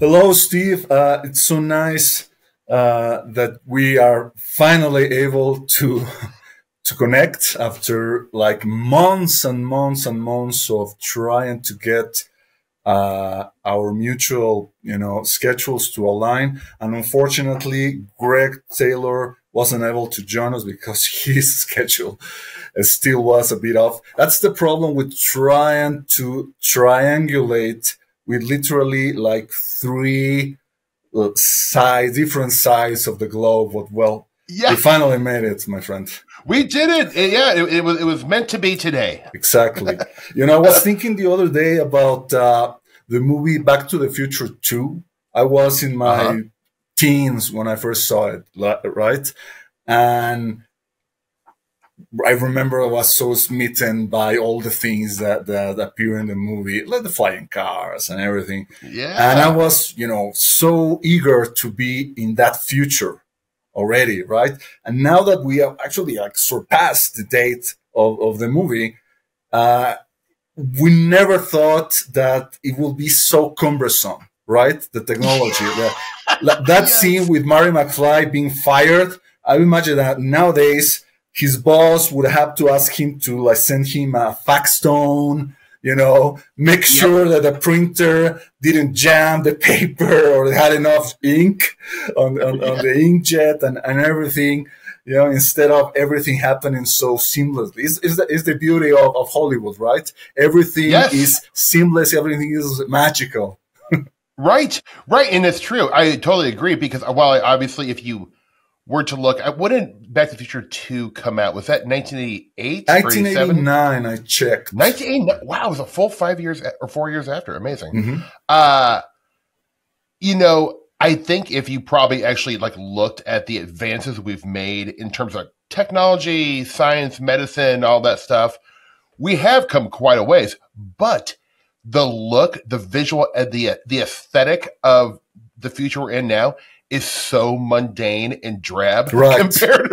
Hello, Steve. It's so nice that we are finally able to to connect after like months and months and months of trying to get our mutual, schedules to align. And unfortunately, Greg Taylor wasn't able to join us because his schedule still was a bit off. That's the problem with trying to triangulate with literally like three different sides of the globe. But well, we Yeah, finally made it, my friend. we did it. Yeah, it was meant to be today. Exactly. I was thinking the other day about the movie Back to the Future 2. I was in Uh-huh. my teens when I first saw it, right? And I remember I was so smitten by all the things that appear in the movie, like the flying cars and everything. And I Yeah. was, so eager to be in that future already, right? And now that we have actually like surpassed the date of the movie, uh, we never thought that it would be so cumbersome, right? The technology, that scene Yes. with Marty McFly being fired. I imagine that nowadays his boss would have to ask him to like send him a fax stone, make Yep. sure that the printer didn't jam the paper or had enough ink on Yeah. the inkjet and everything. Instead of everything happening so seamlessly, is the beauty of Hollywood, right? Everything Yes. is seamless, everything is magical. Right. Right. And it's true. I totally agree because while obviously if you were to look, wouldn't Back to the Future 2 come out? Was that 1988 or 87? 1989, I checked. 1989. Wow, it was a full 5 years or 4 years after. Amazing. Hmm. Uh, I think if you probably actually like looked at the advances we've made in terms of technology, science, medicine, all that stuff, we have come quite a ways. But the look, the visual, and the aesthetic of the future we're in now is so mundane and drab Right. compared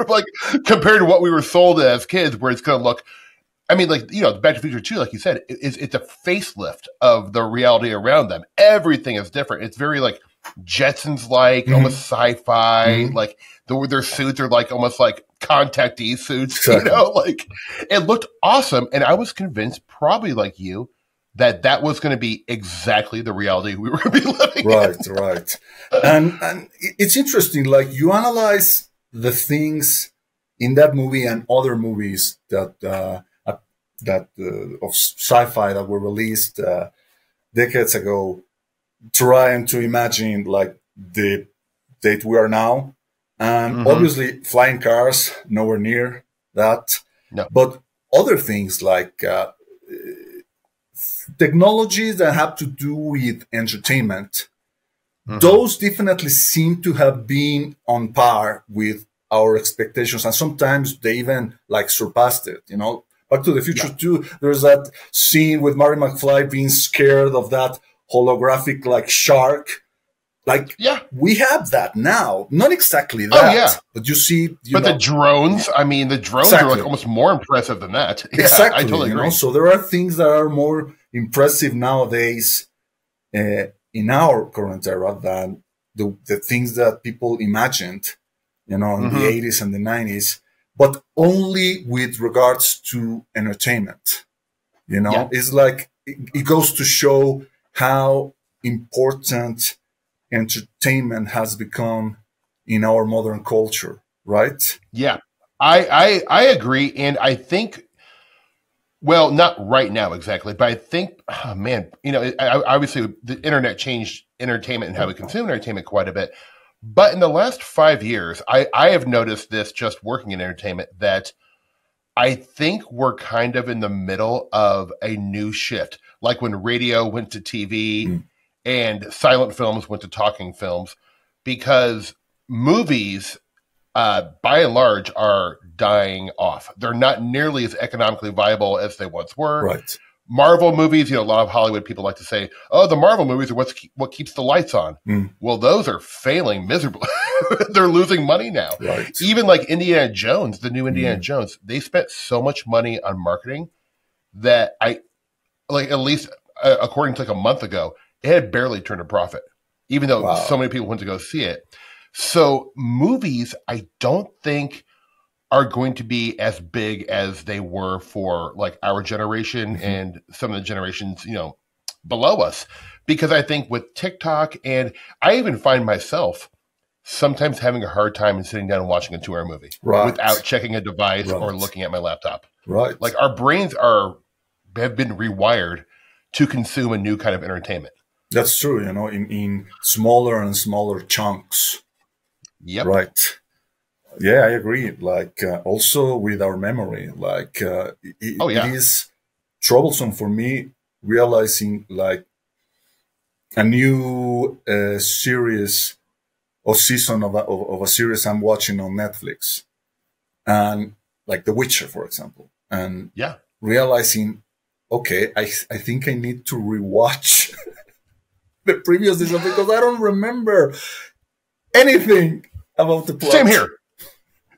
to what we were sold as kids, where it's going to look. I mean, like, Back to the Future 2, like you said, it's a facelift of the reality around them. Everything is different. It's very like Jetsons like, Hmm. almost sci-fi. Hmm. Like their suits are like almost like contactee suits, Exactly. like it looked awesome. And I was convinced, probably like you, that was going to be exactly the reality we were going to be living in. Right, right. And it's interesting, like you analyze the things in that movie and other movies of sci-fi that were released decades ago, trying to imagine like the date we are now. And Mm-hmm. obviously flying cars, nowhere near that. No. But other things like technologies that have to do with entertainment, Mm-hmm. those definitely seem to have been on par with our expectations, and sometimes they even like surpassed it. Back to the Future Yeah. 2, there's that scene with Marty McFly being scared of that holographic like shark. Like Yeah. we have that now, not exactly Oh yeah. that, but you see, But the drones, I mean, the drones are like exactly, almost more impressive than that. Yeah, I exactly. totally agree. So there are things that are more impressive nowadays in our current era than the things that people imagined, in the Mm-hmm. 80s and the 90s, but only with regards to entertainment. Yeah. It's like it goes to show how important entertainment has become in our modern culture, right? Yeah. I agree. And I think, well, not right now exactly, but I think, oh man, obviously the internet changed entertainment and how we consume entertainment quite a bit. But in the last 5 years, I have noticed this just working in entertainment that I think we're kind of in the middle of a new shift. Like when radio went to TV Mm. and silent films went to talking films, because movies, by and large, are dying off. They're not nearly as economically viable as they once were. Right. Marvel movies, a lot of Hollywood people like to say, "Oh, the Marvel movies are what keeps the lights on." Mm. Well, those are failing miserably. They're losing money now. Right. Even like Indiana Jones, the new Indiana Mm. Jones, they spent so much money on marketing that at least according to like a month ago, it had barely turned a profit. even though so Wow. many people went to go see it. So movies, I don't think are going to be as big as they were for like our generation Hmm. and some of the generations, below us. Because I think with TikTok, and I even find myself sometimes having a hard time in sitting down and watching a 2-hour movie without Right. checking a device or Right. looking at my laptop. Right. Like our brains have been rewired to consume a new kind of entertainment. That's true. In smaller and smaller chunks. Yep. Right. Yeah, I agree. Like also with our memory, like Oh it yeah. is troublesome for me realizing like a new series or season of a series I'm watching on Netflix, and like The Witcher, for example, and Yeah. realizing, okay, I think I need to rewatch the previous season because I don't remember anything about the Same plot. here.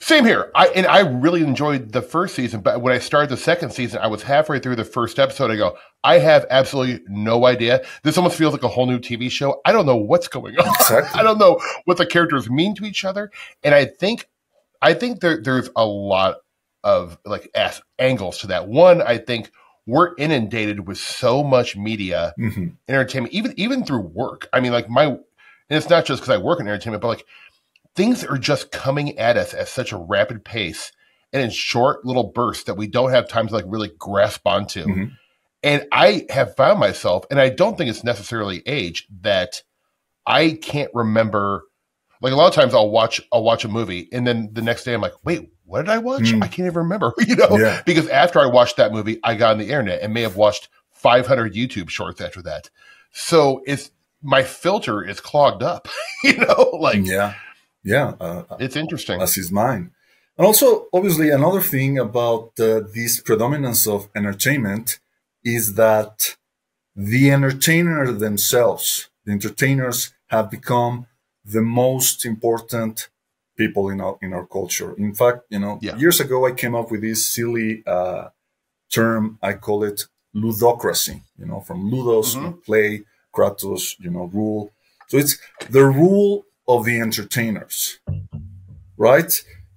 Same here. I really enjoyed the first season, but when I started the second season, I was halfway through the first episode. I go, I have absolutely no idea. This almost feels like a whole new TV show. I don't know what's going on. I Exactly. don't know what the characters mean to each other. And I think there's a lot of like angles to that. One, I think we're inundated with so much media, Hmm. entertainment, even through work. I mean, and it's not just because I work in entertainment, but like things are just coming at us at such a rapid pace and in short little bursts that we don't have time to like really grasp onto. Hmm. And I have found myself, and I don't think it's necessarily age, that I can't remember. Like a lot of times I'll watch a movie and then the next day I'm like, wait, what did I watch? I Mm. can't even remember, Yeah. because after I watched that movie, I got on the internet and may have watched 500 YouTube shorts after that. So my filter is clogged up, like Yeah. Yeah. it's interesting. As is mine. And also, obviously, another thing about this predominance of entertainment is that the entertainers themselves, the entertainers, have become the most important people in our culture. In fact, Yeah. years ago, I came up with this silly term. I call it ludocracy. From ludos, Hmm. play, kratos, rule. So it's the rule of the entertainers, right?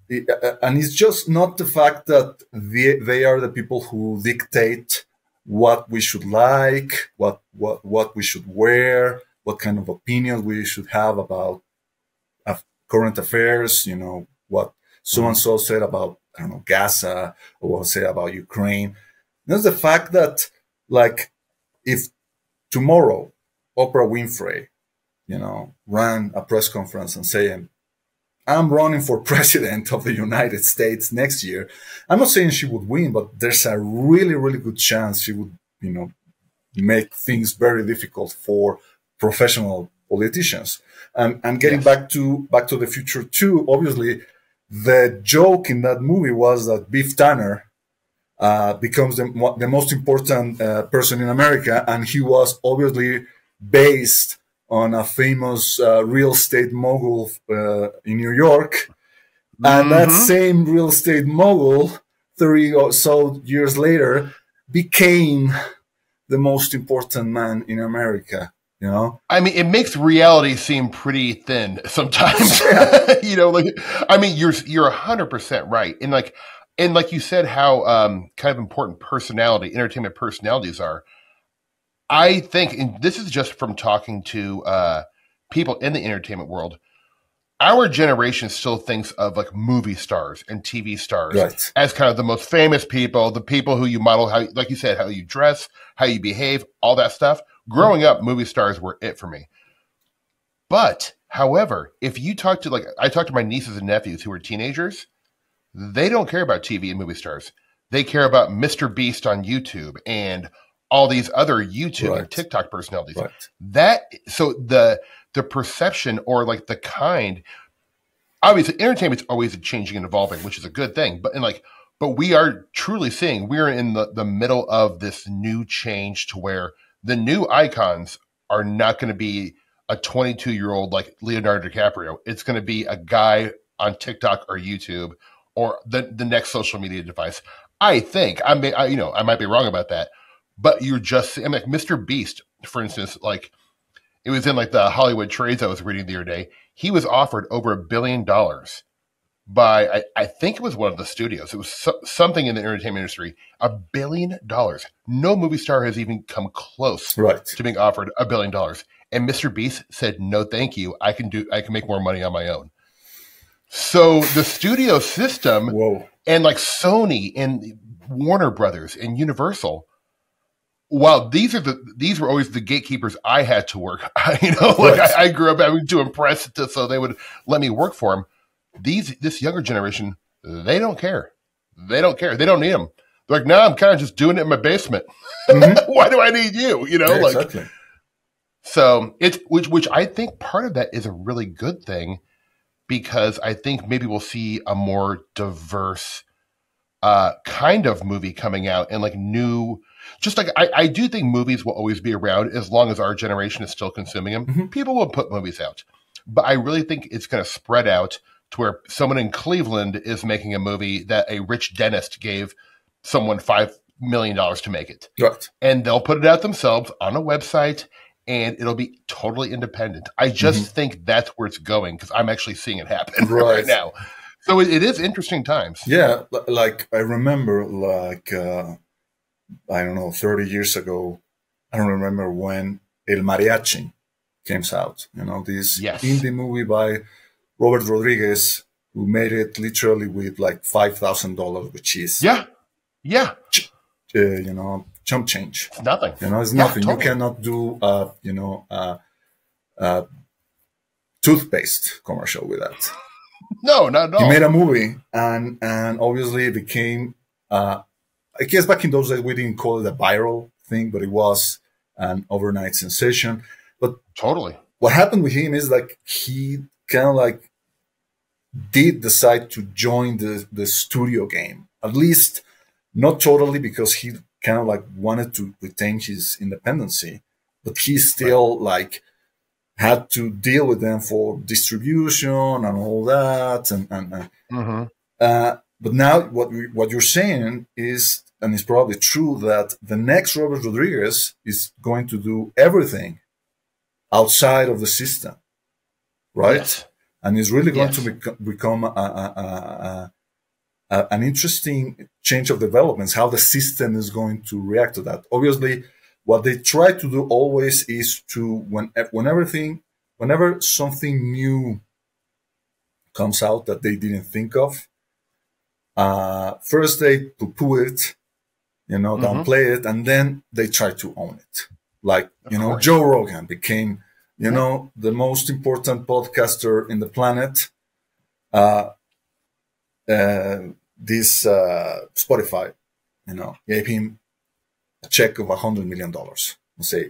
And it's just not the fact that they are the people who dictate what we should like, what we should wear, what kind of opinions we should have about current affairs. What so Hmm. and so said about, I don't know, Gaza, or what say about Ukraine. There's the fact that, like, if tomorrow Oprah Winfrey, ran a press conference and saying, I'm running for president of the United States next year. I'm not saying she would win, but there's a really, really good chance she would, make things very difficult for professional politicians. And getting Yes. back to the future too, obviously, the joke in that movie was that Beef Tanner becomes the most important person in America, and he was obviously based on a famous real estate mogul in New York. And that Hmm. same real estate mogul, 30 or so years later, became the most important man in America. I mean, it makes reality seem pretty thin sometimes. Yeah. Like I mean, you're 100% right, and like you said, how kind of important entertainment personalities are. I think, and this is just from talking to people in the entertainment world. Our generation still thinks of like movie stars and TV stars Right. as kind of the most famous people, the people who you model, how, like you said, how you dress, how you behave, all that stuff. Growing up, movie stars were it for me. But, however, if you I talk to my nieces and nephews who are teenagers, they don't care about TV and movie stars. They care about Mr. Beast on YouTube and all these other YouTube and Right. TikTok personalities. Right. So the perception, or like the kind, obviously entertainment's always changing and evolving, which is a good thing. But we are truly seeing, we're in the middle of this new change to where the new icons are not going to be a 22-year-old like Leonardo DiCaprio. It's going to be a guy on TikTok or YouTube or the next social media device. I think I might be wrong about that, but you're just, I mean, like Mr. Beast, for instance, like It was in like the Hollywood Trades I was reading the other day. He was offered over $1 billion by, I think it was one of the studios. It was something in the entertainment industry. $1 billion. No movie star has even come close to being offered $1 billion. And Mr. Beast said, no, thank you. I can make more money on my own. So the studio system and like Sony and Warner Brothers and Universal, while these were always the gatekeepers I had to work. I grew up having to impress so they would let me work for them. This younger generation, they don't care. They don't care. They don't need them. They're like, no, I'm kind of just doing it in my basement. Why do I need you? Exactly. So it's which I think part of that is a really good thing, because I think maybe we'll see a more diverse kind of movie coming out, and like new. Just like I do think movies will always be around as long as our generation is still consuming them. People will put movies out, but I really think it's going to spread out to where someone in Cleveland is making a movie that a rich dentist gave someone $5 million to make it. Right. And they'll put it out themselves on a website, and it'll be totally independent. I just think that's where it's going, because I'm actually seeing it happen right now. So it is interesting times. Yeah. Like I remember I don't know, 30 years ago, I don't remember when El Mariachi came out. This indie movie by Robert Rodriguez, who made it literally with like $5,000, which is chump change. It's nothing. It's nothing. Totally. You cannot do toothpaste commercial with that. No, not at all. He made a movie, and obviously it became. I guess back in those days we didn't call it a viral thing, but it was an overnight sensation. But totally, what happened with him is like he kind of like did decide to join the studio game, at least not totally, because he kind of like wanted to retain his independency, but he still like had to deal with them for distribution and all that, but now what you're saying is, and it's probably true, that the next Robert Rodriguez is going to do everything outside of the system, right? Yes. And it's really going to become an interesting change of developments, how the system is going to react to that. Obviously, what they try to do always is to, whenever something new comes out that they didn't think of, first they poo-poo it, downplay it, and then they try to own it. Like, Joe Rogan became, the most important podcaster in the planet. This Spotify, gave him a check of $100 million and say,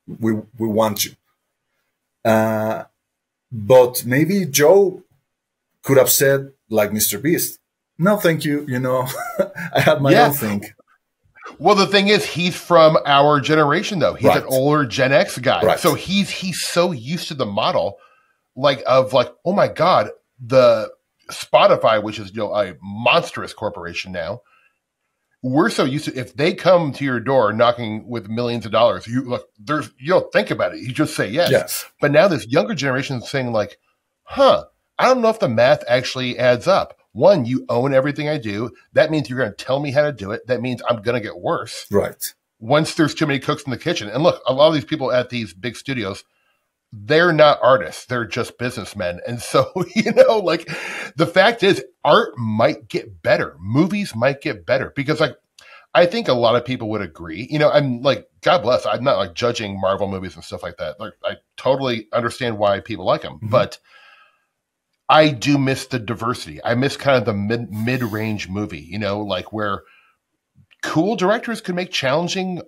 we want you. But maybe Joe could have said, like Mr. Beast, no, thank you. I have my own thing. Well, the thing is, he's from our generation, though. He's an older Gen X guy. Right. So he's so used to the model, of oh my God, the Spotify, which is, a monstrous corporation now. We're so used to, if they come to your door knocking with millions of dollars, you don't think about it. You just say yes. But now this younger generation is saying I don't know if the math actually adds up. One, you own everything I do. That means you're going to tell me how to do it. That means I'm going to get worse. Right. Once there's too many cooks in the kitchen. And look, a lot of these people at these big studios, they're not artists. They're just businessmen. And so, the fact is, art might get better. Movies might get better. Because, I think a lot of people would agree. I'm God bless. I'm not judging Marvel movies and stuff like that. I totally understand why people like them. But I do miss the diversity. I miss kind of the mid-range movie, where cool directors could make challenging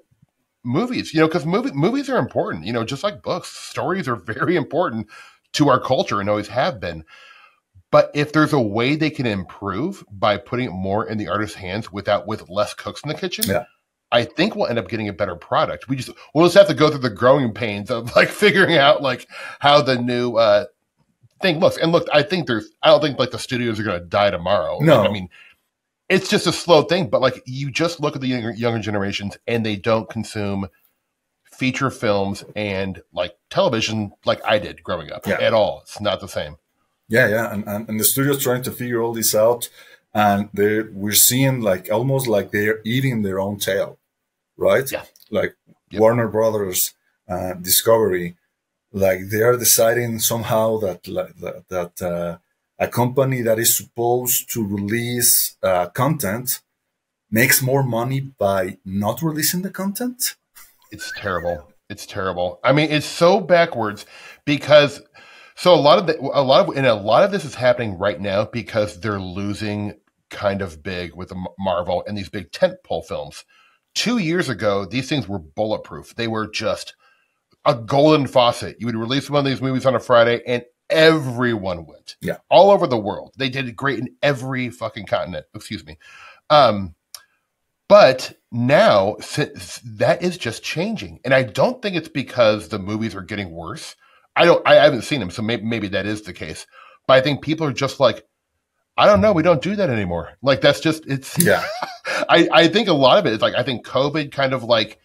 movies, because movies are important, just like books. Stories are very important to our culture and always have been. But if there's a way they can improve by putting it more in the artist's hands with less cooks in the kitchen, I think we'll end up getting a better product. We'll just have to go through the growing pains of figuring out how the new thing looks. And look, I don't think the studios are going to die tomorrow. No, it's just a slow thing. But you just look at the younger generations, and they don't consume feature films and like television like I did growing up Yeah. at all. It's not the same. Yeah. And the studio's trying to figure all this out. And we're seeing like almost like they're eating their own tail, right? Yeah. Like Yep. Warner Brothers, Discovery, like they are deciding somehow that a company that is supposed to release content makes more money by not releasing the content. It's terrible. It's terrible. I mean, it's so backwards because a lot of this is happening right now because they're losing kind of big with the Marvel and these big tentpole films. 2 years ago, these things were bulletproof. They were just a golden faucet. You would release one of these movies on a Friday and everyone went. Yeah. All over the world. They did great in every fucking continent. Excuse me. But now that is just changing. And I don't think it's because the movies are getting worse. I haven't seen them, so maybe that is the case. But I think people are just like, I don't know, we don't do that anymore. Like that's just Yeah. I think a lot of it is like I think COVID kind of like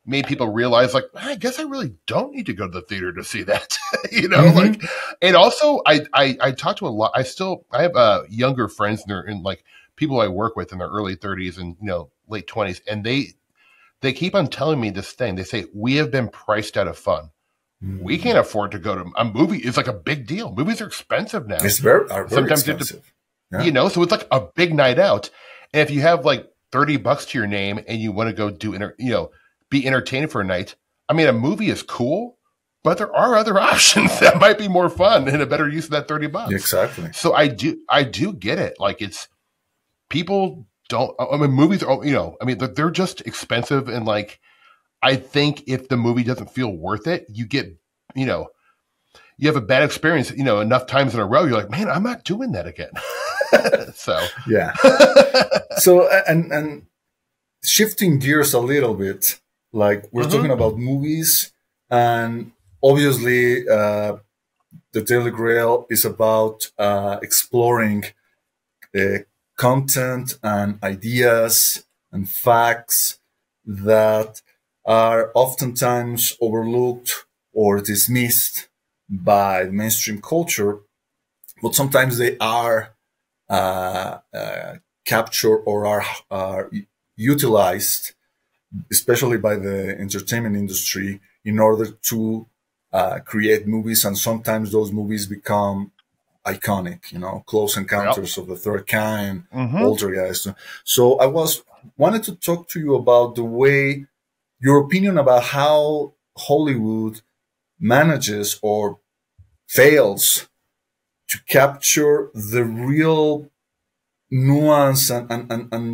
made people realize like I guess I really don't need to go to the theater to see that. Like and also I talk to a lot I have younger friends in like people I work with in their early 30s and late 20s, and they keep on telling me this thing. They say we have been priced out of fun. We can't afford to go to a movie. It's like a big deal. Movies are expensive now. It's very Sometimes expensive. Yeah. So it's like a big night out. And if you have like $30 to your name and you want to go be entertained for a night, I mean, a movie is cool, but there are other options that might be more fun and a better use of that $30. Exactly. So I do get it. Like it's people don't. I mean, movies are. They're just expensive and like. I think if the movie doesn't feel worth it, you get, you have a bad experience, enough times in a row. You're like, man, I'm not doing that again. So, yeah. So, and shifting gears a little bit, like we're talking about movies, and obviously, the Daily Grail is about exploring content and ideas and facts that are oftentimes overlooked or dismissed by mainstream culture, but sometimes they are captured or are utilized, especially by the entertainment industry, in order to create movies, and sometimes those movies become iconic, Close Encounters of the Third Kind, Poltergeist. So I wanted to talk to you about the way, your opinion about how Hollywood manages or fails to capture the real nuance and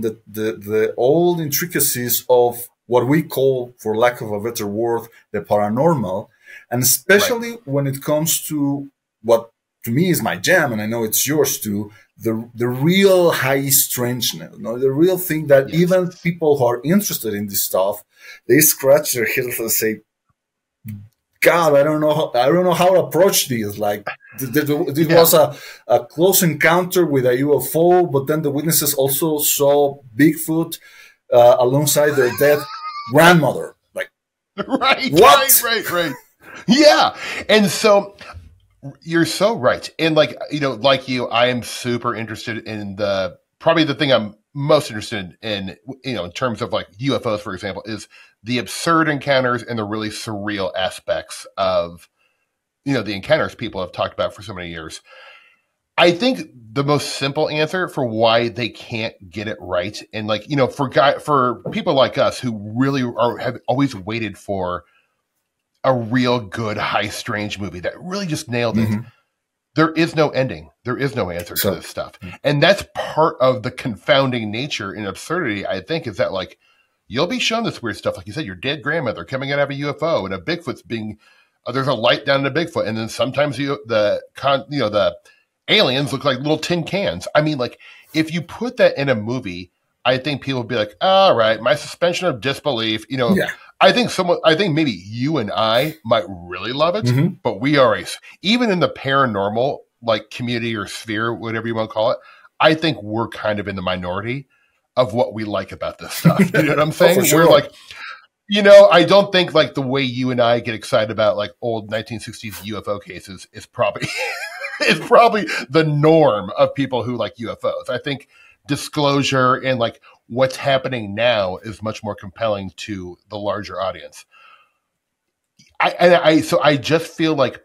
the old intricacies of what we call, for lack of a better word, the paranormal, and especially when it comes to what to me is my jam, and I know it's yours too, the real high strangeness, the real thing that even people who are interested in this stuff, they scratch their heads and say, God, I don't know how to approach this. Like, it was a close encounter with a UFO, but then the witnesses also saw Bigfoot alongside their dead grandmother. Like, what? Right. Yeah. And so you're so right. And like you, I am super interested in probably the thing I'm most interested in, in terms of like UFOs, for example, is the absurd encounters and the really surreal aspects of, the encounters people have talked about for so many years. I think the most simple answer for why they can't get it right, and like, for people like us who really have always waited for a real good, high, strange movie that really just nailed it. There is no ending. There is no answer to this stuff. And that's part of the confounding nature and absurdity, I think, is that like, you'll be shown this weird stuff. Like you said, your dead grandmother coming out of a UFO and a Bigfoot's there's a light down in a Bigfoot. And then sometimes the aliens look like little tin cans. I mean, like if you put that in a movie, I think people would be like, all right, my suspension of disbelief, I think maybe you and I might really love it, but we are even in the paranormal like community or sphere, whatever you want to call it, I think we're kind of in the minority of what we like about this stuff. You know what I'm saying? Oh, for sure. We're like, I don't think like the way you and I get excited about like old 1960s UFO cases is probably is probably the norm of people who like UFOs. I think disclosure and like what's happening now is much more compelling to the larger audience. So I just feel like,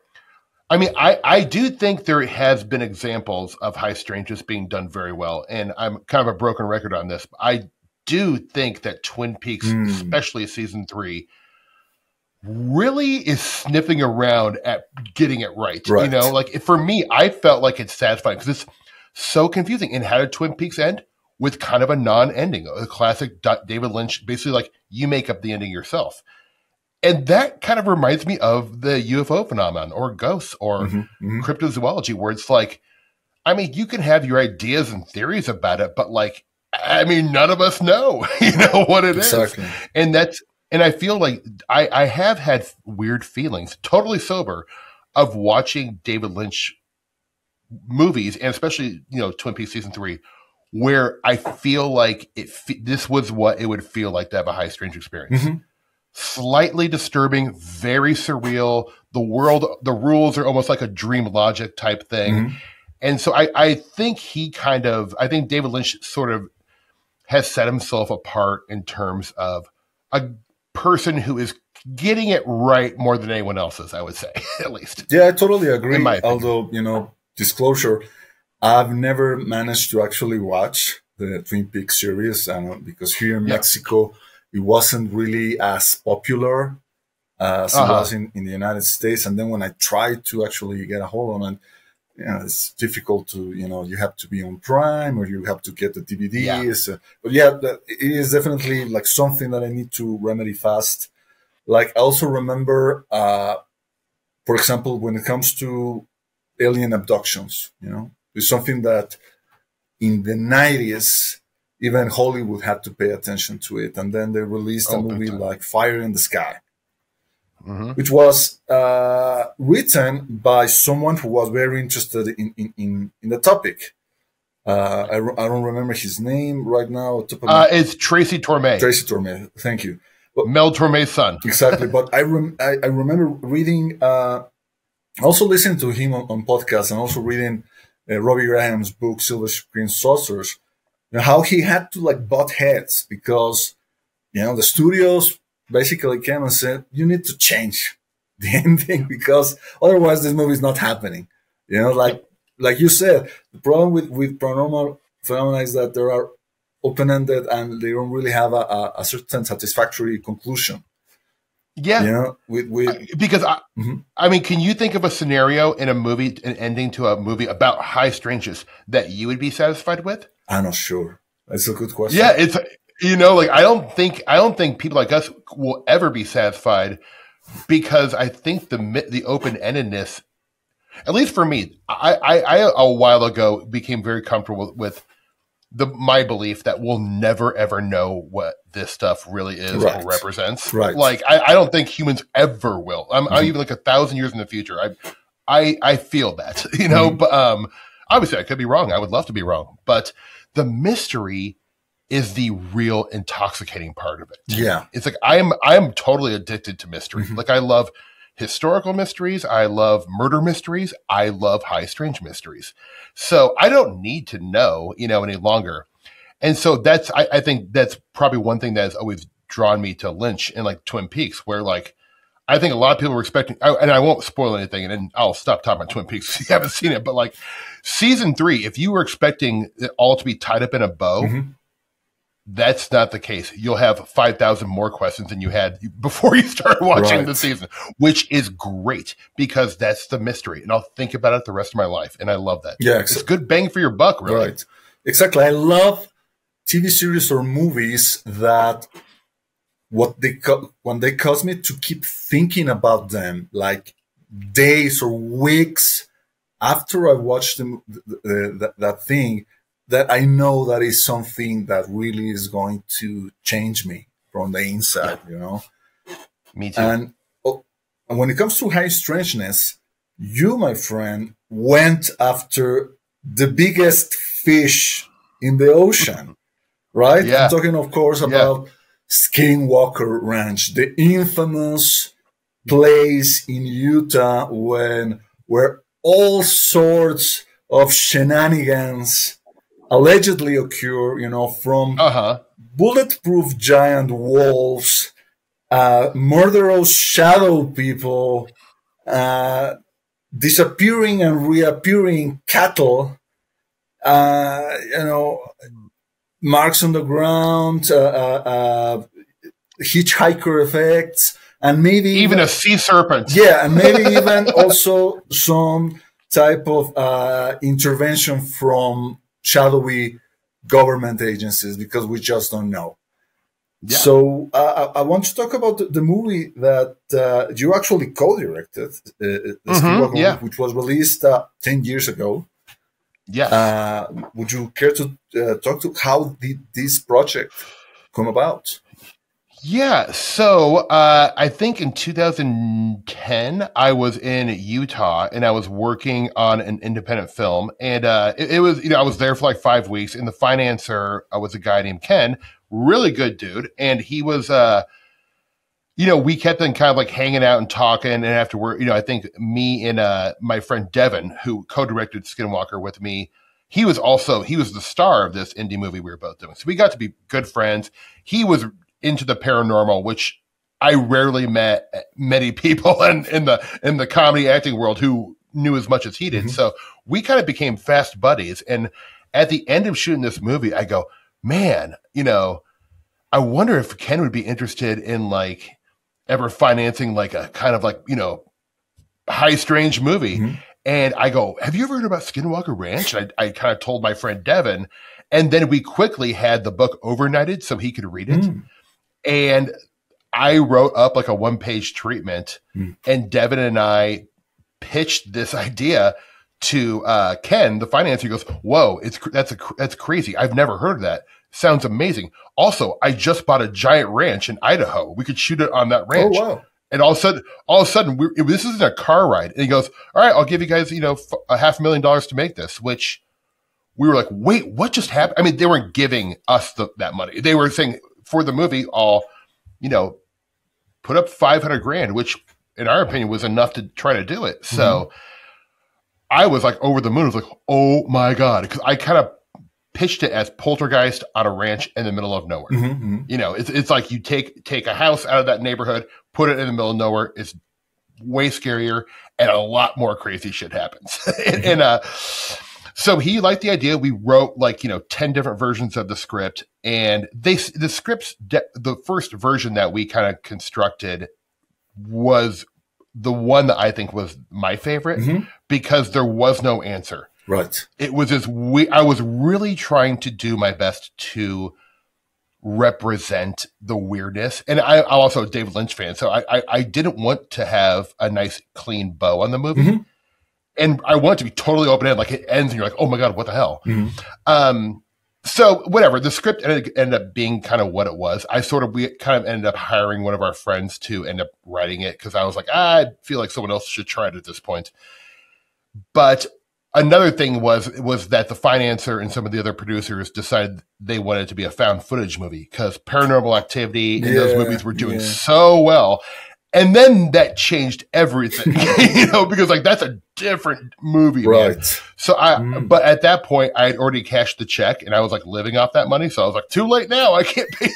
I mean, I do think there has been examples of high strangeness being done very well, and I'm kind of a broken record on this. I do think that Twin Peaks, especially season 3, really is sniffing around at getting it right. Right. Like for me, I felt like it's satisfying because it's so confusing. And how did Twin Peaks end? With kind of a non-ending, a classic David Lynch, basically like you make up the ending yourself. And that kind of reminds me of the UFO phenomenon or ghosts or cryptozoology, where it's like, I mean, you can have your ideas and theories about it, but like, I mean, none of us know, what it is. And I feel like I have had weird feelings, totally sober, of watching David Lynch movies, and especially, Twin Peaks season 3, where I feel like this was what it would feel like to have a high strange experience. Slightly disturbing, very surreal. The rules are almost like a dream logic type thing. And so I think I think David Lynch sort of has set himself apart in terms of a person who is getting it right more than anyone else is, I would say, at least. Yeah, I totally agree. Although, disclosure, I've never managed to actually watch the Twin Peaks series because here in Mexico, it wasn't really as popular as it was in the United States. And then when I tried to actually get a hold on it, it's difficult to, you have to be on Prime or you have to get the DVDs. But it is definitely like something that I need to remedy fast. Like I also remember, for example, when it comes to alien abductions, it's something that in the 90s, even Hollywood had to pay attention to it. And then they released a movie like Fire in the Sky, which was written by someone who was very interested in the topic. I don't remember his name right now. It's Tracy Torme. Tracy Torme, thank you. But, Mel Torme's son. Exactly. But I remember reading, also listening to him on podcasts and also reading Robbie Graham's book, Silver Screen Saucers, how he had to like butt heads because, the studios basically came and said, you need to change the ending because otherwise this movie is not happening. Like you said, the problem with paranormal phenomena is that there are open-ended and they don't really have a certain satisfactory conclusion. Yeah. Because I mean, can you think of a scenario in a movie, an ending to a movie about high strangeness that you would be satisfied with? I'm not sure. That's a good question. Yeah, it's like I don't think people like us will ever be satisfied because I think the open-endedness, at least for me, I a while ago became very comfortable with my belief that we'll never ever know what this stuff really is or represents. Right. Like I don't think humans ever will. I'm even like 1,000 years in the future. I feel that, but obviously I could be wrong. I would love to be wrong, but the mystery is the real intoxicating part of it. Yeah. It's like I am totally addicted to mystery. Like I love historical mysteries. I love murder mysteries. I love high strange mysteries. So I don't need to know, any longer. And so I think that's probably one thing that has always drawn me to Lynch and like Twin Peaks, where like, I think a lot of people were expecting, and I won't spoil anything, and then I'll stop talking about Twin Peaks if you haven't seen it, but like season 3, if you were expecting it all to be tied up in a bow, that's not the case. You'll have 5,000 more questions than you had before you started watching the season, which is great because that's the mystery. And I'll think about it the rest of my life. And I love that. Yeah, it's good bang for your buck, really. Right. Exactly. I love TV series or movies that when they cause me to keep thinking about them, like days or weeks after I watched that thing, that I know that is something that really is going to change me from the inside, Me too. And when it comes to high strangeness, you, my friend, went after the biggest fish in the ocean, right? Yeah. I'm talking, of course, about Skinwalker Ranch, the infamous place in Utah where all sorts of shenanigans allegedly occur, from bulletproof giant wolves, murderous shadow people, disappearing and reappearing cattle, marks on the ground, hitchhiker effects, and maybe even a sea serpent. Yeah, and maybe even also some type of intervention from shadowy government agencies, because we just don't know. Yeah. So I want to talk about the movie that you actually co-directed, which was released 10 years ago. Yes. Would you care to talk to how did this project come about? Yeah, so I think in 2010 I was in Utah and I was working on an independent film, and it was, I was there for like 5 weeks, and the financer was a guy named Ken, really good dude, and he was we kept on kind of like hanging out and talking, and afterward, I think me and my friend Devin, who co-directed Skinwalker with me, he was the star of this indie movie we were both doing, so we got to be good friends. He was into the paranormal, which I rarely met many people in the comedy acting world who knew as much as he did. Mm-hmm. So we kind of became fast buddies. And at the end of shooting this movie, I go, man, I wonder if Ken would be interested in like ever financing like a kind of like, high strange movie. Mm-hmm. And I go, have you ever heard about Skinwalker Ranch? And I kind of told my friend Devin, and then we quickly had the book overnighted so he could read it. Mm. And I wrote up like a 1-page treatment, and Devin and I pitched this idea to Ken, the financier. He goes, "Whoa, that's crazy. I've never heard of that. Sounds amazing. Also, I just bought a giant ranch in Idaho. We could shoot it on that ranch." Oh, wow. And all of a sudden, this isn't a car ride. And he goes, "All right, I'll give you guys, $500,000 to make this," which we were like, "Wait, what just happened?" I mean, they weren't giving us that money. They were saying, for the movie, I'll, put up $500,000, which in our opinion was enough to try to do it. Mm-hmm. So I was like over the moon. I was like, oh my God. Because I kind of pitched it as Poltergeist on a ranch in the middle of nowhere. Mm-hmm. It's like you take a house out of that neighborhood, put it in the middle of nowhere. It's way scarier, and a lot more crazy shit happens. and so he liked the idea. We wrote 10 different versions of the script, and the first version that we kind of constructed was the one that I think was my favorite, because there was no answer. Right. It was I was really trying to do my best to represent the weirdness. And I'm also a David Lynch fan, so I didn't want to have a nice clean bow on the movie. Mm-hmm. And I want it to be totally open-ended, like it ends and you're like, oh my God, what the hell? Mm-hmm. So whatever, the script ended up being kind of what it was. We kind of ended up hiring one of our friends to end up writing it, because I was like, I feel like someone else should try it at this point. But another thing was that the financer and some of the other producers decided they wanted it to be a found footage movie, because Paranormal Activity and those movies were doing so well. And then that changed everything, because that's a different movie, right? Man. So but at that point, I had already cashed the check, and I was like living off that money. So I was like, too late now. I can't pay.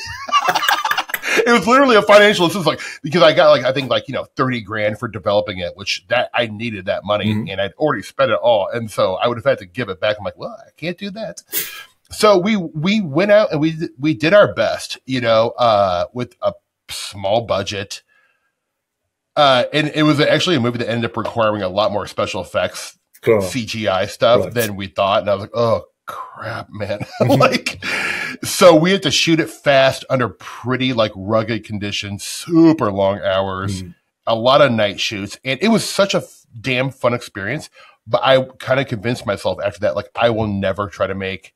It was literally a financial assistance, because I got I think $30,000 for developing it, which that I needed that money, and I'd already spent it all, and so I would have had to give it back. I'm like, well, I can't do that. So we went out and we did our best, with a small budget. And it was actually a movie that ended up requiring a lot more special effects, CGI stuff than we thought. And I was like, oh crap, man. So we had to shoot it fast under pretty rugged conditions, super long hours, a lot of night shoots. And it was such a damn fun experience. But I kind of convinced myself after that, I will never try to make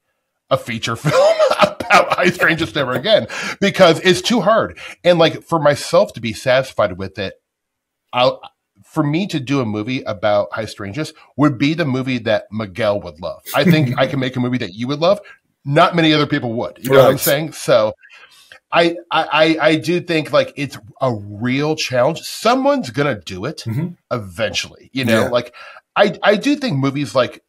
a feature film about High Strangeness ever again, because it's too hard. And for myself to be satisfied with it, for me to do a movie about High Strangeness would be the movie that Miguel would love. I think I can make a movie that you would love. Not many other people would. You know what I'm saying? So I do think like it's a real challenge. Someone's gonna do it eventually, you know. Yeah. Like I do think movies like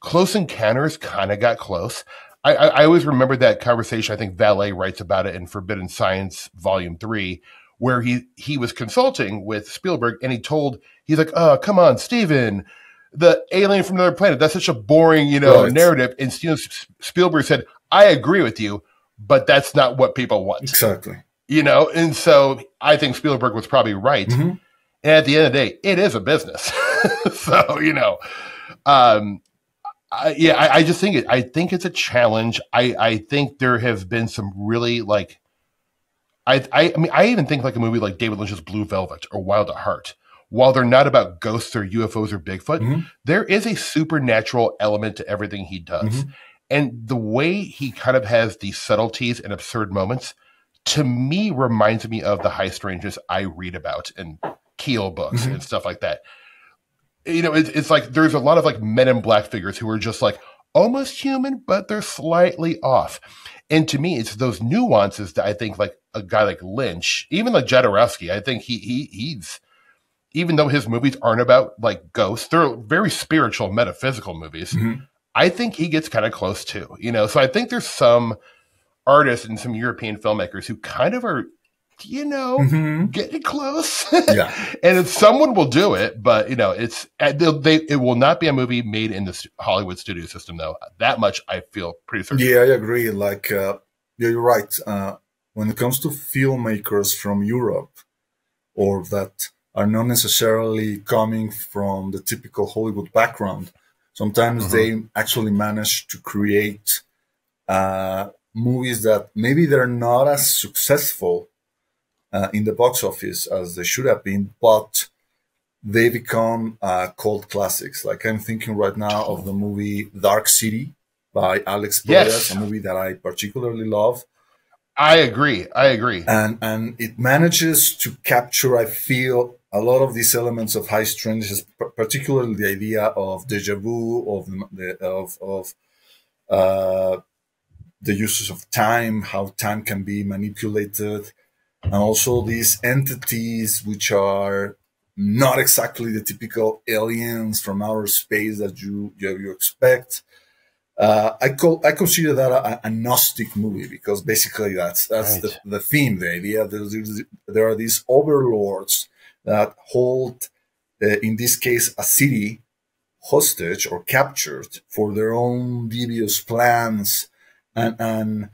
Close Encounters kind of got close. I always remember that conversation. I think Valet writes about it in Forbidden Science Volume 3, where he was consulting with Spielberg, and he's like, "Oh, come on, Steven, the alien from another planet. That's such a boring, narrative." And Spielberg said, "I agree with you, but that's not what people want." Exactly. And so I think Spielberg was probably right. And at the end of the day, it is a business. So, I just think I think it's a challenge. I think there have been some really like, I mean, I even think like a movie like David Lynch's Blue Velvet or Wild at Heart, while they're not about ghosts or UFOs or Bigfoot, there is a supernatural element to everything he does. And the way he kind of has these subtleties and absurd moments, to me, reminds me of the high strangeness I read about in Keel books and stuff like that. It's like there's a lot of like Men in Black figures who are just like almost human, but they're slightly off. And to me, it's those nuances that I think like a guy like Lynch, even like Jodorowsky, I think he's, even though his movies aren't about like ghosts, they're very spiritual, metaphysical movies. I think he gets kind of close too, So I think there's some artists and some European filmmakers who kind of are, getting close. Yeah. And if someone will do it, but it will not be a movie made in the Hollywood studio system, though. That much I feel pretty certain. Yeah, I agree. Like, you're right. When it comes to filmmakers from Europe, or that are not necessarily coming from the typical Hollywood background, sometimes they actually manage to create movies that maybe they're not as successful in the box office as they should have been, but they become cult classics. Like I'm thinking right now of the movie Dark City by Alex Proyas, a movie that I particularly love. I agree. And it manages to capture, I feel, a lot of these elements of high strangeness, particularly the idea of deja vu, of the uses of time, how time can be manipulated, and also these entities which are not exactly the typical aliens from outer space that you expect. I consider that a Gnostic movie, because basically that's right. the theme, the idea. There are these overlords that hold, in this case, a city hostage or captured for their own devious plans, and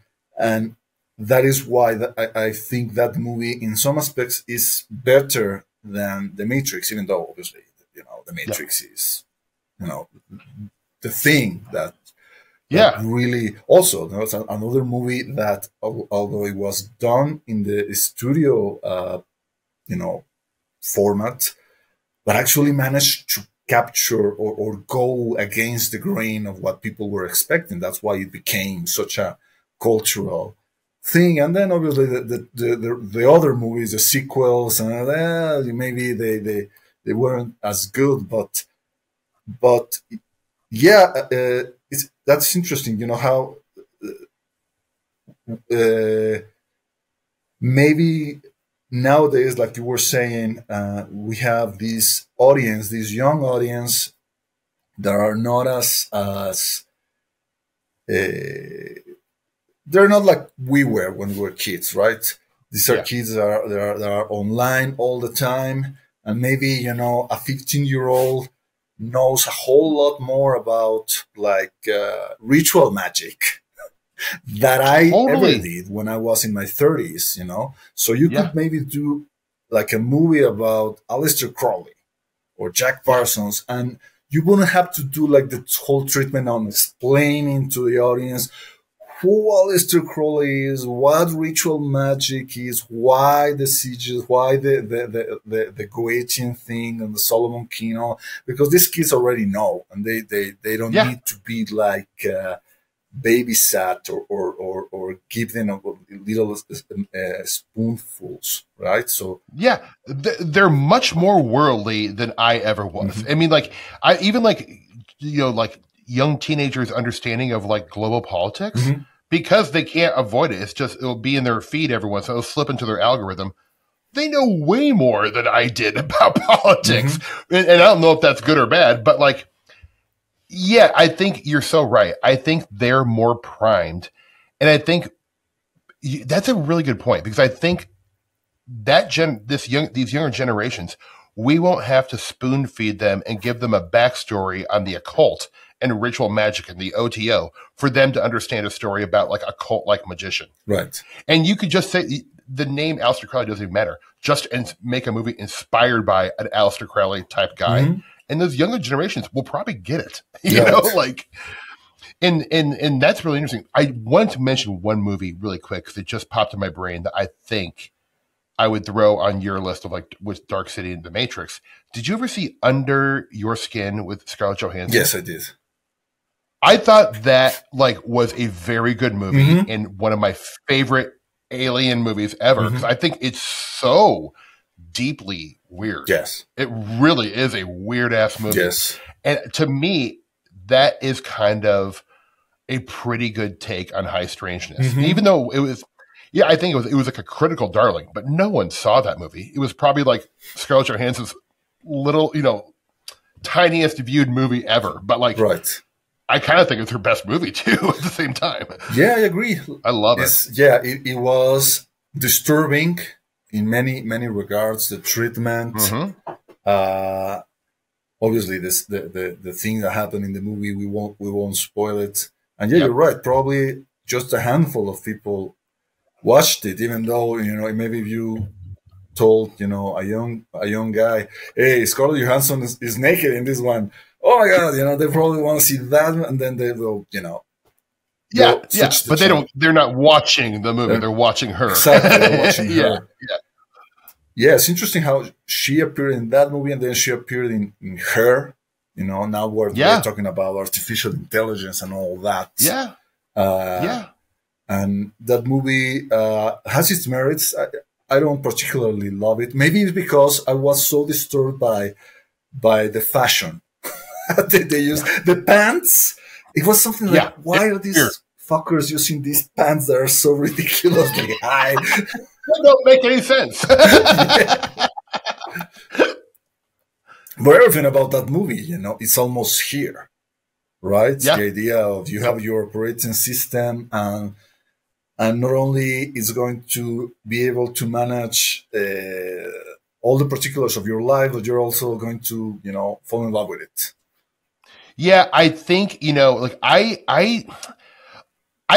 that is why I think that movie, in some aspects, is better than The Matrix, even though obviously, The Matrix is, the thing that really. Also, there was another movie that, although it was done in the studio, format, but actually managed to capture or go against the grain of what people were expecting. That's why it became such a cultural thing. And then obviously the other movies, the sequels, and maybe they weren't as good, but yeah, that's interesting. How maybe nowadays, like you were saying, we have this young audience that are not as they're not like we were when we were kids, right? These are kids that are online all the time, and maybe a 15-year-old knows a whole lot more about like ritual magic that I ever did when I was in my 30s, So you could maybe do like a movie about Aleister Crowley or Jack Parsons, and you wouldn't have to do like the whole treatment on explaining to the audience who Aleister Crowley is, what ritual magic is, why the sieges, why the Goetian thing and the Solomon Kino, because these kids already know, and they don't need to be like babysat or give them a little spoonfuls, right? So they're much more worldly than I ever was. I mean, like like young teenagers' understanding of like global politics because they can't avoid it. It's just, it'll be in their feed every once, so it'll slip into their algorithm. They know way more than I did about politics. And I don't know if that's good or bad, but like, yeah, I think you're so right. I think they're more primed. And I think that's a really good point, because I think that these younger generations, we won't have to spoon feed them and give them a backstory on the occult and ritual magic and the OTO for them to understand a story about like a cult-like magician. Right. And you could just say the name Aleister Crowley doesn't even matter. Just make a movie inspired by an Aleister Crowley type guy. And those younger generations will probably get it. You know, like, and that's really interesting. I wanted to mention one movie really quick because it just popped in my brain that I think I would throw on your list of like with Dark City and The Matrix. Did you ever see Under Your Skin with Scarlett Johansson? Yes, I did. I thought that like was a very good movie and one of my favorite alien movies ever, because I think it's so deeply weird. Yes. It really is a weird ass movie. Yes. And to me, that is kind of a pretty good take on high strangeness. Even though it was, yeah, I think it was like a critical darling, but no one saw that movie. It was probably like Scarlett Johansson's little, you know, tiniest viewed movie ever. But like, I kind of think it's her best movie too at the same time. Yeah, I agree. I love it. Yeah, it was disturbing in many regards. The treatment, obviously, the thing that happened in the movie, we won't spoil it. And yeah, you're right. Probably just a handful of people watched it, even though, you know, maybe if you told, you know, a young guy, hey, Scarlett Johansson is naked in this one. Oh my God, you know, they probably want to see that, and then they will, you know. Yeah, but they're not watching the movie, they're watching her. Exactly, they're watching her. Yeah, it's interesting how she appeared in that movie, and then she appeared in Her, you know, now we're talking about artificial intelligence and all that. And that movie has its merits. I don't particularly love it. Maybe it's because I was so disturbed by the fashion. they use the pants. It was something like, why are these fuckers using these pants that are so ridiculously high? That don't make any sense. But everything about that movie, you know, it's almost here, right? The idea of you have your operating system, and not only is going to be able to manage all the particulars of your life, but you're also going to, you know, fall in love with it. Yeah, I think, you know, like I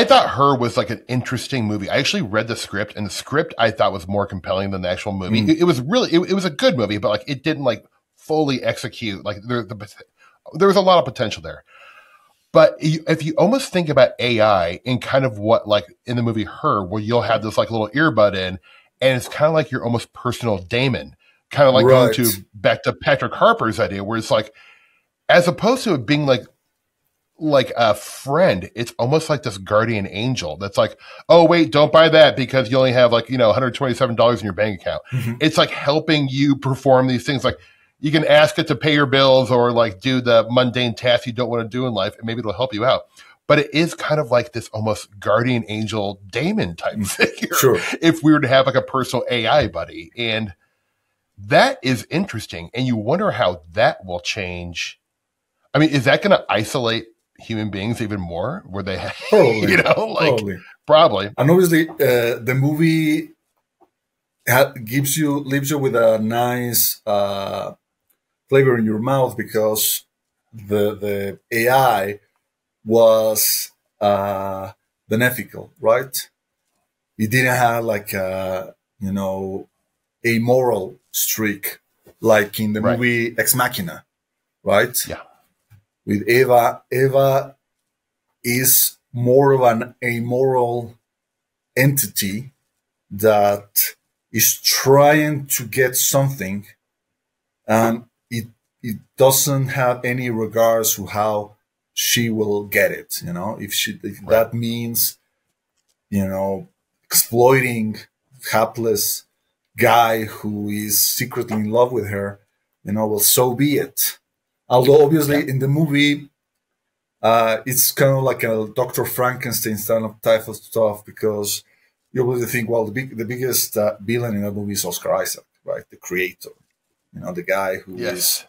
thought Her was like an interesting movie. I actually read the script, and the script I thought was more compelling than the actual movie. It was really, it was a good movie, but like it didn't like fully execute. Like there was a lot of potential there. But if you almost think about AI in kind of what, like in the movie Her, where you'll have this like little earbud in, and it's kind of like your almost personal daemon, kind of like going back to Patrick Harper's idea, where it's like, as opposed to it being like a friend, it's almost like this guardian angel that's like, oh wait, don't buy that because you only have like, you know, $127 in your bank account. It's like helping you perform these things. Like you can ask it to pay your bills or like do the mundane tasks you don't want to do in life, and maybe it'll help you out. But it is kind of like this almost guardian angel daemon type figure. If we were to have like a personal AI buddy, and that is interesting. And you wonder how that will change. I mean, is that going to isolate human beings even more? Where they, probably, you know, like probably. And obviously, the movie leaves you with a nice flavor in your mouth, because the AI was beneficial, right? It didn't have like a, you know, a moral streak like in the movie Ex Machina, right? Yeah. With Eva is more of an amoral entity that is trying to get something, and it doesn't have any regards to how she will get it. You know, if that means, you know, exploiting hapless guy who is secretly in love with her, you know, well, so be it. Although obviously in the movie, It's kind of like a Dr. Frankenstein type of stuff, because you really think, well, the biggest villain in that movie is Oscar Isaac, right? The creator, the guy who Yes.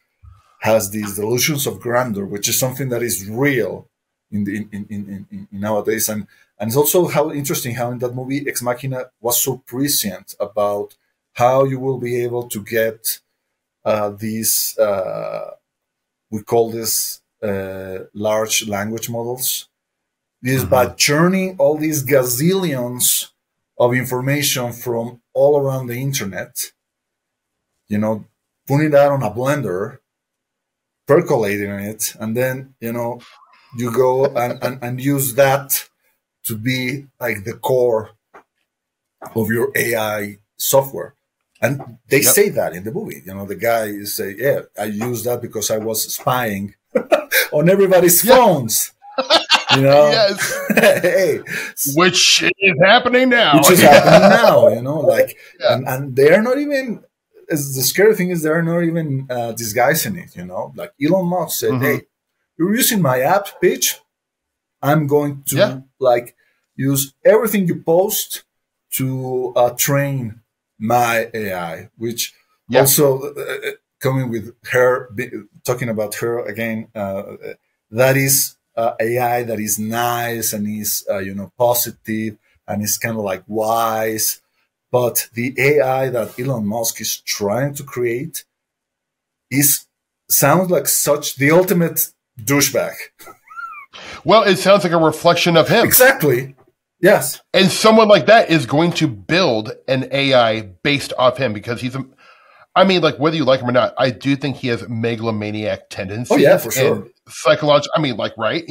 has these delusions of grandeur, which is something that is real in nowadays. And it's also how interesting how in that movie Ex Machina was so prescient about how you will be able to get these, we call this large language models. This is by churning all these gazillions of information from all around the internet, putting that on a blender, percolating it, and then, you go and use that to be like the core of your AI software. And they say that in the movie. The guy is say, yeah, I used that because I was spying on everybody's phones. Yes. Hey, which is happening now. Which is happening now, and they're not even, the scary thing is they're not even disguising it, like Elon Musk said, hey, you're using my app, bitch. I'm going to use everything you post to train my AI, which also coming with her, talking about her again, that is AI that is nice and is, positive and is kind of like wise. But the AI that Elon Musk is trying to create sounds like such the ultimate douchebag. Well, it sounds like a reflection of him. Exactly. Yes. And someone like that is going to build an AI based off him, because whether you like him or not, I do think he has megalomaniac tendencies. Oh, yeah, for sure. Psychological, right?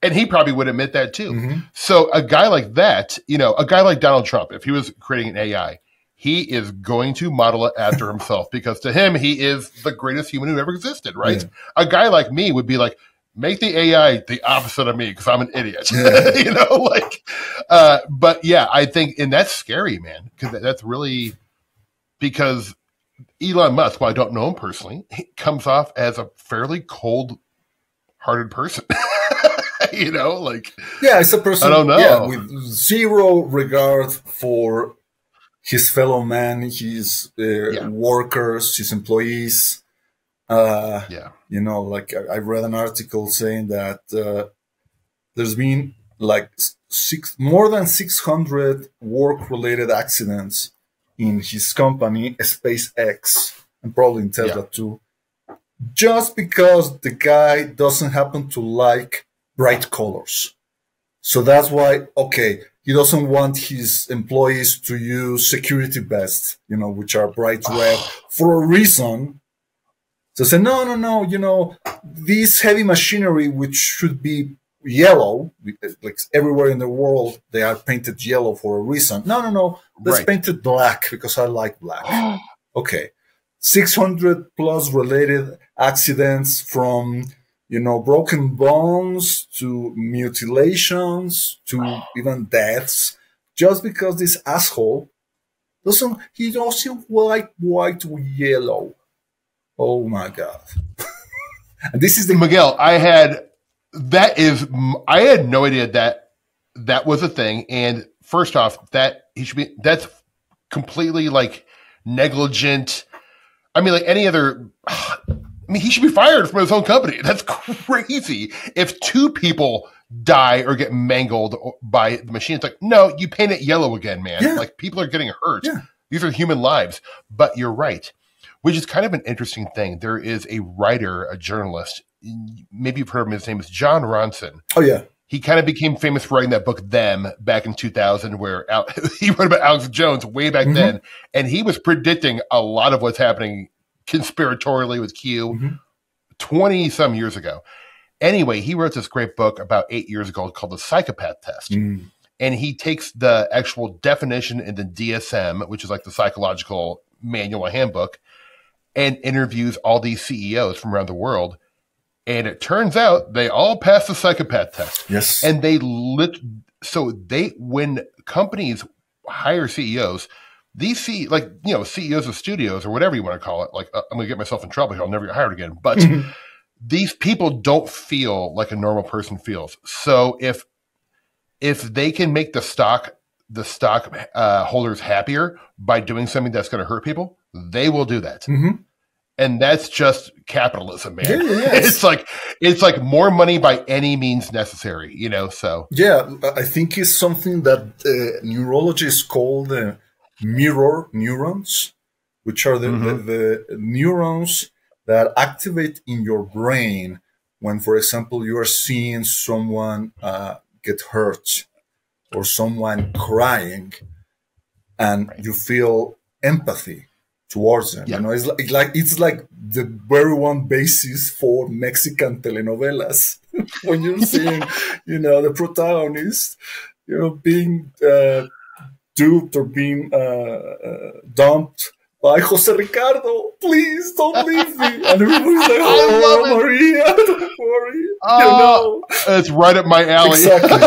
And he probably would admit that too. So a guy like that, a guy like Donald Trump, if he was creating an AI, he is going to model it after himself, because to him, he is the greatest human who ever existed, right? Yeah. A guy like me would be like, make the AI the opposite of me because I'm an idiot, but yeah, I think, and that's scary, man, because that's really, because Elon Musk, while I don't know him personally, he comes off as a fairly cold-hearted person. Yeah, it's a person, I don't know. With zero regard for his fellow man, his workers, his employees. I read an article saying that there's been like more than 600 work-related accidents in his company, SpaceX, and probably in Tesla too, just because the guy doesn't happen to like bright colors. So that's why, he doesn't want his employees to use security vests, which are bright red for a reason. So say, no, this heavy machinery, which should be yellow, like everywhere in the world, they are painted yellow for a reason. No, let's paint it black because I like black. 600 plus related accidents, from, broken bones to mutilations to even deaths, just because this asshole doesn't like white or yellow. Oh my God. And this is Miguel, I had no idea that was a thing. And first off, that's completely like negligent. Like any other, he should be fired from his own company. That's crazy. If two people die or get mangled by the machine, it's like, no, you paint it yellow again, man. Yeah. Like, people are getting hurt. Yeah. These are human lives. But you're right. Which is kind of an interesting thing. There is a writer, a journalist, maybe you've heard of him, his name is John Ronson. Oh, yeah. He kind of became famous for writing that book, Them, back in 2000, where he wrote about Alex Jones way back then. And he was predicting a lot of what's happening conspiratorially with Q 20-some years ago. Anyway, he wrote this great book about 8 years ago called The Psychopath Test. And he takes the actual definition in the DSM, which is like the psychological manual or handbook, and interviews all these CEOs from around the world. And it turns out they all pass the psychopath test. Yes. And when companies hire CEOs, these CEOs of studios or whatever you want to call it, like, I'm going to get myself in trouble here, I'll never get hired again. But these people don't feel like a normal person feels. So if they can make the stock holders happier by doing something that's going to hurt people, they will do that. Mm-hmm. And that's just capitalism, man. Yeah, yes. It's like more money by any means necessary, you know. So yeah, I think it's something that neurologists call the mirror neurons, which are the neurons that activate in your brain when, for example, you are seeing someone get hurt or someone crying, and you feel empathy towards them. Yeah. You know, it's like the very one basis for Mexican telenovelas when you're seeing, you know, the protagonist, you know, being duped or being dumped by Jose Ricardo. Please don't leave me. And everybody's like, oh, Maria, don't worry. Oh, you know? It's right up my alley. Exactly.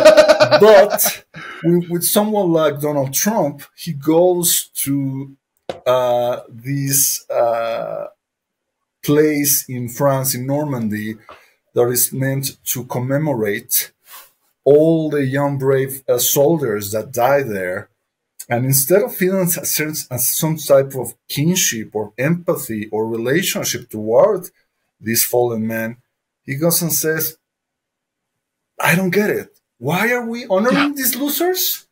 But with someone like Donald Trump, he goes to this place in France, in Normandy, that is meant to commemorate all the young, brave soldiers that died there. And instead of feeling some type of kinship or empathy or relationship toward these fallen men, he goes and says, I don't get it. Why are we honoring these losers?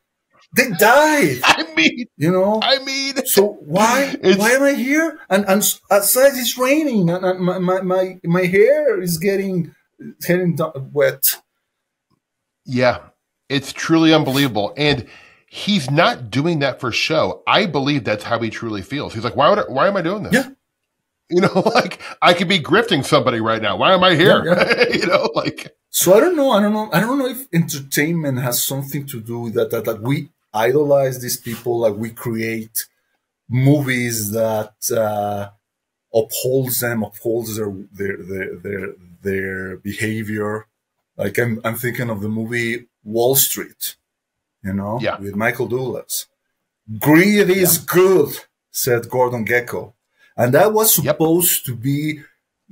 They died. I mean, so why am I here? And outside it's raining, and my hair is getting wet. Yeah, it's truly unbelievable. And he's not doing that for show. I believe that's how he truly feels. He's like, why am I doing this? Yeah. You know, like I could be grifting somebody right now. Why am I here? Yeah. You know, like. So I don't know if entertainment has something to do with that. That we idolize these people, like we create movies that upholds their behavior. Like I'm thinking of the movie Wall Street, you know, with Michael Douglas. Greed is good, said Gordon Gekko, and that was supposed to be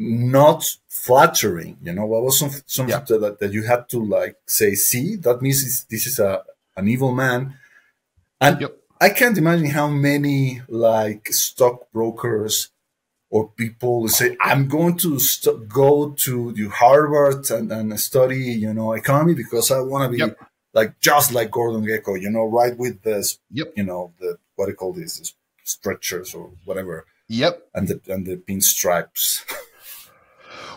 not flattering, you know. What was something that you had to like say, see, that means this is an evil man. And I can't imagine how many like stockbrokers or people who say, I'm going to go to Harvard and study, you know, economy because I want to be like just like Gordon Gekko, you know, right with this, you know, the what do you call these stretchers or whatever. And the pinstripes.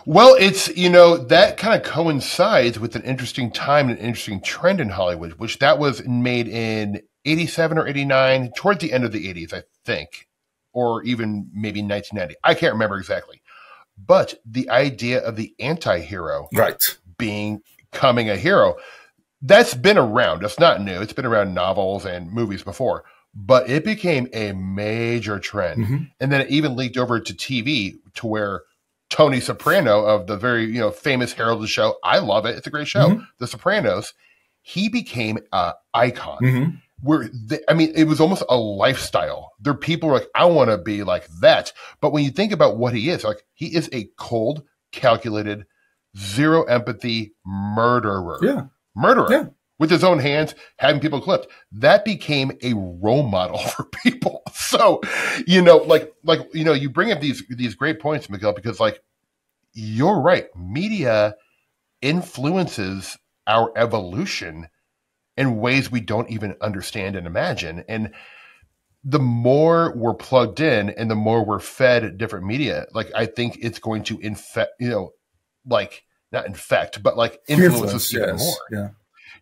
Well, it's, you know, that kind of coincides with an interesting time and an interesting trend in Hollywood, which that was made in 87 or 89, toward the end of the 80s, I think, or even maybe 1990. I can't remember exactly. But the idea of the antihero becoming a hero, that's been around. It's not new. It's been around in novels and movies before. But it became a major trend. And then it even leaked over to TV to where Tony Soprano of the very, you know, famous heralded show, I love it, it's a great show, The Sopranos, he became an icon. It was almost a lifestyle. There are people who are like, I want to be like that. But when you think about what he is, like he is a cold, calculated, zero empathy murderer. With his own hands, having people clipped. That became a role model for people. So, you know, like you know, you bring up these great points, Miguel, because like you're right. Media influences our evolution in ways we don't even understand and imagine. And the more we're plugged in and the more we're fed different media, like I think it's going to infect, you know, like not infect, but like influence us even more.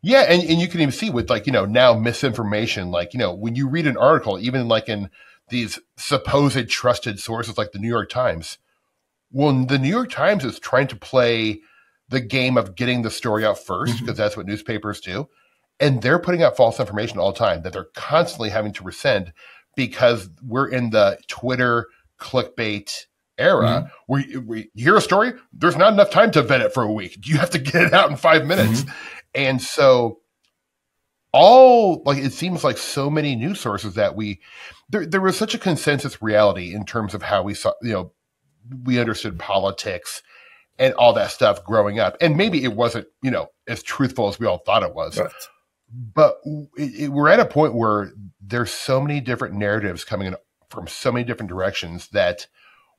Yeah, and you can even see with like, you know, now misinformation, like, you know, when you read an article, even like in these supposed trusted sources like the New York Times, well, the New York Times is trying to play the game of getting the story out first, because that's what newspapers do. And they're putting out false information all the time that they're constantly having to rescind because we're in the Twitter clickbait era where you hear a story, there's not enough time to vet it for a week. You have to get it out in 5 minutes. And so it seems like so many news sources that there was such a consensus reality in terms of how we saw, you know, we understood politics and all that stuff growing up. And maybe it wasn't, as truthful as we all thought it was. Right. But we're at a point where there's so many different narratives coming in from so many different directions that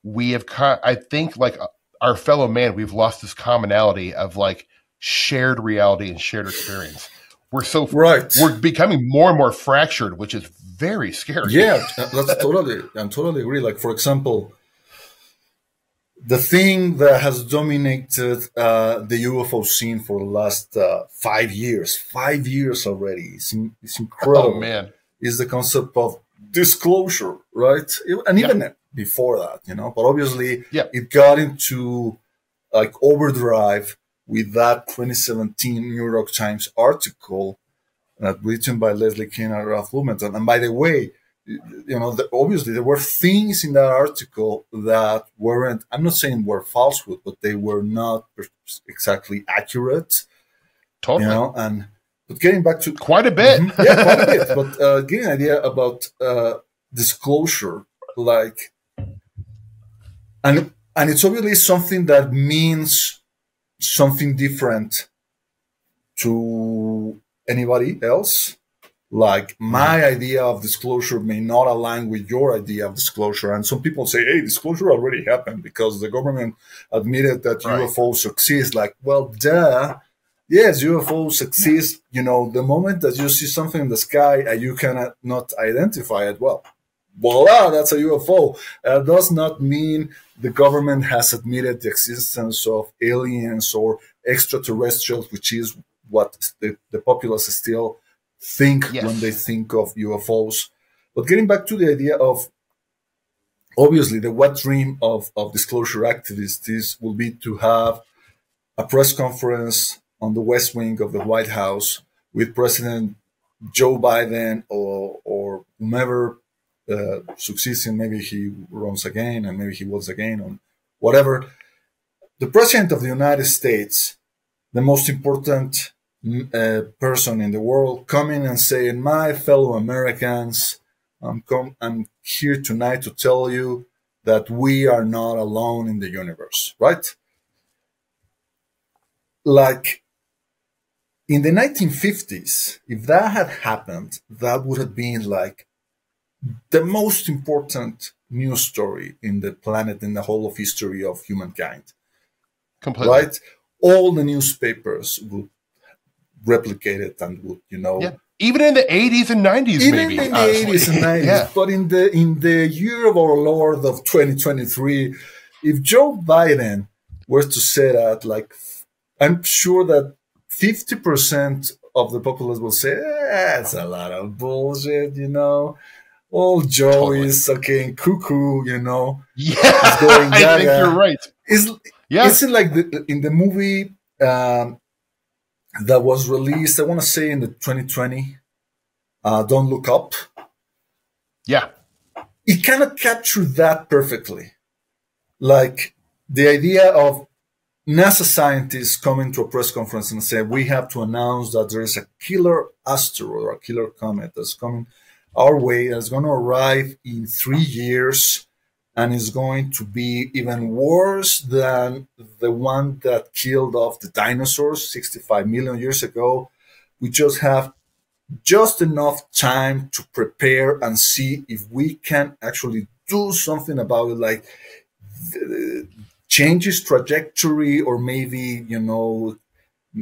we have, I think, like our fellow man, we've lost this commonality of like shared reality and shared experience. We're becoming more and more fractured, which is very scary. Yeah, I totally agree. Like, for example, the thing that has dominated the UFO scene for the last 5 years already, it's incredible. Oh, man. Is the concept of disclosure, right? And even before that, but obviously it got into like overdrive with that 2017 New York Times article written by Leslie King and Ralph Lumenthal. And by the way, obviously there were things in that article that weren't, I'm not saying were falsehood, but they were not exactly accurate. Totally. But getting back to quite a bit. Quite a bit. But getting an idea about disclosure, like, and it's obviously something that means something different to anybody else. Like, my idea of disclosure may not align with your idea of disclosure. And some people say, hey, disclosure already happened because the government admitted that UFOs exist. Like, well, duh. Yes, UFOs exist. The moment that you see something in the sky and you cannot not identify it, well, voila, that's a UFO. Does not mean the government has admitted the existence of aliens or extraterrestrials, which is what the populace still think when they think of UFOs. But getting back to the idea of, obviously, the wet dream of disclosure activists will be to have a press conference on the West Wing of the White House with President Joe Biden or whomever succeeds him. Maybe he runs again and maybe he wins again or whatever. The President of the United States, the most important person in the world, coming and saying, my fellow Americans, I'm here tonight to tell you that we are not alone in the universe, right? Like, in the 1950s, if that had happened, that would have been like the most important news story in the planet, in the whole of history of humankind. Completely. Right? All the newspapers would replicate it and would, Even in the 80s and 90s, even maybe. In the 80s and 90s. But in the year of our Lord of 2023, if Joe Biden were to say that, like, I'm sure that 50% of the populace will say, that's a lot of bullshit, Old Joe is fucking cuckoo, Yeah, He's going gaga. I think you're right. Isn't like in the movie that was released, I want to say in the 2020, Don't Look Up. Yeah. It kind of captured that perfectly. Like, the idea of NASA scientists coming to a press conference and say, we have to announce that there is a killer asteroid or a killer comet that's coming our way, that's going to arrive in 3 years and is going to be even worse than the one that killed off the dinosaurs 65 million years ago. We just have just enough time to prepare and see if we can actually do something about it, like change its trajectory or maybe,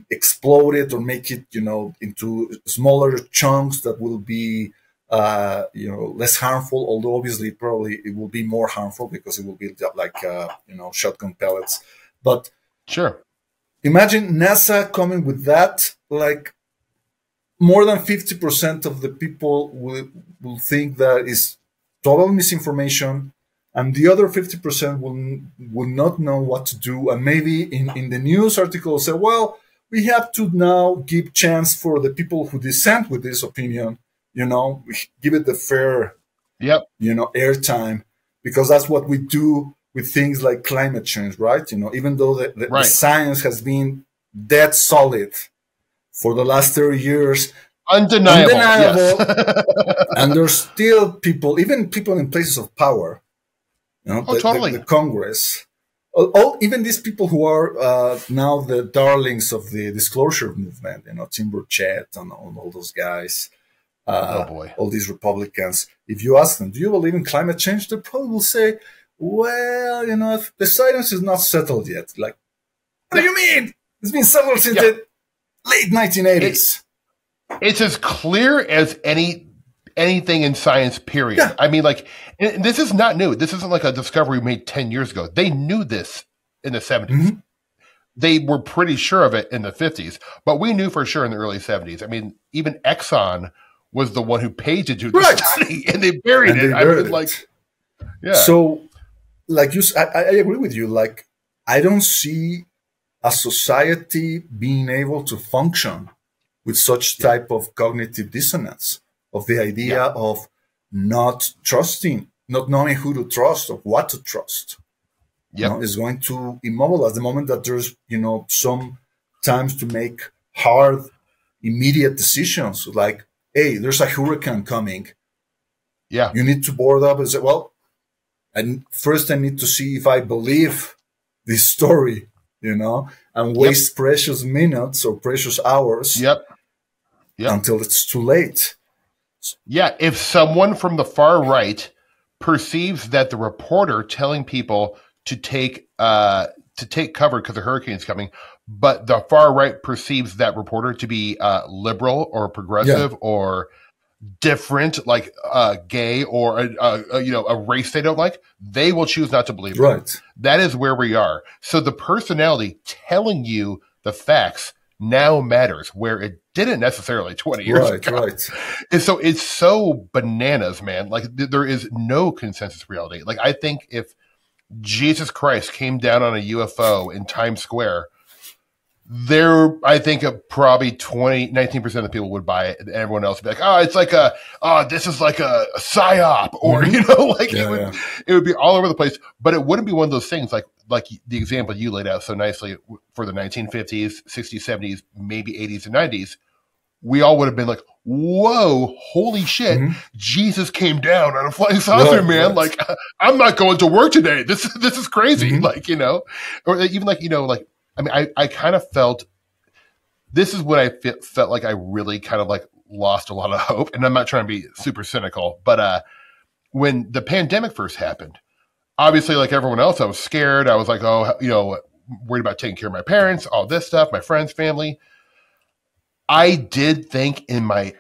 explode it or make it, into smaller chunks that will be, less harmful, although obviously probably it will be more harmful because it will be like, shotgun pellets. But sure, imagine NASA coming with that, like more than 50% of the people will think that is total misinformation. And the other 50% will not know what to do. And maybe in the news article say, well, we have to now give chance for the people who dissent with this opinion, we give it the fair, airtime, because that's what we do with things like climate change, right? Even though the science has been dead solid for the last 30 years. Undeniable. Yes. And there's still people, even people in places of power, totally. The Congress, even these people who are now the darlings of the disclosure movement, Tim Burchett and all those guys, Oh boy. all these Republicans, if you ask them, do you believe in climate change? They probably will say, well, the science is not settled yet. Like, what do you mean? It's been settled since the late 1980s. It's as clear as anything in science, period. Yeah. I mean, like, and this is not new. This isn't like a discovery made 10 years ago. They knew this in the 70s. Mm-hmm. They were pretty sure of it in the 50s, but we knew for sure in the early 70s. I mean, even Exxon was the one who paid to do the study, and they buried it. I mean, like, yeah. So, like I agree with you. Like, I don't see a society being able to function with such type of cognitive dissonance, of the idea of not trusting, not knowing who to trust or what to trust. Is going to immobilize the moment that there's, some times to make hard, immediate decisions like, hey, there's a hurricane coming. Yeah. You need to board up and say, well, and first I need to see if I believe this story, and waste precious minutes or precious hours until it's too late. Yeah. If someone from the far right perceives that the reporter telling people to take cover because the hurricane is coming, but the far right perceives that reporter to be liberal or progressive or different, like gay or a race they don't like, they will choose not to believe it. Right. That is where we are. So the personality telling you the facts now matters, where it didn't necessarily 20 years ago. Right. And so it's so bananas, man. Like there is no consensus reality. Like I think if Jesus Christ came down on a UFO in Times Square, I think probably 19% of the people would buy it, and everyone else would be like, oh, it's like this is like a psyop, or, it would be all over the place, but it wouldn't be one of those things like the example you laid out so nicely for the 1950s, 60s, 70s, maybe 80s and 90s. We all would have been like, whoa, holy shit, Jesus came down on a flying saucer, man. Right. Like, I'm not going to work today. This is crazy. Like, or even like, I mean, I kind of felt, this is what I felt like I really kind of like lost a lot of hope. And I'm not trying to be super cynical, but when the pandemic first happened, obviously like everyone else, I was scared. I was like, worried about taking care of my parents, all this stuff, my friends, family. I did think in my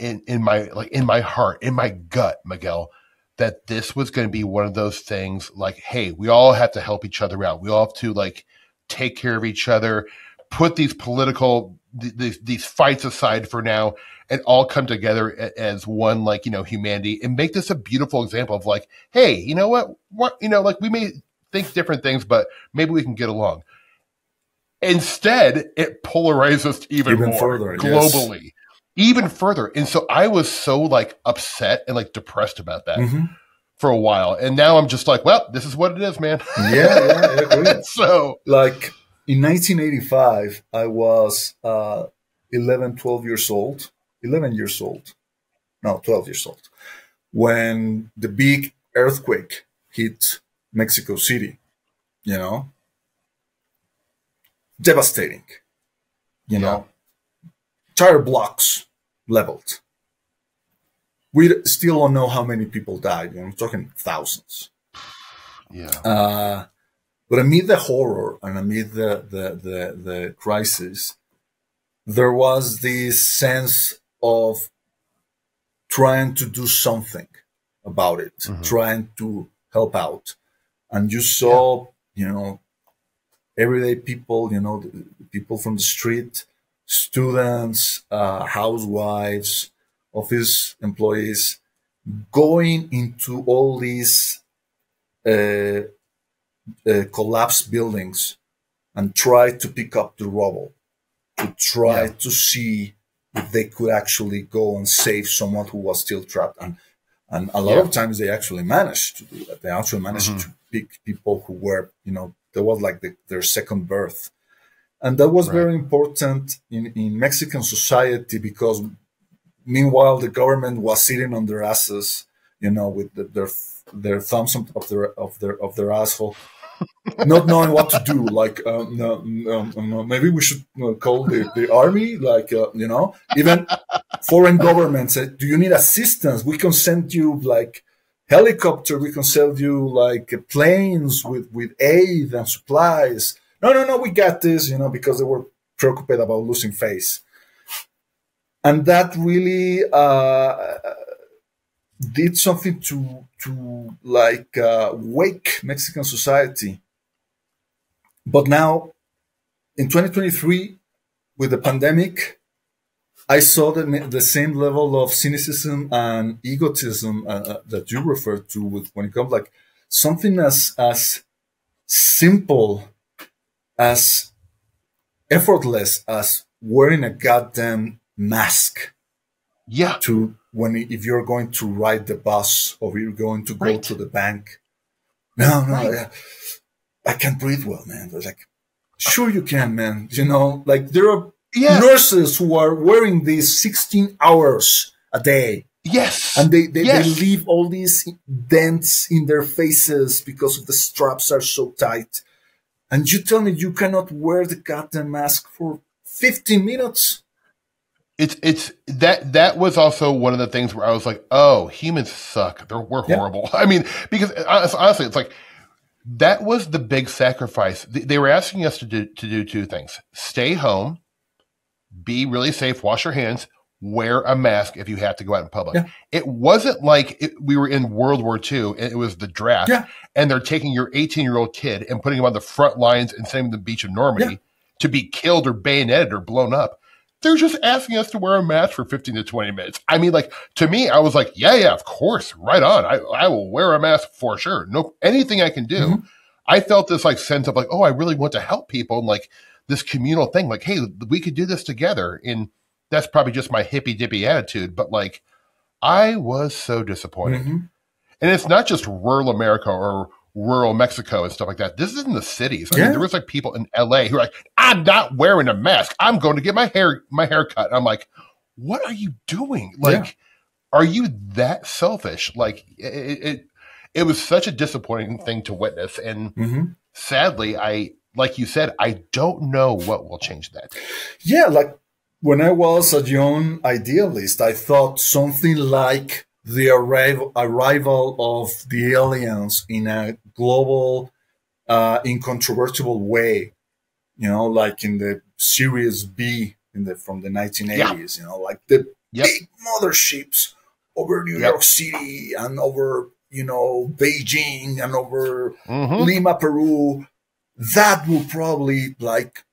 heart, in my gut, Miguel, that this was going to be one of those things like, hey, we all have to help each other out. We all have to like take care of each other, put these political, these fights aside for now, and all come together as one, like, humanity, and make this a beautiful example of like, hey, you know what, like we may think different things, but maybe we can get along. Instead, it polarizes us even more further, globally, even further. And so I was so like upset and like depressed about that for a while. And now I'm just like, well, this is what it is, man. Yeah, I agree. So like in 1985, I was 12 years old, when the big earthquake hit Mexico City, devastating, entire blocks leveled. We still don't know how many people died. I'm talking thousands. Yeah. But amid the horror and amid the crisis, there was this sense of trying to do something about it, trying to help out. And you saw, everyday people, people from the street, students, housewives, office employees, going into all these collapsed buildings and try to pick up the rubble, to try to see if they could actually go and save someone who was still trapped. And a lot of times they actually managed to do that. They actually managed to pick people who were, there was like their second birth. And that was very important in Mexican society, because meanwhile the government was sitting on their asses, with their thumbs up their asshole, not knowing what to do. Like, no, no, maybe we should call the army. Like, even foreign governments say, do you need assistance? We can send you like helicopter. We can send you like planes with aid and supplies. No, no, no, we got this, because they were preoccupied about losing face. And that really did something to like wake Mexican society. But now, in 2023, with the pandemic, I saw the same level of cynicism and egotism that you referred to with when it comes like something as simple, as effortless as wearing a goddamn mask. Yeah. To if you're going to ride the bus or you're going to go to the bank. No, I can't breathe well, man. They're like, sure you can, man. Like there are nurses who are wearing these 16 hours a day. Yes. And they leave all these dents in their faces because of the straps are so tight. And you tell me you cannot wear the goddamn mask for 15 minutes? It's that was also one of the things where I was like, oh, humans suck. We're horrible. I mean, because honestly, it's like, that was the big sacrifice. They were asking us to do two things: stay home, be really safe, wash your hands, wear a mask if you have to go out in public. Yeah. It wasn't like we were in World War II and it was the draft, and they're taking your 18-year-old kid and putting him on the front lines and sending him to the beach of Normandy to be killed or bayoneted or blown up. They're just asking us to wear a mask for 15 to 20 minutes. I mean, like, to me, I was like, yeah, of course, right on. I will wear a mask for sure. No, anything I can do. Mm-hmm. I felt this like sense of like, oh, I really want to help people, and like this communal thing, like, hey, we could do this together. And that's probably just my hippy dippy attitude, but like, I was so disappointed. Mm-hmm. And it's not just rural America or rural Mexico and stuff like that. This is in the cities. I mean, there was like people in LA who are like, I'm not wearing a mask. I'm going to get my hair cut. And I'm like, what are you doing? Like, are you that selfish? Like it was such a disappointing thing to witness. And sadly, like you said, I don't know what will change that. Yeah. Like when I was a young idealist, I thought something like the arrival of the aliens in a global, incontrovertible way, like in the Series B from the 1980s, like the big motherships over New York City and over, Beijing and over Lima, Peru. That will probably like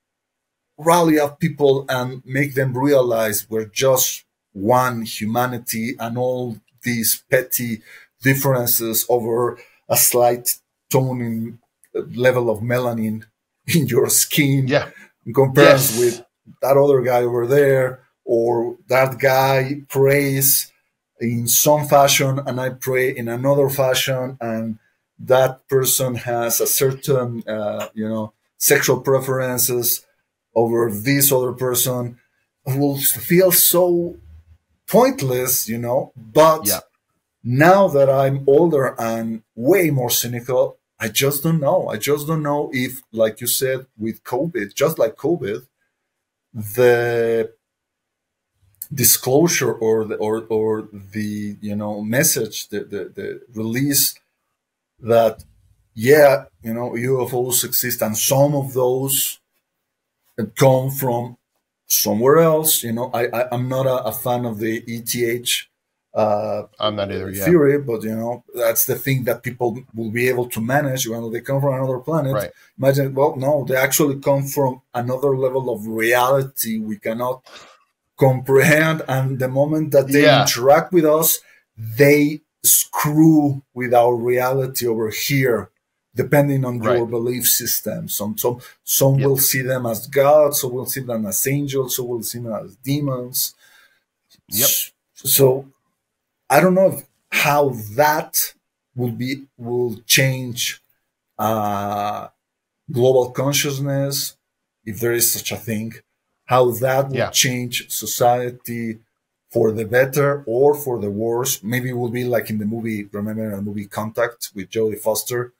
rally up people and make them realize we're just one humanity, and all these petty differences over a slight tone in level of melanin in your skin in comparison with that other guy over there, or that guy prays in some fashion and I pray in another fashion, and that person has a certain, sexual preferences over this other person. Will feel so pointless, but now that I'm older and way more cynical, I just don't know. I just don't know if, like you said, with COVID, just like COVID, the disclosure or the message, the release that UFOs exist, and some of those come from somewhere else. I'm not a fan of the ETH I'm not either, theory, but that's the thing that people will be able to manage. They come from another planet. Right. Imagine, well, no, they actually come from another level of reality we cannot comprehend, and the moment that they interact with us, they screw with our reality over here, depending on your belief system. Some will see them as gods, some will see them as angels, some will see them as demons. So I don't know how that will change global consciousness, if there is such a thing, how that will change society for the better or for the worse. Maybe it will be like in the movie, remember the movie Contact with Jodie Foster?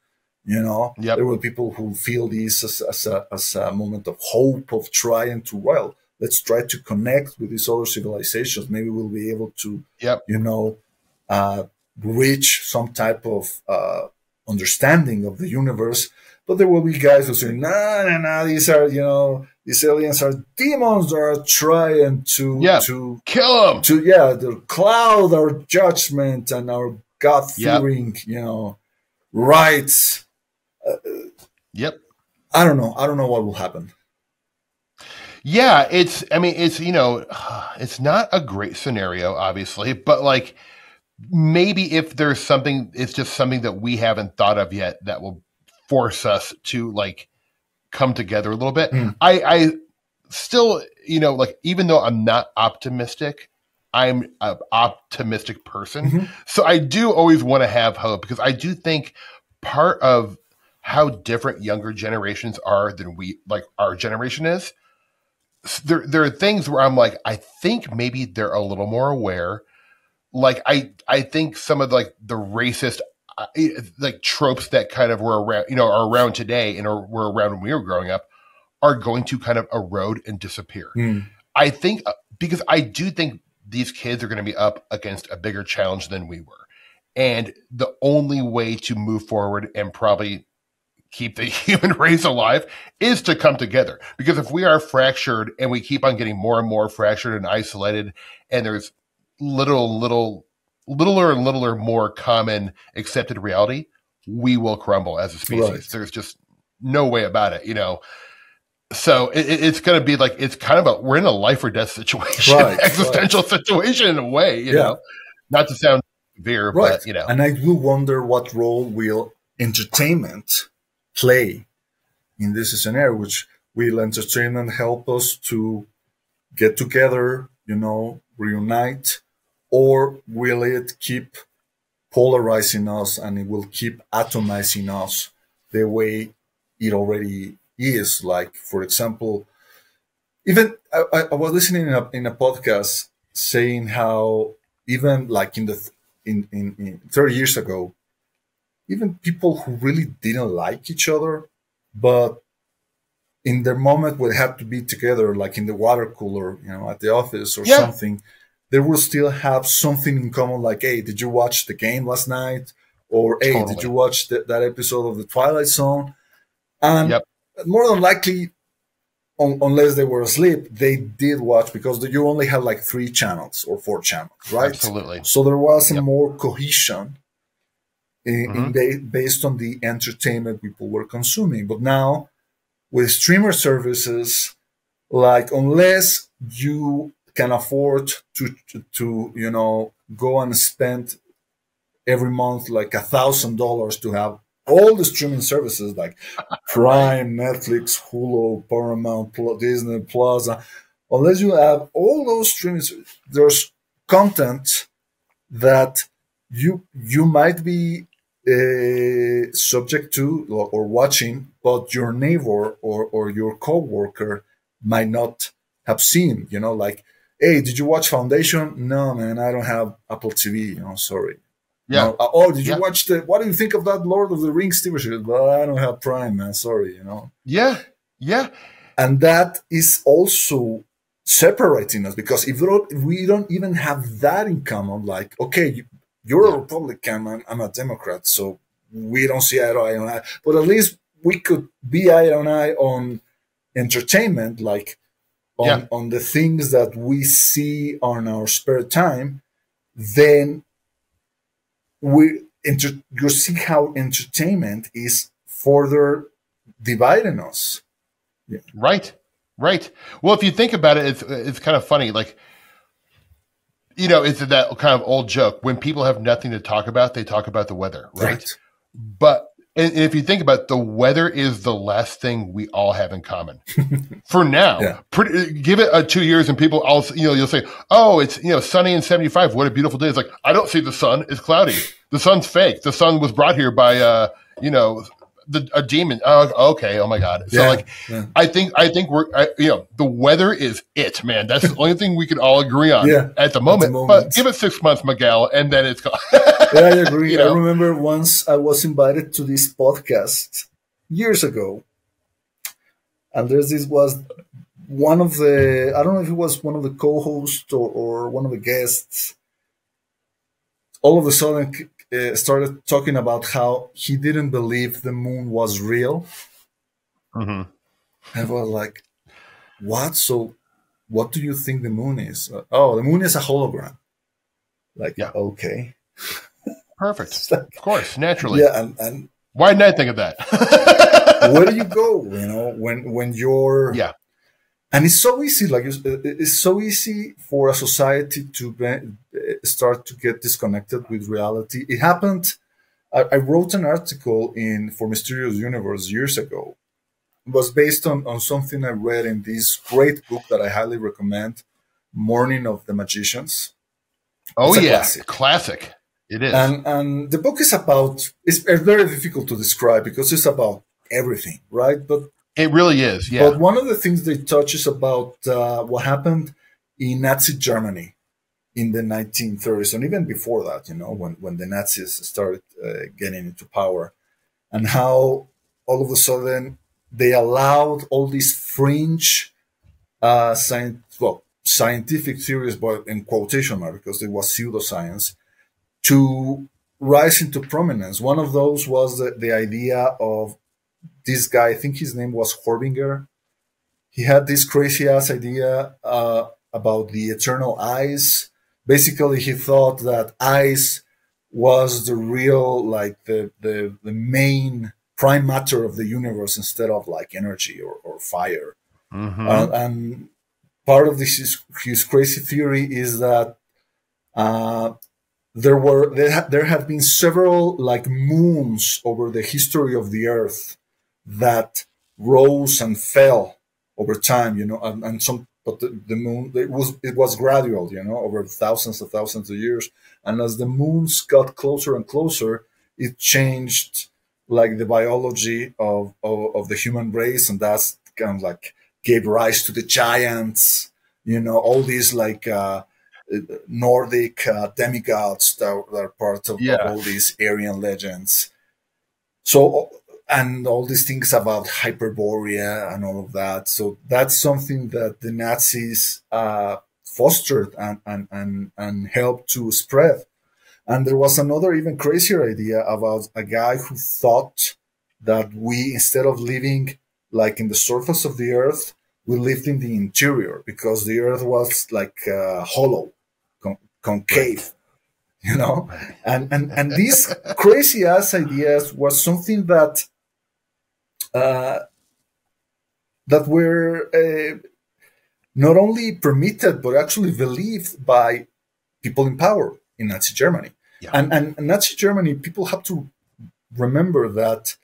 You know, Yep. there were people who feel this as a moment of hope of trying to, well, let's try to connect with these other civilizations. Maybe we'll be able to, Yep. you know, reach some type of understanding of the universe. But there will be guys who say, no, these are, you know, these aliens are demons that are trying to kill them. To cloud our judgment and our God-fearing, you know, rights. Yep. I don't know. I don't know what will happen. Yeah, it's you know, it's not a great scenario, obviously, but like maybe if there's something, it's just something that we haven't thought of yet that will force us to like come together a little bit. I still, you know, like even though I'm not optimistic, I'm an optimistic person. So I do always want to have hope because I do think part of how different younger generations are than we, like our generation is, there are things where I'm like, I think maybe they're a little more aware. Like I think some of like the racist like tropes that kind of were around, you know, are around today and were around when we were growing up are going to kind of erode and disappear. I think because I do think these kids are going to be up against a bigger challenge than we were. And the only way to move forward and probably keep the human race alive is to come together. Because if we are fractured and we keep on getting more and more fractured and isolated, and there's littler and littler more common accepted reality, we will crumble as a species. Right. There's just no way about it, you know? So it's going to be like, it's kind of we're in a life or death situation, existential situation in a way, you know, not to sound severe, but you know. And I do wonder what role will entertainment play in this scenario, which will entertainment help us to get together, you know, reunite, or will it keep polarizing us and it will keep atomizing us the way it already is? Like, for example, even I was listening in a podcast saying how even like in 30 years ago, even people who really didn't like each other, but in the moment when they had to be together, like in the water cooler, you know, at the office or something, they will still have something in common. Like, hey, did you watch the game last night? Or, hey, did you watch that episode of The Twilight Zone? And more than likely, unless they were asleep, they did watch, because you only had like 3 channels or 4 channels, right? Absolutely. So there was a more cohesion based on the entertainment people were consuming. But now with streamer services, like unless you can afford to you know, go and spend every month like $1,000 to have all the streaming services like Prime, Netflix, Hulu, Paramount, Disney Plus, unless you have all those streaming, there's content that you might be subject to or watching, but your neighbor or your coworker might not have seen. You know, like, hey, did you watch Foundation? No, man, I don't have Apple TV. You know, sorry. Yeah. Oh, did you watch what do you think of that Lord of the Rings TV series? Well, I don't have Prime, man. Sorry, you know. Yeah. Yeah. And that is also separating us, because if we don't even have that in common, like, okay, you're a Republican and I'm a Democrat, so we don't see eye to eye on eye. But at least we could be eye on eye on entertainment, like on the things that we see on our spare time. Then you see how entertainment is further dividing us. Yeah. Right. Well, if you think about it, it's kind of funny. Like, you know, it's that kind of old joke. When people have nothing to talk about, they talk about the weather, right? But and if you think about it, the weather is the last thing we all have in common. For now, give it 2 years and people all, you know, you'll say, oh, it's, you know, sunny and 75. What a beautiful day. It's like, I don't see the sun. It's cloudy. The sun's fake. The sun was brought here by, you know, a demon. Oh, okay. Oh my God. So Yeah, like, yeah, I think the weather is it, man. That's the only thing we can all agree on yeah. at the At the moment. But moment. give it 6 months, Miguel, and then it's gone. Yeah, I agree. you I know? remember once I was invited to this podcast years ago, and this was one of the, I don't know if it was one of the co-hosts or one of the guests, all of a sudden started talking about how he didn't believe the moon was real. Mm-hmm. And I was like, what? So what do you think the moon is? Oh, the moon is a hologram. Like, Yeah. okay. Perfect. It's like, Of course. Naturally. yeah, and Why didn't I think of that? where do you go? When you're, Yeah. and it's so easy. Like it's so easy for a society to start to get disconnected with reality. It happened. I wrote an article in for Mysterious Universe years ago. It was based on something I read in this great book that I highly recommend, Morning of the Magicians. Oh It's a yeah. classic. Classic. It is. And the book is about, it's very difficult to describe because it's about everything, right? It really is. Yeah. But one of the things they touch is about what happened in Nazi Germany in the 1930s, and even before that, when the Nazis started getting into power, and how all of a sudden they allowed all these fringe scientific theories, but in quotation marks, because it was pseudoscience, to rise into prominence. One of those was the idea of this guy, I think his name was Horbinger. He had this crazy ass idea about the eternal eyes. Basically, he thought that eyes was the real, like the main prime matter of the universe instead of like energy or fire. Mm-hmm. And part of this his crazy theory is that there have been several like moons over the history of the Earth that rose and fell over time, and some, but the moon, it was gradual, over thousands of years, and as the moons got closer and closer, it changed like the biology of the human race, and that's kind of like gave rise to the giants, all these like Nordic demigods that are part of Yeah. all these Aryan legends. So, and all these things about Hyperborea and all of that. So that's something that the Nazis fostered and helped to spread. And there was another even crazier idea about a guy who thought that we, instead of living like in the surface of the Earth, we lived in the interior because the Earth was like hollow, concave. And these crazy ass ideas was something that were not only permitted but actually believed by people in power in Nazi Germany. Yeah. And Nazi Germany, people have to remember that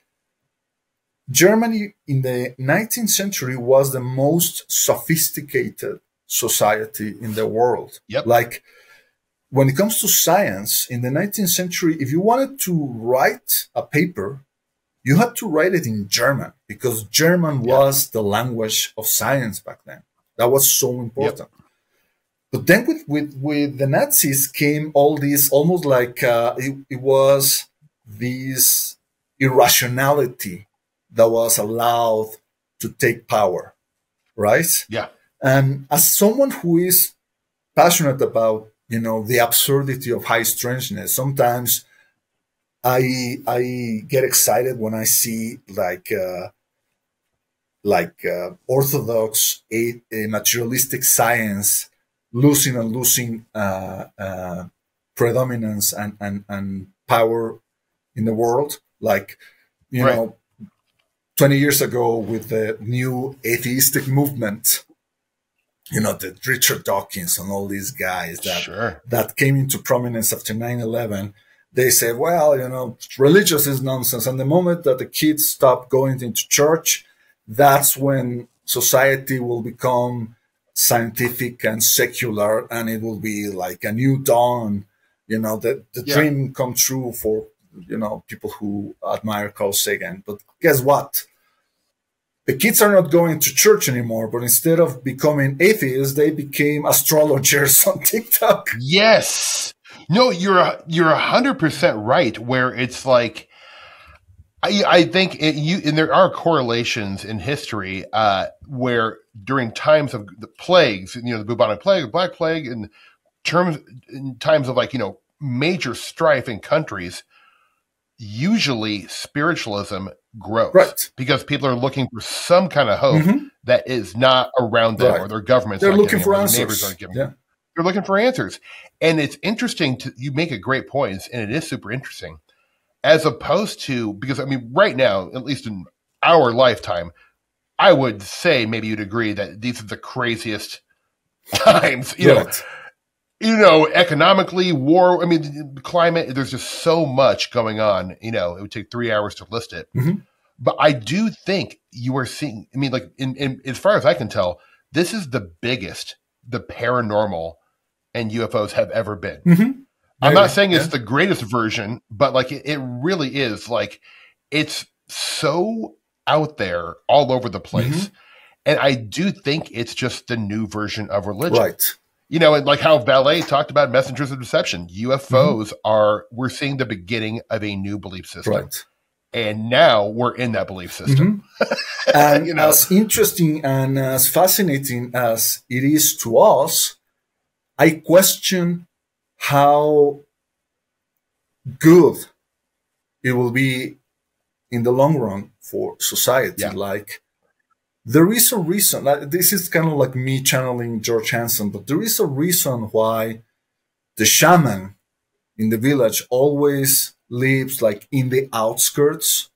Germany in the 19th century was the most sophisticated society in the world. Yep. Like, when it comes to science, in the 19th century, if you wanted to write a paper, you had to write it in German because German was the language of science back then. That was so important. Yep. But then with the Nazis came all these, almost like it was this irrationality that was allowed to take power, right? Yeah. And as someone who is passionate about the absurdity of high strangeness, sometimes I get excited when I see like orthodox a materialistic science losing predominance and power in the world. Like, Right. 20 years ago with the new atheistic movement, the Richard Dawkins and all these guys that came into prominence after 9/11, they say, well, religious is nonsense. And the moment that the kids stop going into church, that's when society will become scientific and secular, and it will be like a new dawn, the dream come true for people who admire Carl Sagan. But guess what? The kids are not going to church anymore, but instead of becoming atheists, they became astrologers on TikTok. Yes. No, you're 100% right. Where it's like, I think and there are correlations in history where during times of the plagues, the bubonic plague, Black Plague, in times of major strife in countries, usually spiritualism grows, right? Because people are looking for some kind of hope that is not around them, or their government's They're not looking for them, answers. Neighbors aren't giving them. They're looking for answers. And it's interesting you make a great point, and it is super interesting, as opposed to, because right now, at least in our lifetime, I would say maybe you'd agree that these are the craziest times, economically, war, climate, there's just so much going on, it would take 3 hours to list it. But I do think you are seeing, in as far as I can tell, this is the biggest the paranormal and UFOs have ever been. I'm not saying it's the greatest version, but it really is. It's so out there all over the place. And I do think it's just the new version of religion. Right. And like how Valet talked about messengers of deception, UFOs we're seeing the beginning of a new belief system. Right. And now we're in that belief system. And as interesting and as fascinating as it is to us, I question how good it will be in the long run for society. There is a reason, this is kind of like me channeling George Hansen, but there is a reason why the shaman in the village always lives in the outskirts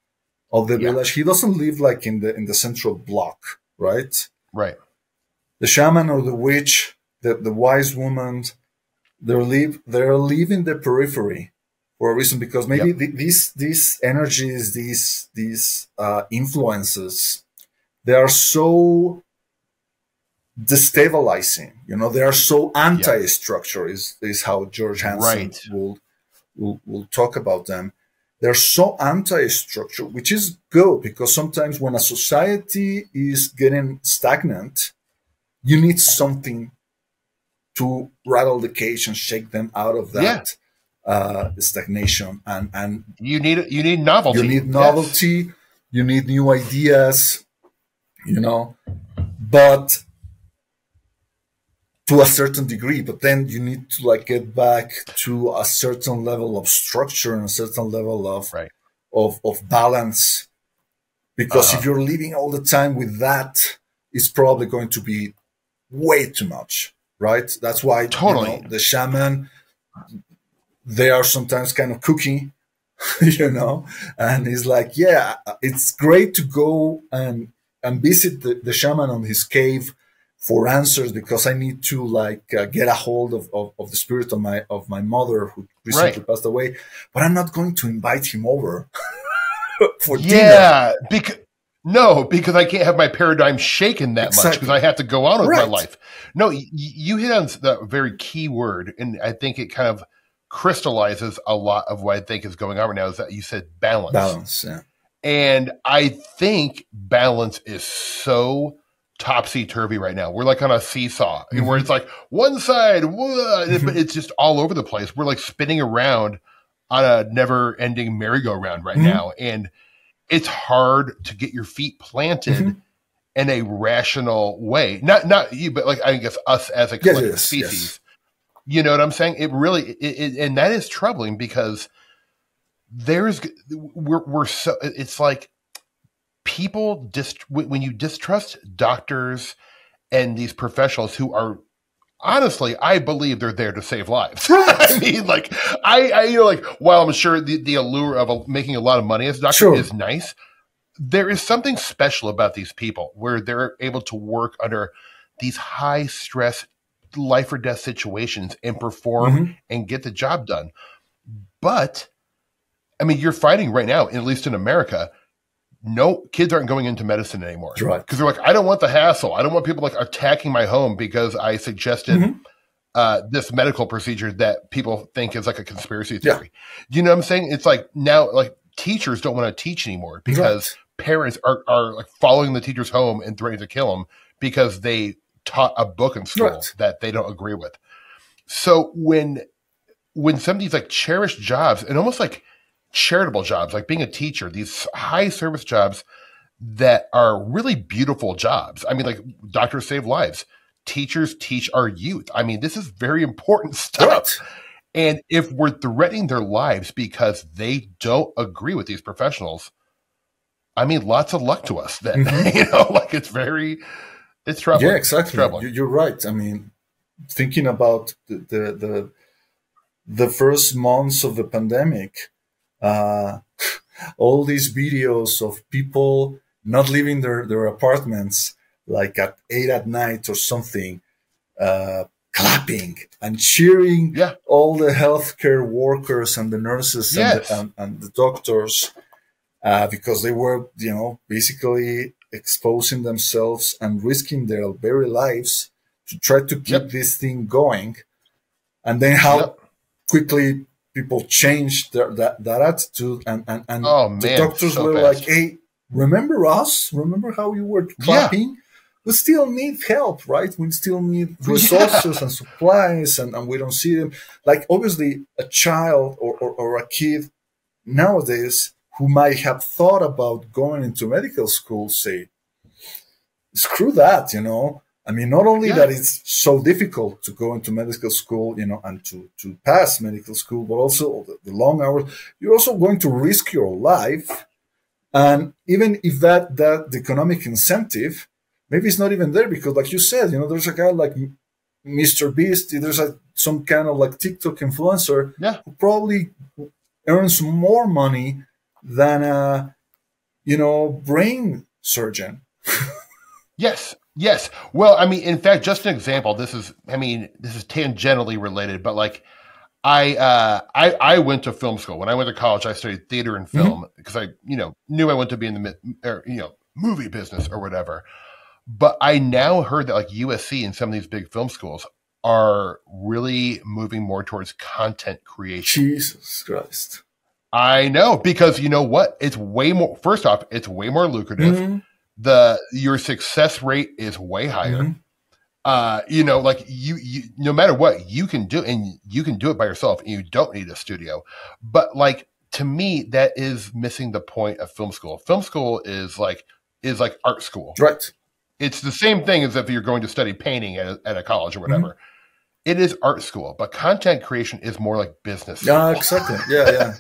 of the village. He doesn't live in the central block, right? Right. The shaman or the witch, the wise woman, they live in the periphery for a reason, because maybe these energies, these influences, they are so destabilizing. They are so anti-structure. Is how George Hansen will talk about them. They're so anti-structure, which is good, because sometimes when a society is getting stagnant, you need something to rattle the cage and shake them out of that stagnation. And you need novelty. You need novelty. You need new ideas. But to a certain degree. But then you need to get back to a certain level of structure and a certain level of balance. Because if you're living all the time with that, it's probably going to be way too much. Right? That's why the shaman, they are sometimes kind of kooky, and he's it's great to go and visit the shaman on his cave for answers, because I need to get a hold of the spirit of my mother who recently passed away, but I'm not going to invite him over for dinner. Because I can't have my paradigm shaken that much, because I have to go on with my life. No, you hit on the very key word, and I think it kind of crystallizes a lot of what I think is going on right now, is that you said balance. Balance, yeah. And I think balance is so topsy-turvy right now. We're on a seesaw, where it's one side, but it's just all over the place. We're spinning around on a never-ending merry-go-round right now, and it's hard to get your feet planted in a rational way. Not you, but I guess us as a collective species. Yes. You know what I'm saying? It really, and that is troubling, because we're so, it's people when you distrust doctors and these professionals who are, honestly, I believe they're there to save lives. While I'm sure the allure of making a lot of money as a doctor is nice, there is something special about these people where they're able to work under these high stress, life or death situations and perform and get the job done. But you're finding right now, at least in America, no kids aren't going into medicine anymore. Because they're I don't want the hassle. I don't want people attacking my home because I suggested this medical procedure that people think is like a conspiracy Yeah. theory. Do you know what I'm saying? It's like now, like teachers don't want to teach anymore because parents are like following the teachers home and threatening to kill them because they taught a book in school that they don't agree with. So when some of these like cherished jobs and almost like charitable jobs, like being a teacher, these high service jobs that are really beautiful jobs. I mean, like doctors save lives. Teachers teach our youth. I mean, this is very important stuff. And if we're threatening their lives because they don't agree with these professionals, I mean, lots of luck to us then. You know, like it's troubling. Yeah, exactly. Troubling. You're right. I mean, thinking about the first months of the pandemic, all these videos of people not leaving their apartments, like at 8 at night or something, clapping and cheering all the healthcare workers and the nurses and the doctors, because they were, you know, basically exposing themselves and risking their very lives to try to keep this thing going. And then how quickly people changed that attitude, and the doctors were like, hey, remember us? Remember how you were clapping? We still need help, right? We still need resources and supplies, and we don't see them. Like, obviously, a child or a kid nowadays who might have thought about going into medical school say, screw that, you know? I mean, not only that it's so difficult to go into medical school, you know, and to pass medical school, but also the long hours. You're also going to risk your life. And even if the economic incentive, maybe it's not even there, because like you said, you know, there's a guy like Mr. Beast, there's some kind of like TikTok influencer who probably earns more money than a, you know, brain surgeon. Yes. Well, I mean, in fact, just an example, this is tangentially related, but like I went to film school. When I went to college, I studied theater and film because I, you know, knew I wanted to be in the movie business or whatever. But I now heard that like USC and some of these big film schools are really moving more towards content creation. Jesus Christ. I know, because you know what? It's way more, first off, it's way more lucrative. Your success rate is way higher. You know, like you no matter what, you can do, and you can do it by yourself, and you don't need a studio. But like, to me, that is missing the point of film school. Film school is like art school. Right. It's the same thing as if you're going to study painting at a college or whatever. It is art school, but content creation is more like business school. Yeah, exactly. Yeah.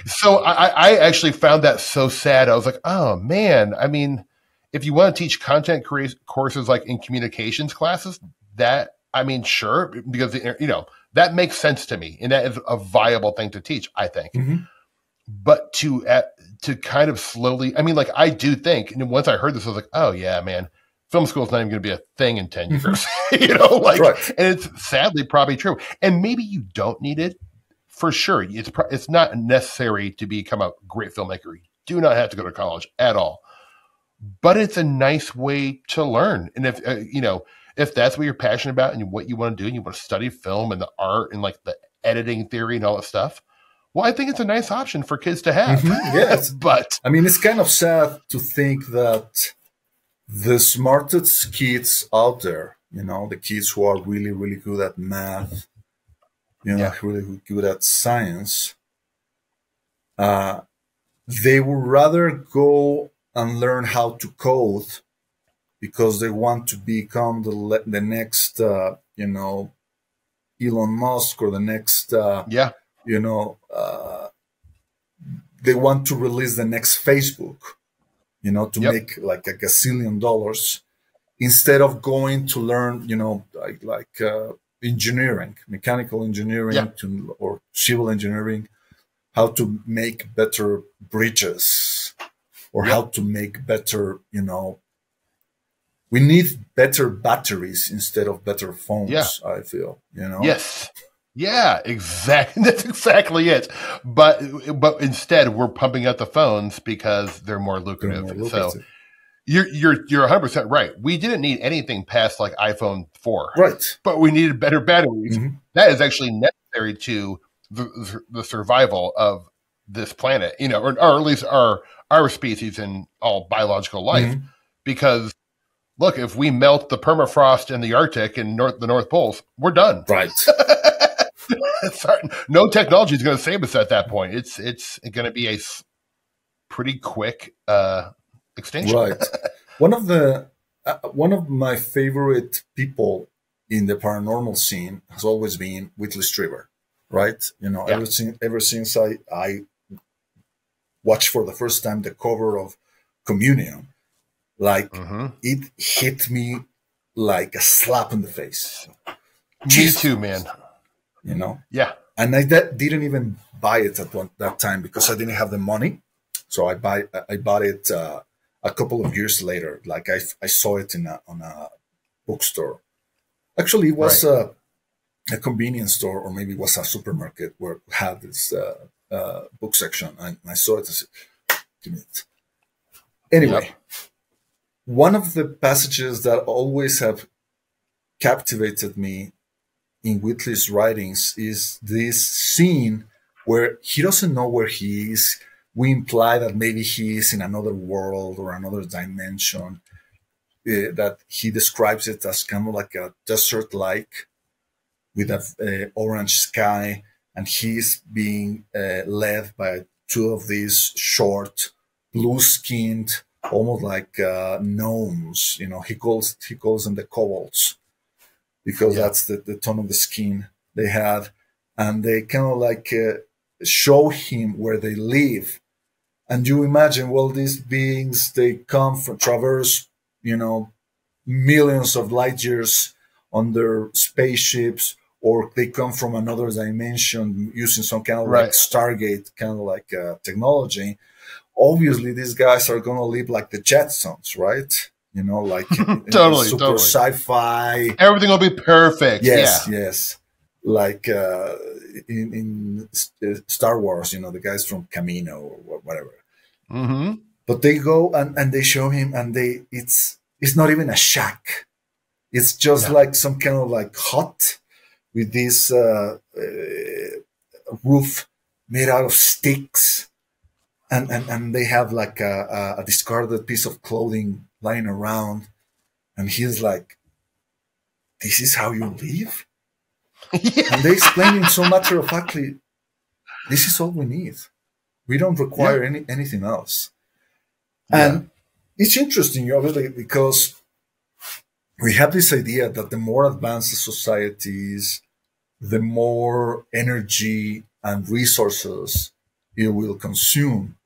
So I actually found that so sad. I was like, oh man, I mean, if you want to teach content courses like in communications classes, that, I mean, sure, because, you know, that makes sense to me, and that is a viable thing to teach, I think. But to kind of slowly, I mean, like, I do think, and once I heard this, I was like, oh yeah, man, film school is not even going to be a thing in 10 years, you know, like, and it's sadly probably true. And maybe you don't need it, for sure. It's not necessary to become a great filmmaker. You do not have to go to college at all. But it's a nice way to learn. And if, you know, if that's what you're passionate about and what you want to do, and you want to study film and the art and like the editing theory and all that stuff, well, I think it's a nice option for kids to have. Yes. But I mean, it's kind of sad to think that the smartest kids out there, you know, the kids who are really, really good at math, you know, really good at science, they would rather go and learn how to code because they want to become the next, you know, Elon Musk, or the next, you know, they want to release the next Facebook, you know, to make like $1 gazillion, instead of going to learn, you know, like engineering, mechanical engineering or civil engineering, how to make better bridges, or how to make better, you know, we need better batteries instead of better phones, I feel, you know? Yes. Yeah, exactly. That's exactly it. But instead, we're pumping out the phones because they're more lucrative. So You're 100% right. We didn't need anything past like iPhone 4, Right. but we needed better batteries. Mm-hmm. That is actually necessary to the survival of this planet, you know, or at least our species and all biological life. Mm-hmm. Because look, if we melt the permafrost in the Arctic and the North Poles, we're done. Right. No technology is going to save us at that point. It's going to be a pretty quick extinction. Right. One of my favorite people in the paranormal scene has always been Whitley Strieber. Right. You know, Yeah. ever since I watched for the first time the cover of Communion, like it hit me like a slap in the face. Me too, man. You know? Yeah. And I didn't even buy it at that time because I didn't have the money. So I bought it a couple of years later. Like I saw it on a bookstore. Actually, it was a convenience store, or maybe it was a supermarket where it had this book section. And I saw it. I said, give me it. Anyway, one of the passages that always have captivated me in Whitley's writings is this scene where he doesn't know where he is. We imply that maybe he is in another world or another dimension, that he describes it as kind of like a desert-like with a orange sky, and he's being led by two of these short, blue-skinned, almost like gnomes. You know, he calls them the kobolds, because that's the tone of the skin they had. And they kind of like show him where they live. And you imagine, well, these beings, they come from, traverse, you know, millions of light years on their spaceships, or they come from another dimension using some kind of like Stargate kind of like technology. Obviously, these guys are going to live like the Jetsons, right? You know, like super sci-fi. Everything will be perfect. Yes, yes. Like in Star Wars, you know, the guys from Camino or whatever. Mm-hmm. But they go and they show him, and it's not even a shack. It's just like some kind of like hut with this roof made out of sticks. And they have like a discarded piece of clothing lying around. And he's like, this is how you live? And they explain him so matter-of-factly, this is all we need. We don't require anything else. And it's interesting, obviously, because we have this idea that the more advanced the society is, the more energy and resources it will consume,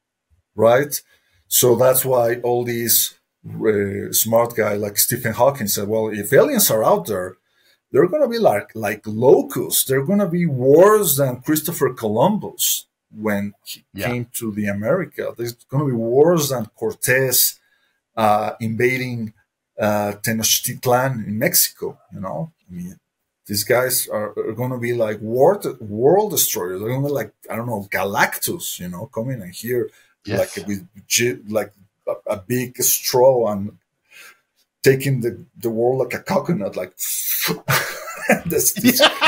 right? So that's why all these smart guys like Stephen Hawking said, well, if aliens are out there, they're going to be like locusts. They're going to be worse than Christopher Columbus when he came to the America. There's going to be worse than Cortez invading Tenochtitlan in Mexico. You know, I mean, these guys are going to be like world destroyers. They're going to be like, I don't know, Galactus, you know, coming in here like with like a big straw and taking the world like a coconut, like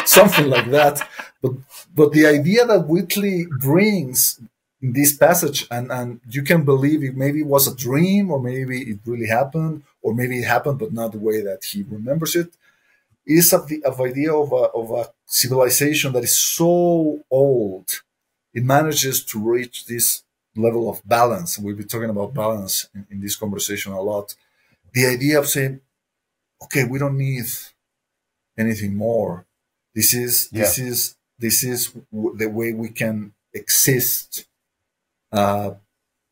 something like that. But the idea that Whitley brings in this passage, and you can believe it maybe was a dream, or maybe it really happened, or maybe it happened but not the way that he remembers it, is of idea of a civilization that is so old, it manages to reach this level of balance. We'll be talking about balance in this conversation a lot. The idea of saying, okay, we don't need anything more. This is the way we can exist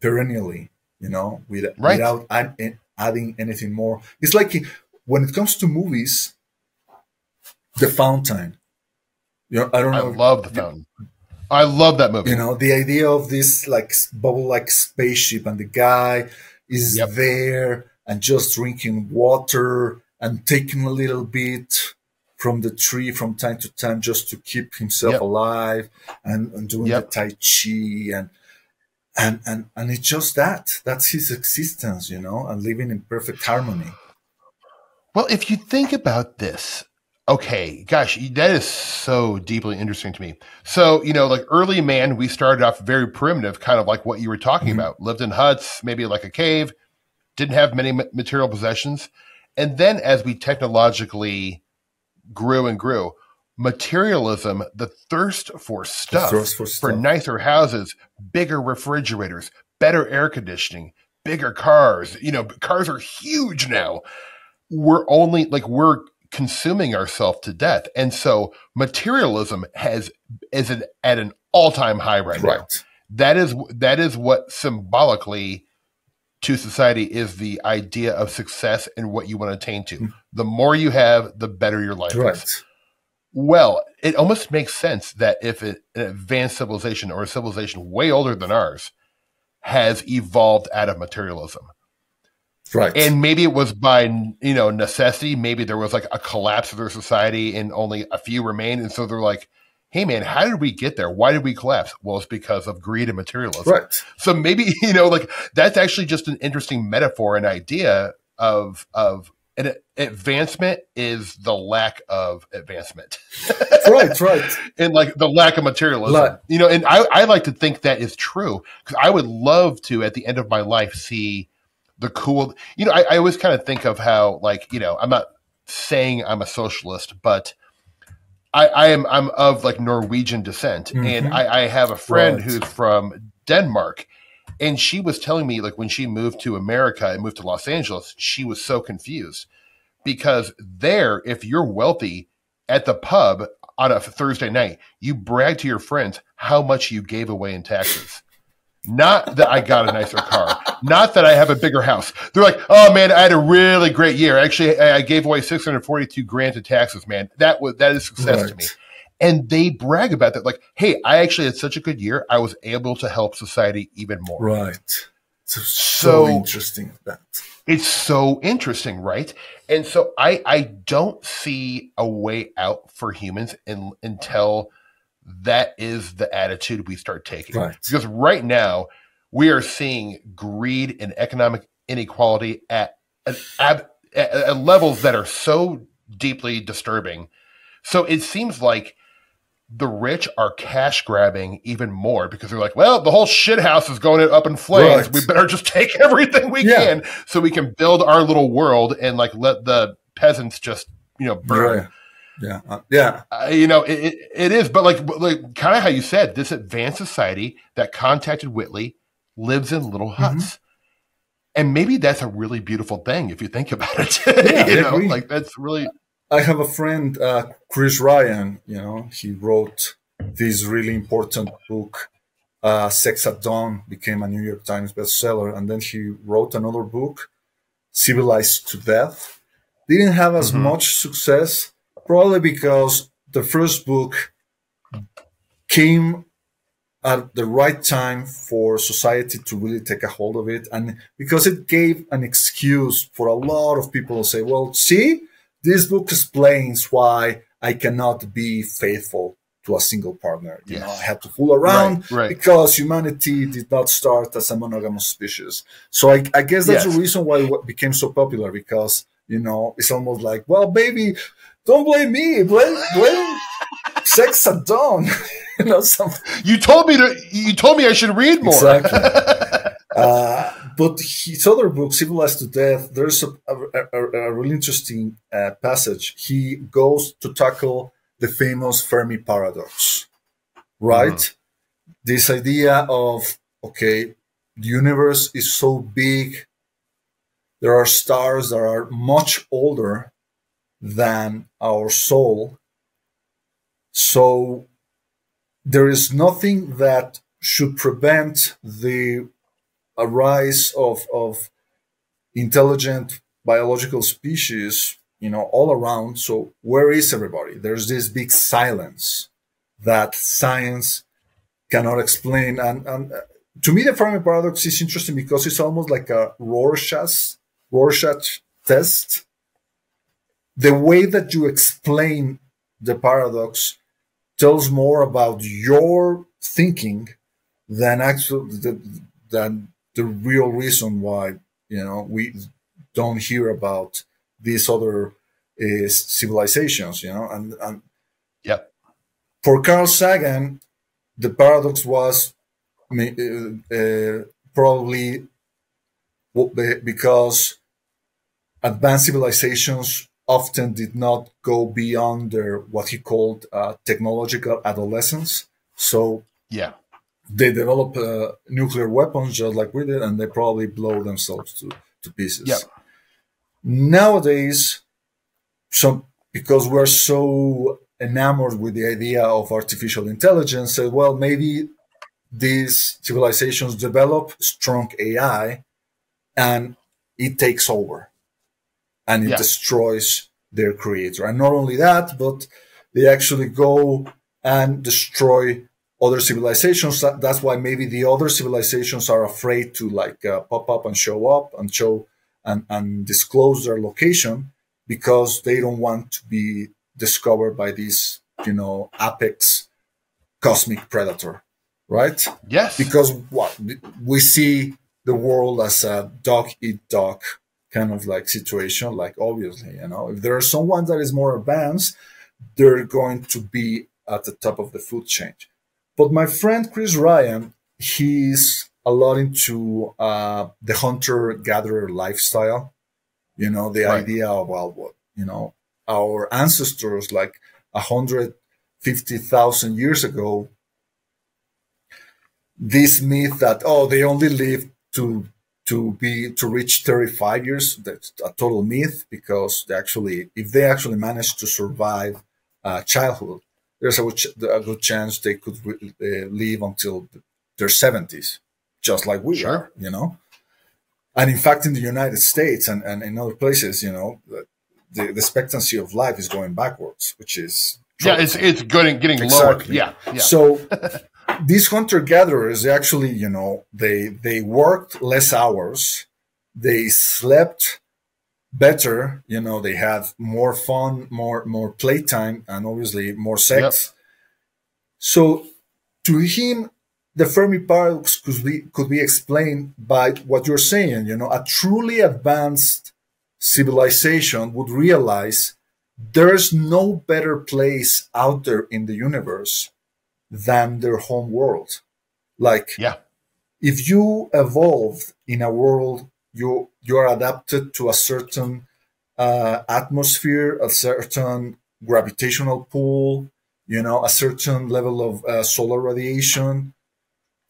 perennially, you know, without adding anything more. It's like when it comes to movies, The Fountain. You know, I don't know. I love The Fountain. I love that movie. You know, the idea of this like bubble-like spaceship, and the guy is there and just drinking water and taking a little bit from the tree from time to time just to keep himself alive, and doing the Tai Chi. and it's just that's his existence, and living in perfect harmony. Well, if you think about this, okay, gosh, that is so deeply interesting to me. So, like early man, we started off very primitive, kind of like what you were talking about. Lived in huts, maybe like a cave, didn't have many material possessions. And then as we technologically grew and grew, materialism, the thirst for stuff, for nicer houses, bigger refrigerators, better air conditioning, bigger cars. Cars are huge now. We're consuming ourselves to death. And so materialism is at an all-time high right now. That is what symbolically to society is the idea of success and what you want to attain to. The more you have, the better your life is. Well, it almost makes sense that if an advanced civilization or a civilization way older than ours has evolved out of materialism. Right. And maybe it was by, necessity. Maybe there was like a collapse of their society and only a few remained. And so they're like, hey, man, how did we get there? Why did we collapse? Well, it's because of greed and materialism. Right. So maybe, that's actually just an interesting metaphor and idea of an advancement is the lack of advancement. Right. And like the lack of materialism, and I like to think that is true because I would love to, at the end of my life, see the cool, I always kind of think of how, I'm not saying I'm a socialist, but I'm of like Norwegian descent. And I have a friend who's from Denmark, and she was telling me like when she moved to America and moved to Los Angeles, she was so confused because there, if you're wealthy at the pub on a Thursday night, you brag to your friends how much you gave away in taxes. Not that I got a nicer car. Not that I have a bigger house. They're like, oh man, I had a really great year. Actually, I gave away $642,000 in taxes, man. That is success to me. And they brag about that. Like, hey, I actually had such a good year. I was able to help society even more. Right. So interesting that. It's so interesting, right? And so I don't see a way out for humans until that is the attitude we start taking. Right. Because right now we are seeing greed and economic inequality at levels that are so deeply disturbing. So it seems like the rich are cash grabbing even more because they're like, well, the whole shit house is going up in flames. Right. We better just take everything we can so we can build our little world and like let the peasants just, burn. Right. It is, but like kind of how you said, this advanced society that contacted Whitley lives in little huts, and maybe that's a really beautiful thing if you think about it. Like that's really. I have a friend, Chris Ryan. He wrote this really important book, "Sex at Dawn," became a New York Times bestseller, and then he wrote another book, "Civilized to Death." Didn't have as much success. Probably because the first book came at the right time for society to really take a hold of it. And because it gave an excuse for a lot of people to say, well, see, this book explains why I cannot be faithful to a single partner. You know, I had to fool around because humanity did not start as a monogamous species. So I guess that's the reason why it became so popular, because, it's almost like, well, baby, don't blame me. Blame Sex at Dawn. Something. You told me I should read more. Exactly. But his other book, Civilized to Death, there's a really interesting passage. He goes to tackle the famous Fermi paradox, right? This idea of, okay, the universe is so big. There are stars that are much older than our soul. So there is nothing that should prevent the rise of intelligent biological species, all around. So where is everybody? There's this big silence that science cannot explain. And to me, the Fermi paradox is interesting because it's almost like a Rorschach test. The way that you explain the paradox tells more about your thinking than actually than the real reason why we don't hear about these other civilizations. And Yep. for Carl Sagan, the paradox was probably because advanced civilizations often did not go beyond their what he called technological adolescence. So Yeah. they develop nuclear weapons just like we did, and they probably blow themselves to Yep. pieces. Nowadays, because we're so enamored with the idea of artificial intelligence, say, well, maybe these civilizations develop strong AI and it takes over and it Yeah. destroys their creator. And not only that, but they actually go and destroy other civilizations. That's why maybe the other civilizations are afraid to pop up and show up and show and disclose their location, because they don't want to be discovered by this, apex cosmic predator, right? Yes. Because what we see the world as a dog eat dog kind of like situation. Like, obviously, if there is someone that is more advanced, they're going to be at the top of the food chain. But my friend Chris Ryan, he's a lot into the hunter-gatherer lifestyle. The Right. idea of, well, our ancestors, like 150,000 years ago, this myth that, oh, they only lived to reach 35 years, that's a total myth, because if they actually managed to survive childhood, there's a good chance they could live until their 70s, just like we Sure. are. And in fact, in the United States and in other places, the expectancy of life is going backwards, which is Yeah, it's good and getting exactly. lower. Yeah. So these hunter gatherers actually, they worked less hours, they slept better, they had more fun, more playtime, and obviously more sex. Yep. So to him, the Fermi paradox could be explained by what you're saying. A truly advanced civilization would realize there's no better place out there in the universe than their home world. Like, Yeah. if you evolved in a world, you're adapted to a certain atmosphere, a certain gravitational pull, a certain level of solar radiation.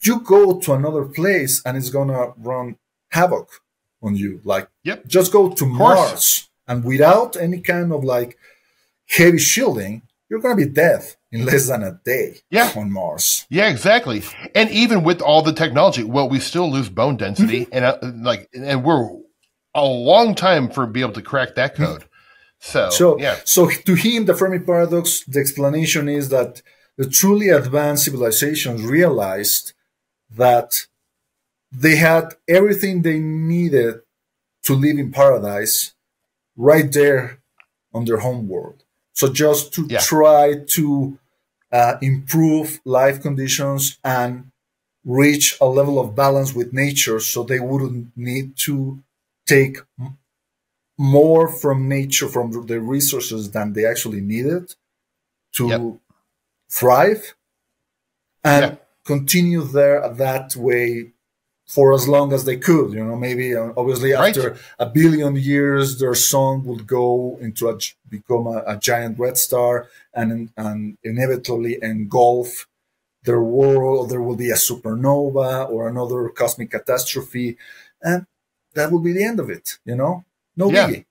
You go to another place and it's gonna run havoc on you. Like, Yep. just go to Of course. Mars, and without any kind of heavy shielding, you're gonna be dead in less than a day. Yeah. On Mars. Yeah, exactly. And even with all the technology, well, we still lose bone density, Mm-hmm. and we're a long time for be able to crack that code. So yeah. So to him, the Fermi paradox, the explanation is that the truly advanced civilizations realized that they had everything they needed to live in paradise right there on their home world. So just to try to improve life conditions and reach a level of balance with nature, so they wouldn't need to take more from nature, from the resources, than they actually needed to thrive, and continue there that way for as long as they could. Maybe obviously after a billion years, their sun would go into become a giant red star and inevitably engulf their world. There will be a supernova or another cosmic catastrophe, and that will be the end of it. No biggie.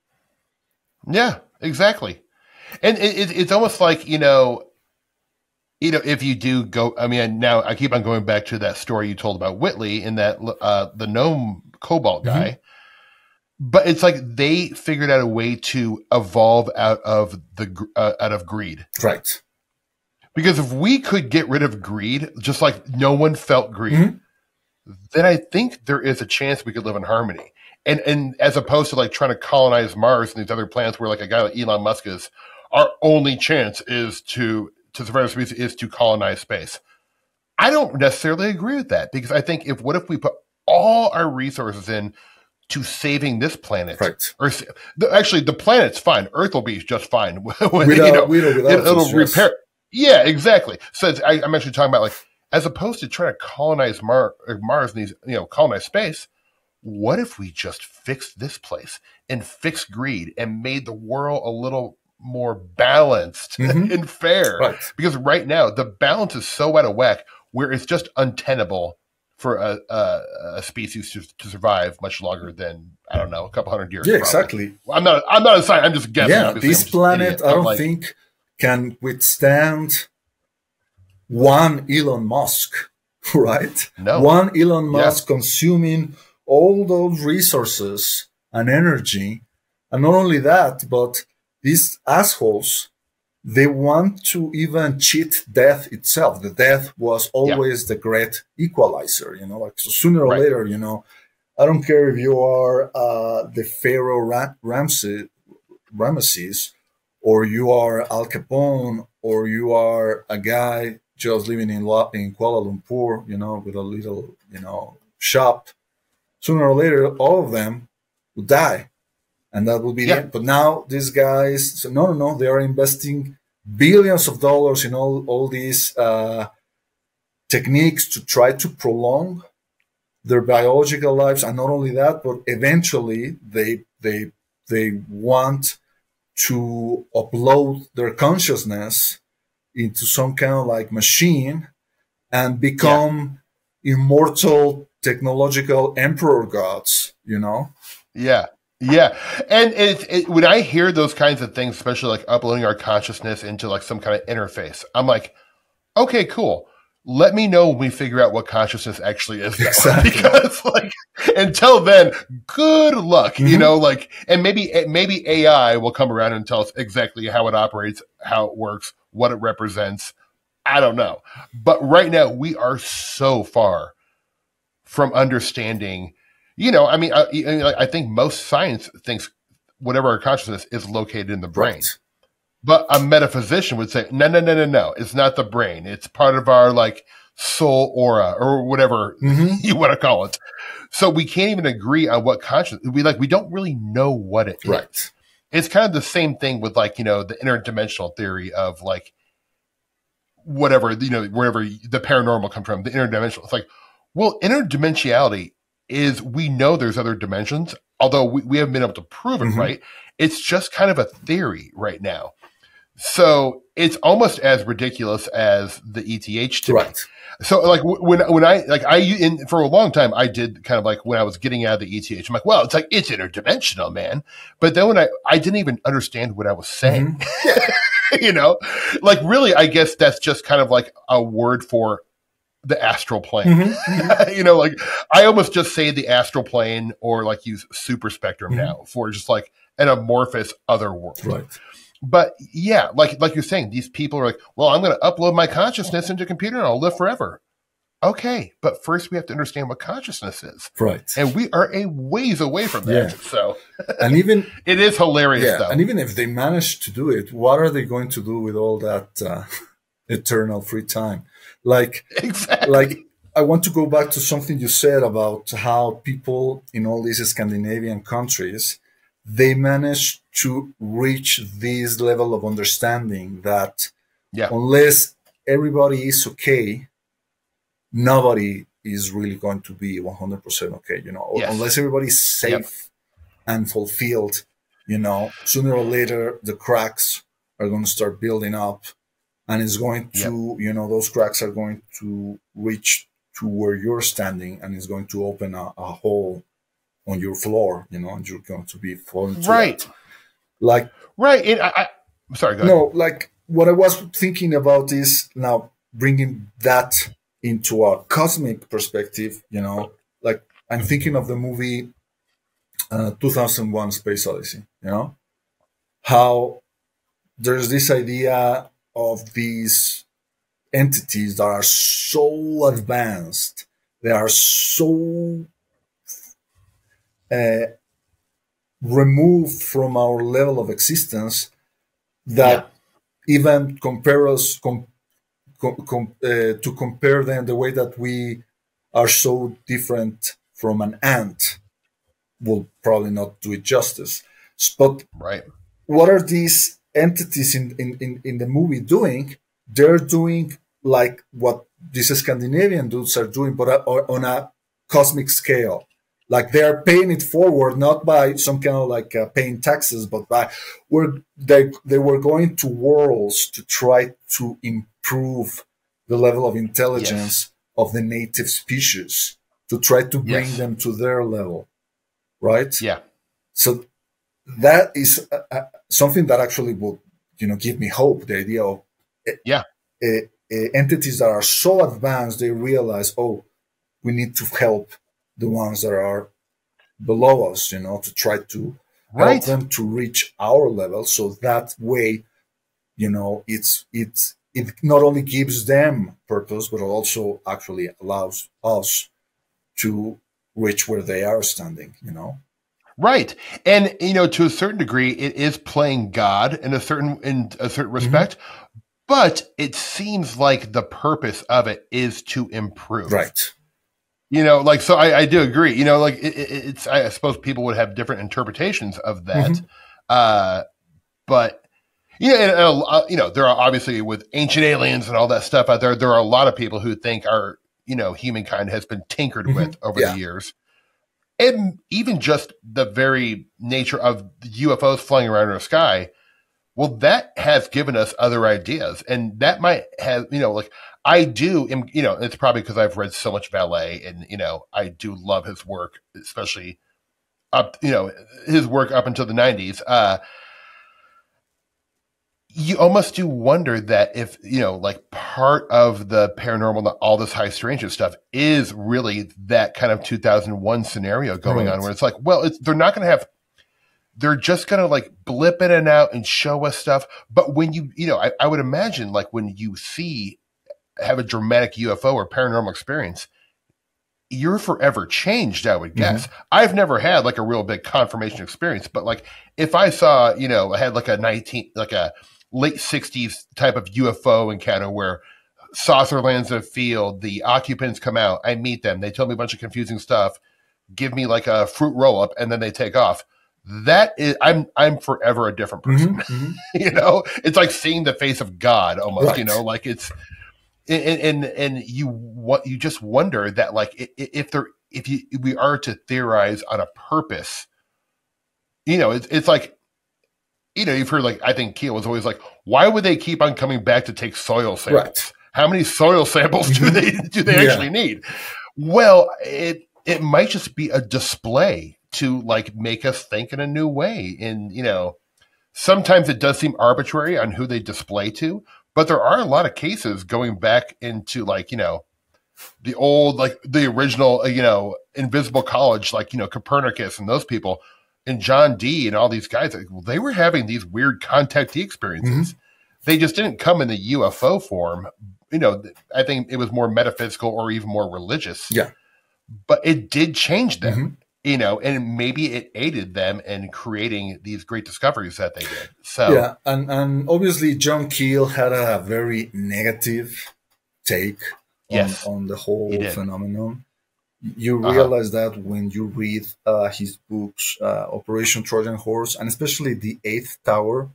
Yeah, exactly. And it's almost like, if you do go, I mean, now I keep on going back to that story you told about Whitley and that the gnome cobalt guy, Mm-hmm. but it's like they figured out a way to evolve out of greed. Right. Because if we could get rid of greed, just like no one felt greed, Mm-hmm. then I think there is a chance we could live in harmony. And as opposed to trying to colonize Mars and these other planets where a guy like Elon Musk is, our only chance is to survive space is to colonize space. I don't necessarily agree with that, because I think what if we put all our resources in to saving this planet? Right. Or actually, the planet's fine. Earth will be just fine. When, Without it'll us, repair. yes. Yeah, exactly. So I'm actually talking about, like, as opposed to trying to colonize Mars and these, colonize space. What if we just fixed this place and fixed greed and made the world a little more balanced and fair? Right. Because right now the balance is so out of whack where it's just untenable for a species to survive much longer than, I don't know, a couple hundred years. Yeah, probably. exactly. I'm not a scientist. I'm just guessing. Yeah, Obviously, this planet, I don't think can withstand one Elon Musk, right? No. One Elon Musk consuming all those resources and energy. And not only that, but these assholes, they want to even cheat death itself. The death was always the great equalizer, like, so sooner or later, I don't care if you are the Pharaoh Ramesses, or you are Al Capone, or you are a guy just living in Kuala Lumpur, with a little, shop. Sooner or later, all of them will die. And that will be the end. But now these guys, so no, they are investing billions of dollars in all these techniques to try to prolong their biological lives. And not only that, but eventually they want to upload their consciousness into some kind of like machine and become immortal technological emperor gods, Yeah. Yeah. And when I hear those kinds of things, especially like uploading our consciousness into like some kind of interface, I'm like, okay, cool. Let me know when we figure out what consciousness actually is. Exactly. Because like, until then, good luck, and maybe AI will come around and tell us exactly how it operates, how it works, what it represents. I don't know. But right now we are so far from understanding, I think most science thinks whatever our consciousness is located in the brain. Right. But a metaphysician would say, no. It's not the brain. It's part of our like soul aura or whatever you want to call it. So we can't even agree on what consciousness, we don't really know what it is. It's kind of the same thing with like, the interdimensional theory of like whatever, wherever the paranormal comes from, the interdimensional. It's like, well, interdimensionality is, we know there's other dimensions, although we haven't been able to prove it, right? It's just kind of a theory right now. So it's almost as ridiculous as the ETH to me. So like when I for a long time, I did kind of like when I was getting out of the ETH, I'm like, well, it's interdimensional, man. But then when I didn't even understand what I was saying, like really, I guess that's just kind of like a word for the astral plane. Like I almost just say the astral plane, or like use super spectrum now for just like an amorphous other world. Right. But yeah, like you're saying, these people are like, well, I'm going to upload my consciousness into a computer and I'll live forever. Okay, but first we have to understand what consciousness is. Right. And we are a ways away from that. So, and even it is hilarious though. And even if they manage to do it, what are they going to do with all that eternal free time? Like, I want to go back to something you said about how people in all these Scandinavian countries, they manage to reach this level of understanding that unless everybody is okay, nobody is really going to be 100% okay, unless everybody is safe and fulfilled, sooner or later, the cracks are going to start building up. And it's going to, those cracks are going to reach to where you're standing, and it's going to open a hole on your floor, and you're going to be falling to that. Like, And I'm sorry, go ahead. No, like what I was thinking about is now bringing that into a cosmic perspective, like I'm thinking of the movie 2001 Space Odyssey, how there's this idea of these entities that are so advanced, they are so removed from our level of existence that even to compare them the way that we are so different from an ant will probably not do it justice. But Right. what are these entities in the movie doing? They're doing like what these Scandinavian dudes are doing, but on a cosmic scale. Like they're paying it forward, not by some kind of like paying taxes, but by where they were going to worlds to try to improve the level of intelligence Yes. of the native species, to try to bring Yes. them to their level, right? Yeah. So that is something that actually will, give me hope. The idea of Yeah. entities that are so advanced, they realize, oh, we need to help the ones that are below us, to try to help Right. them to reach our level. So that way, it not only gives them purpose, but also actually allows us to reach where they are standing. Right. And to a certain degree it is playing God in a certain respect, but it seems like the purpose of it is to improve. Right. So I do agree. It's I suppose people would have different interpretations of that. But there are obviously with ancient aliens and all that stuff out there, there are a lot of people who think our, humankind has been tinkered with over the years. And even just the very nature of UFOs flying around in the sky, well, that has given us other ideas. And that might have, I do, it's probably because I've read so much Valet and, I do love his work, especially his work up until the 90s. You almost do wonder that if, part of the paranormal, all this high strangeness stuff is really that kind of 2001 scenario going on where it's like, well, they're not going to have, they're just going to like blip in and out and show us stuff. But when I would imagine like when you have a dramatic UFO or paranormal experience, you're forever changed, I would guess. I've never had like a real big confirmation experience, but like if I saw, I had like a late 60s type of UFO encounter where saucer lands in a field, the occupants come out, I meet them, they tell me a bunch of confusing stuff, give me like a fruit roll up, and then they take off. That is, I'm forever a different person. It's like seeing the face of God almost. Right. Like it's, and you just wonder that like if we are to theorize on a purpose, it's like. You've heard like I think Keel was always like, why would they keep on coming back to take soil samples? Right. How many soil samples do they actually need? Well, it might just be a display to like make us think in a new way. And sometimes it does seem arbitrary on who they display to, but there are a lot of cases going back into like the old like the original invisible college like Copernicus and those people. And John Dee and all these guys, they were having these weird contactee experiences. They just didn't come in the UFO form. I think it was more metaphysical or even more religious. Yeah. But it did change them, and maybe it aided them in creating these great discoveries that they did. So yeah, and obviously John Keel had a very negative take on the whole phenomenon. You realize that when you read his books, Operation Trojan Horse, and especially The Eighth Tower,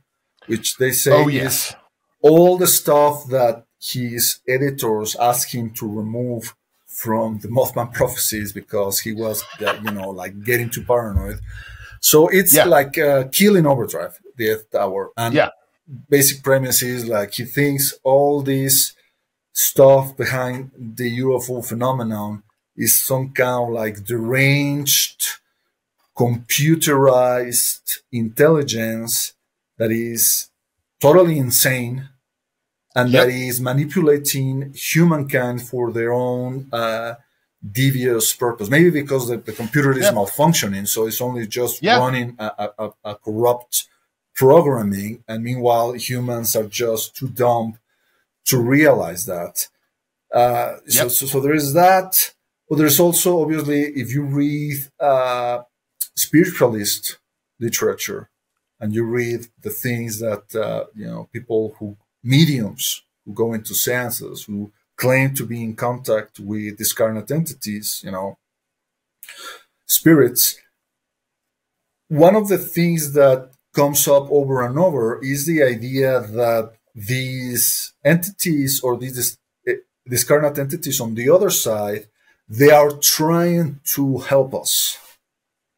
which they say is all the stuff that his editors asked him to remove from the Mothman prophecies because he was, like getting too paranoid. So it's like killing overdrive, The Eighth Tower. And basic premise is like he thinks all this stuff behind the UFO phenomenon is some kind of like deranged, computerized intelligence that is totally insane and that is manipulating humankind for their own devious purpose. Maybe because the computer is malfunctioning, so it's only just running a corrupt programming, and meanwhile humans are just too dumb to realize that. So there is that. But there's also, obviously, if you read spiritualist literature and you read the things that, mediums who go into seances, who claim to be in contact with discarnate entities, spirits. One of the things that comes up over and over is the idea that these entities, or these discarnate entities on the other side, they are trying to help us,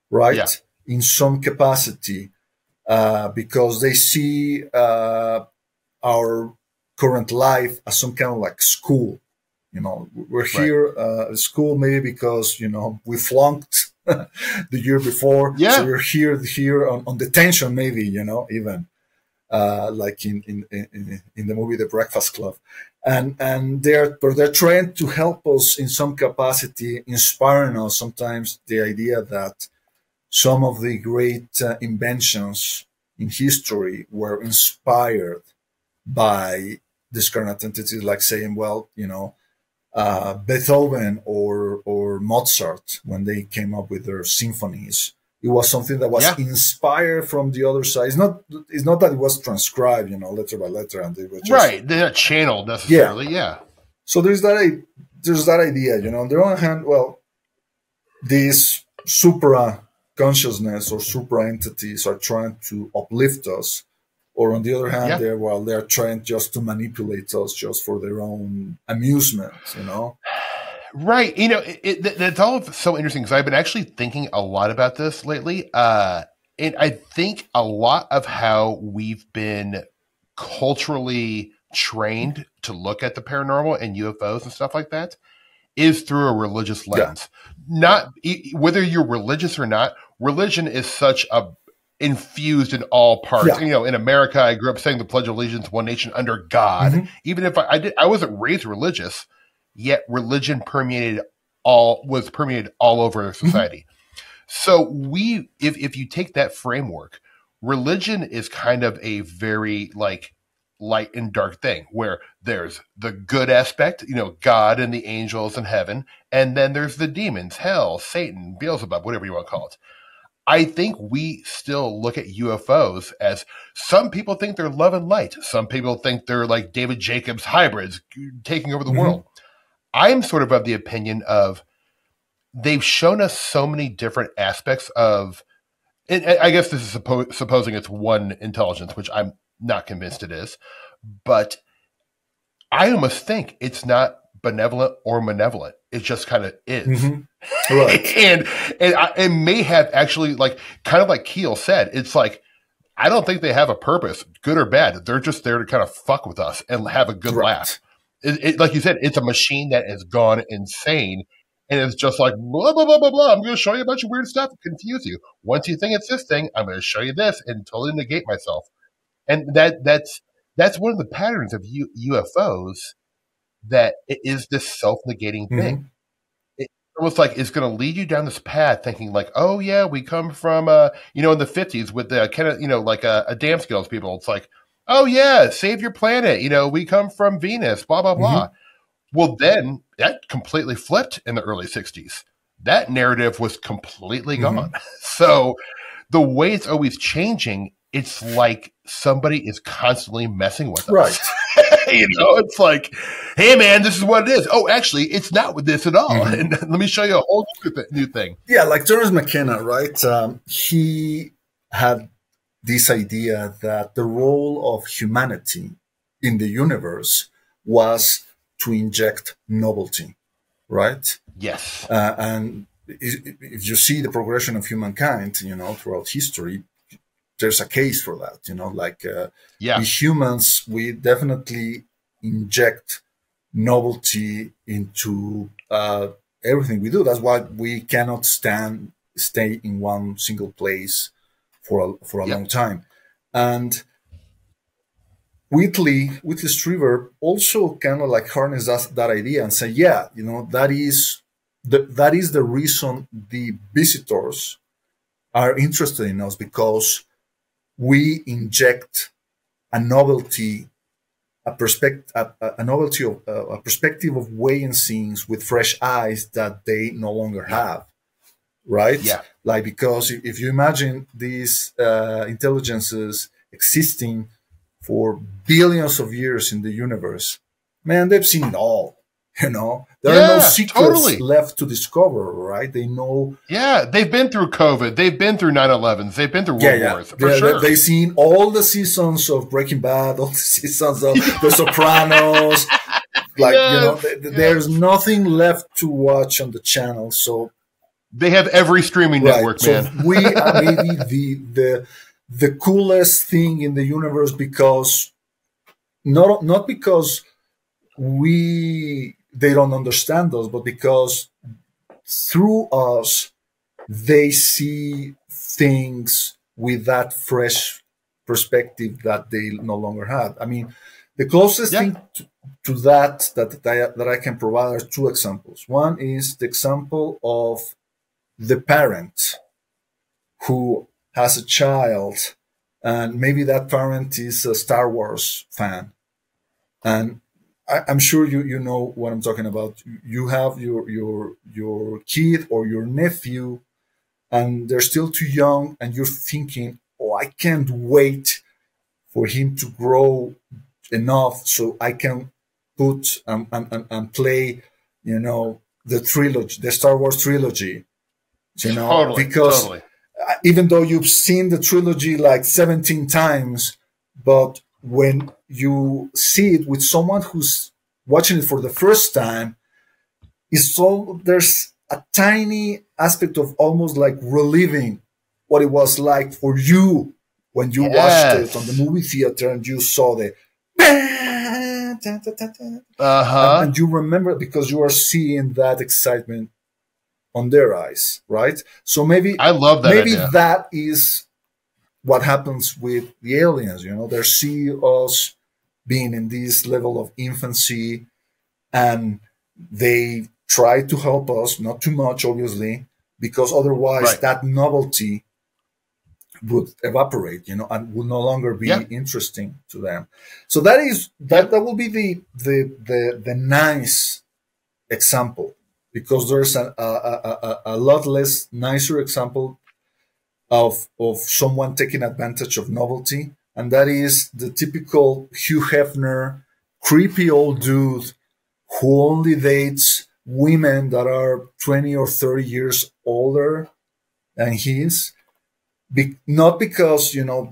right? Yeah. In some capacity, because they see our current life as some kind of like school. We're here at school maybe because, we flunked the year before. Yeah. So we're here on detention, maybe, even like in the movie The Breakfast Club. And they're trying to help us in some capacity, inspiring us. Sometimes the idea that some of the great inventions in history were inspired by discarnate entities, like saying, well, Beethoven or Mozart, when they came up with their symphonies, it was something that was inspired from the other side. It's not that it was transcribed, letter by letter, and it was just, they're not channeled necessarily. Yeah. So there's that idea, On the one hand, well, these supra consciousness or supra entities are trying to uplift us, or on the other hand, they're trying just to manipulate us just for their own amusement, Right. That's all so interesting, because I've been actually thinking a lot about this lately. And I think a lot of how we've been culturally trained to look at the paranormal and UFOs and stuff like that is through a religious lens. Not whether you're religious or not, religion is such a infused in all parts. In America, I grew up saying the Pledge of Allegiance, one nation under God. Even if I wasn't raised religious, yet religion was permeated all over society. So if you take that framework, religion is kind of a very like light and dark thing, where there's the good aspect, God and the angels in heaven, and then there's the demons, hell, Satan, Beelzebub, whatever you want to call it. I think we still look at UFOs as, some people think they're love and light. Some people think they're like David Jacobs hybrids taking over the world. I'm sort of the opinion of, they've shown us so many different aspects of, and I guess this is supposing it's one intelligence, which I'm not convinced it is, but I almost think it's not benevolent or malevolent. It just kind of is. Right. and it may have actually, like, kind of like Keel said, it's like, I don't think they have a purpose, good or bad. They're just there to kind of fuck with us and have a good laugh. Like you said, it's a machine that has gone insane, and it's just like, blah, blah, blah, blah, blah. I'm going to show you a bunch of weird stuff to confuse you. Once you think it's this thing, I'm going to show you this and totally negate myself. And that's one of the patterns of UFOs, that it is this self-negating thing. It's almost like it's going to lead you down this path thinking like, oh yeah, we come from, in the 50s with the kind of, like a damn skills people. It's like, oh yeah, save your planet. We come from Venus, blah, blah, blah. Well, then that completely flipped in the early 60s. That narrative was completely gone. So the way it's always changing, it's like somebody is constantly messing with us. Right. It's like, hey man, this is what it is. Oh, actually, it's not with this at all. And let me show you a whole new thing. Yeah, like Terence McKenna, right? He had this idea that the role of humanity in the universe was to inject novelty, right? Yes. And if you see the progression of humankind, throughout history, there's a case for that, we humans, we definitely inject novelty into everything we do. That's why we cannot stay in one single place for a long time. And Whitley Strieber also kind of like harnessed that idea and say, that is the reason the visitors are interested in us, because we inject a novelty, a perspective of weighing things with fresh eyes that they no longer have, right? Yeah. Because if you imagine these intelligences existing for billions of years in the universe, man, they've seen it all. You know, there are no Yeah, secrets totally. left to discover, right? They know. Yeah, they've been through COVID. They've been through 9/11s. They've been through Yeah, World yeah. Wars, for sure. They've seen all the seasons of Breaking Bad, all the seasons of The Sopranos. Like, you know, there's nothing left to watch on the channel. So they have every streaming network, man. So we are maybe the coolest thing in the universe, because not because they don't understand us, but because through us they see things with that fresh perspective that they no longer have. I mean, the closest thing to that I can provide are two examples. One is the example of the parent who has a child, and maybe that parent is a Star Wars fan, and I'm sure you know what I'm talking about. You have your kid or your nephew, and they're still too young, and you're thinking, oh, I can't wait for him to grow enough so I can put and play, you know, the trilogy, the Star Wars trilogy, you know, because even though you've seen the trilogy like 17 times, but when you see it with someone who's watching it for the first time, there's a tiny aspect of almost like reliving what it was like for you when you watched it on the movie theater and you saw the and you remember, because you are seeing that excitement on their eyes, right? So maybe I love that. Maybe idea. that is what happens with the aliens. You know, they see us being in this level of infancy, and they try to help us, not too much, obviously, because otherwise that novelty would evaporate, you know, and will no longer be interesting to them. So that will be the nice example, because there's a lot less nicer example of someone taking advantage of novelty, and that is the typical Hugh Hefner, creepy old dude who only dates women that are 20 or 30 years older than he is. Not because, you know,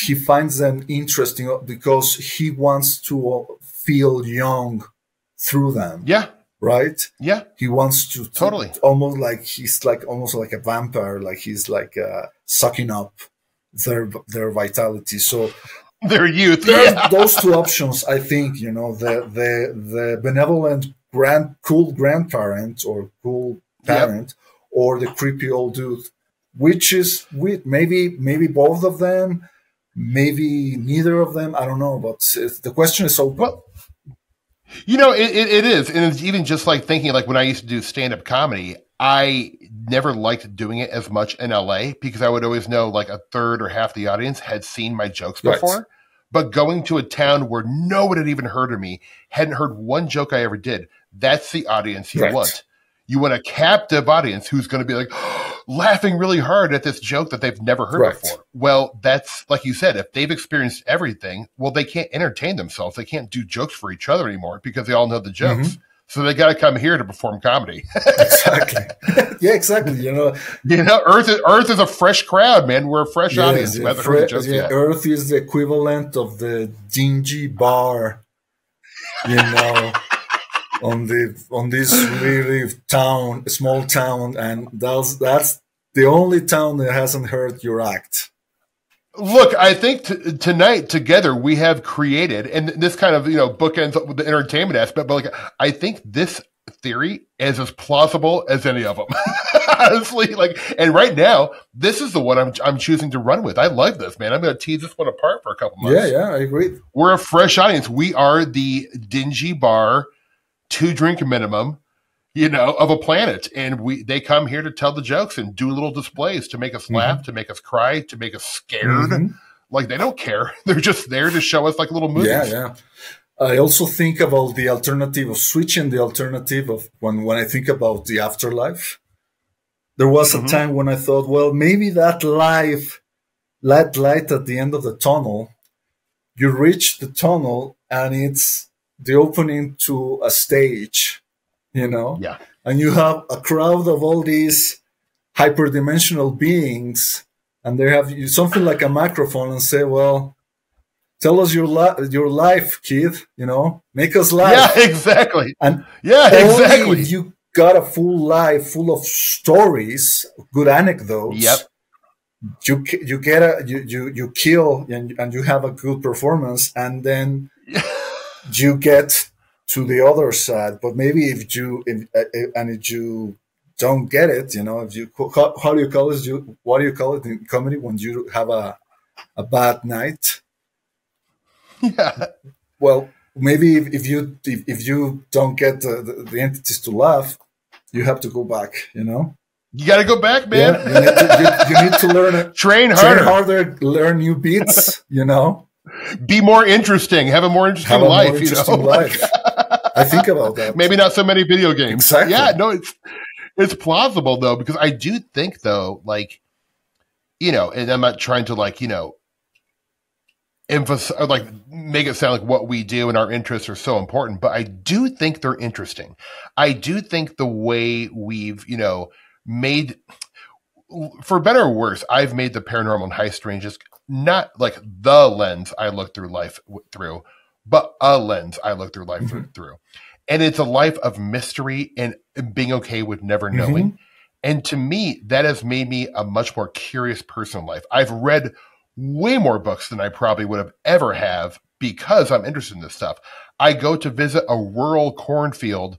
he finds them interesting, because he wants to feel young through them. Yeah. Right? Yeah. He wants to totally almost like he's like almost like a vampire, like he's like sucking up their vitality. So their youth. Those two options, I think, you know, the benevolent cool grandparent or cool parent, or the creepy old dude, which is maybe both of them, maybe neither of them. I don't know, but the question is open. Well, you know, it is. And it's even just like thinking, like when I used to do stand-up comedy, I never liked doing it as much in LA, because I would always know like a third or half the audience had seen my jokes before. Right. But going to a town where no one had even heard of me, hadn't heard one joke I ever did, that's the audience you want. You want a captive audience who's going to be like laughing really hard at this joke that they've never heard before. Well, that's like you said, if they've experienced everything, well, they can't entertain themselves. They can't do jokes for each other anymore because they all know the jokes. Mm-hmm. So they got to come here to perform comedy. Exactly. Yeah, exactly. You know, Earth is a fresh crowd, man. We're a fresh audience. Earth is the equivalent of the dingy bar, you know, on this really small town, and that's the only town that hasn't heard your act. Look, I think tonight together we have created, and this kind of, you know, bookends with the entertainment aspect, but like I think this theory is as plausible as any of them. Honestly, like, and right now this is the one I'm choosing to run with. I like this, man. I'm going to tease this one apart for a couple months. Yeah, I agree. We're a fresh audience. We are the dingy bar, 2-drink minimum, you know, of a planet, and they come here to tell the jokes and do little displays to make us laugh, to make us cry, to make us scared. Like, they don't care. They're just there to show us like little movies. Yeah. I also think about the alternative of switching the alternative of when I think about the afterlife. There was a time when I thought, well, maybe that light at the end of the tunnel, you reach the tunnel and it's the opening to a stage, you know, Yeah. and you have a crowd of all these hyperdimensional beings, and they have something like a microphone and say, well, tell us your life, kid, you know, make us laugh. Yeah, exactly. And yeah, exactly. only if you got a full life full of stories, good anecdotes, Yep. you get you kill and you have a good performance, and then you get to the other side. But maybe if you don't get it, you know, if you how do you call it? What do you call it in comedy when you have a bad night? Yeah. Well, maybe if you don't get the entities to laugh, you have to go back, you know. You got to go back, man. Yeah, you need to learn it. Train harder, learn new beats, you know. Be more interesting. Have a more interesting life. More interesting life. I think about that. Maybe not so many video games. Exactly. Yeah, no, it's plausible though, because I do think though, like, you know, and I'm not trying to like, you know, emphasize or like make it sound like what we do and our interests are so important, but I do think they're interesting. I do think the way we've, you know, made, for better or worse, I've made the paranormal and high strangeness not like the lens I look through life through, but a lens I look through life through. And it's a life of mystery and being okay with never knowing. And to me, that has made me a much more curious person in life. I've read way more books than I probably would have ever have because I'm interested in this stuff. I go to visit a rural cornfield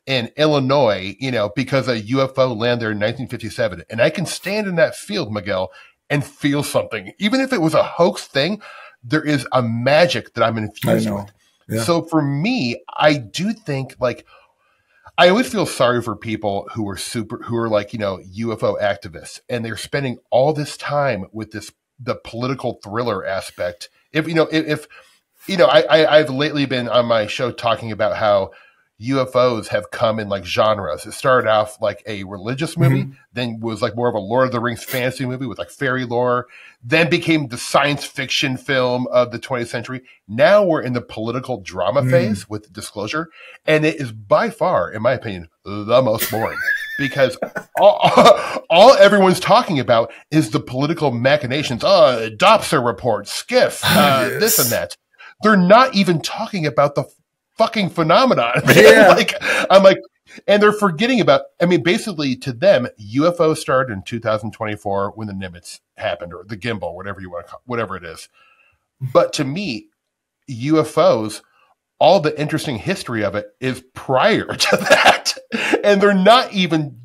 in Illinois, you know, because a UFO landed there in 1957. And I can stand in that field, Miguel, and feel something. Even if it was a hoax thing, there is a magic that I'm infused with. Yeah. So for me, I do think like, I always feel sorry for people who are like, you know, UFO activists, and they're spending all this time with the political thriller aspect. If I've lately been on my show talking about how UFOs have come in like genres. It started off like a religious movie, then was like more of a Lord of the Rings fantasy movie with like fairy lore, then became the science fiction film of the 20th century. Now we're in the political drama phase with Disclosure, and it is by far, in my opinion, the most boring because all everyone's talking about is the political machinations. Doppler report, skiff, this and that. They're not even talking about the fucking phenomenon. Yeah. I'm like, and they're forgetting about, I mean, basically to them, UFO started in 2024 when the Nimitz happened, or the gimbal, whatever you want to call, whatever it is. But to me, UFOs, all the interesting history of it is prior to that. And they're not even,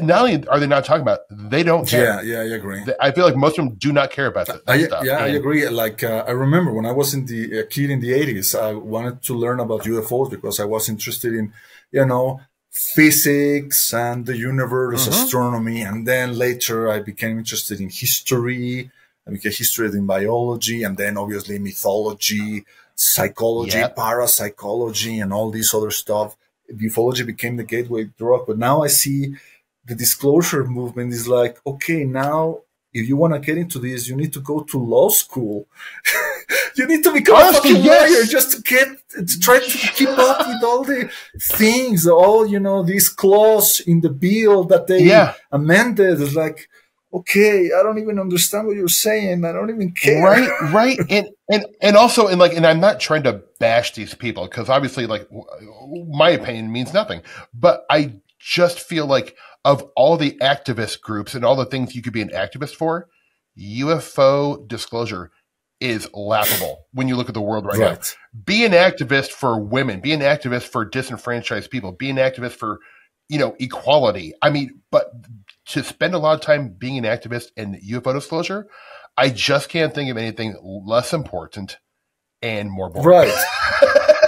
not only are they not talking about it, they don't care. Yeah, I agree. I feel like most of them do not care about that stuff. Yeah, I agree. Like, I remember when I was a kid in the 80s, I wanted to learn about UFOs because I was interested in, you know, physics and the universe, astronomy. And then later I became interested in history. I became interested in biology, and then obviously mythology, psychology, parapsychology, and all this other stuff. Ufology became the gateway drug. But now I see the disclosure movement is like, okay, now if you want to get into this, you need to go to law school. You need to become a fucking lawyer just to try to keep up with all the things, all, you know, these clauses in the bill that they amended. It's like, okay, I don't even understand what you're saying. I don't even care. Right. And also, and I'm not trying to bash these people because obviously, like, my opinion means nothing. But I just feel like of all the activist groups and all the things you could be an activist for, UFO disclosure is laughable when you look at the world right now. Be an activist for women. Be an activist for disenfranchised people. Be an activist for, you know, equality. I mean, but to spend a lot of time being an activist in UFO disclosure, I just can't think of anything less important and more boring. Right.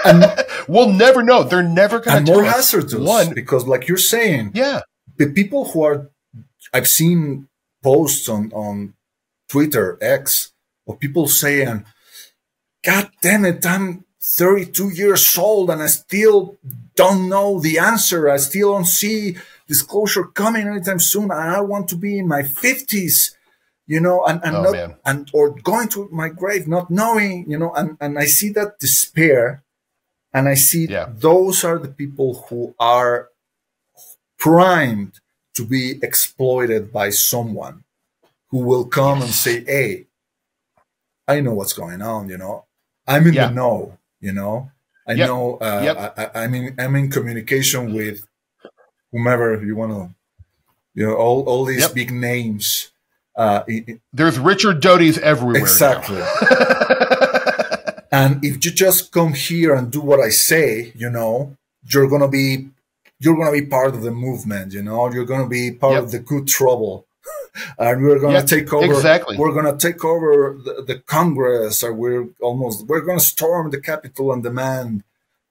And we'll never know. They're never going to tell more hazardous because, like you're saying, the people who are, I've seen posts on Twitter, X, of people saying, God damn it, I'm 32 years old and I still don't know the answer. I still don't see disclosure coming anytime soon. And I want to be in my 50s. and Oh not, man. and or going to my grave not knowing, and I see that despair, and I see Yeah. those are the people who are primed to be exploited by someone who will come and Yes. say, "Hey, I know what's going on. I'm in the Yeah. know. I Yep. know. Yep. I'm in communication with whomever you want to. All these Yep. big names. There's Richard Doty's everywhere now. Exactly. And if you just come here and do what I say, you're gonna be part of the movement. You're gonna be part of Yep. the good trouble, and we're gonna Yep. take over. Exactly. We're gonna take over the Congress, or we're gonna storm the Capitol and demand,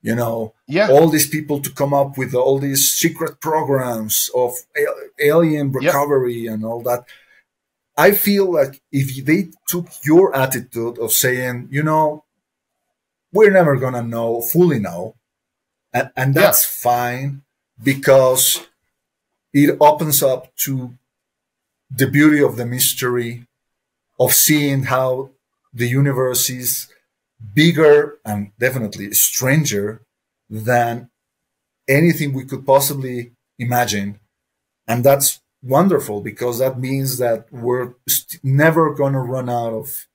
Yeah. all these people to come up with all these secret programs of alien Yep. recovery and all that. I feel like if they took your attitude of saying, we're never gonna fully know, and Yeah. that's fine, because it opens up to the beauty of the mystery of seeing how the universe is bigger and definitely stranger than anything we could possibly imagine. And that's wonderful, because that means that we're never going to run out of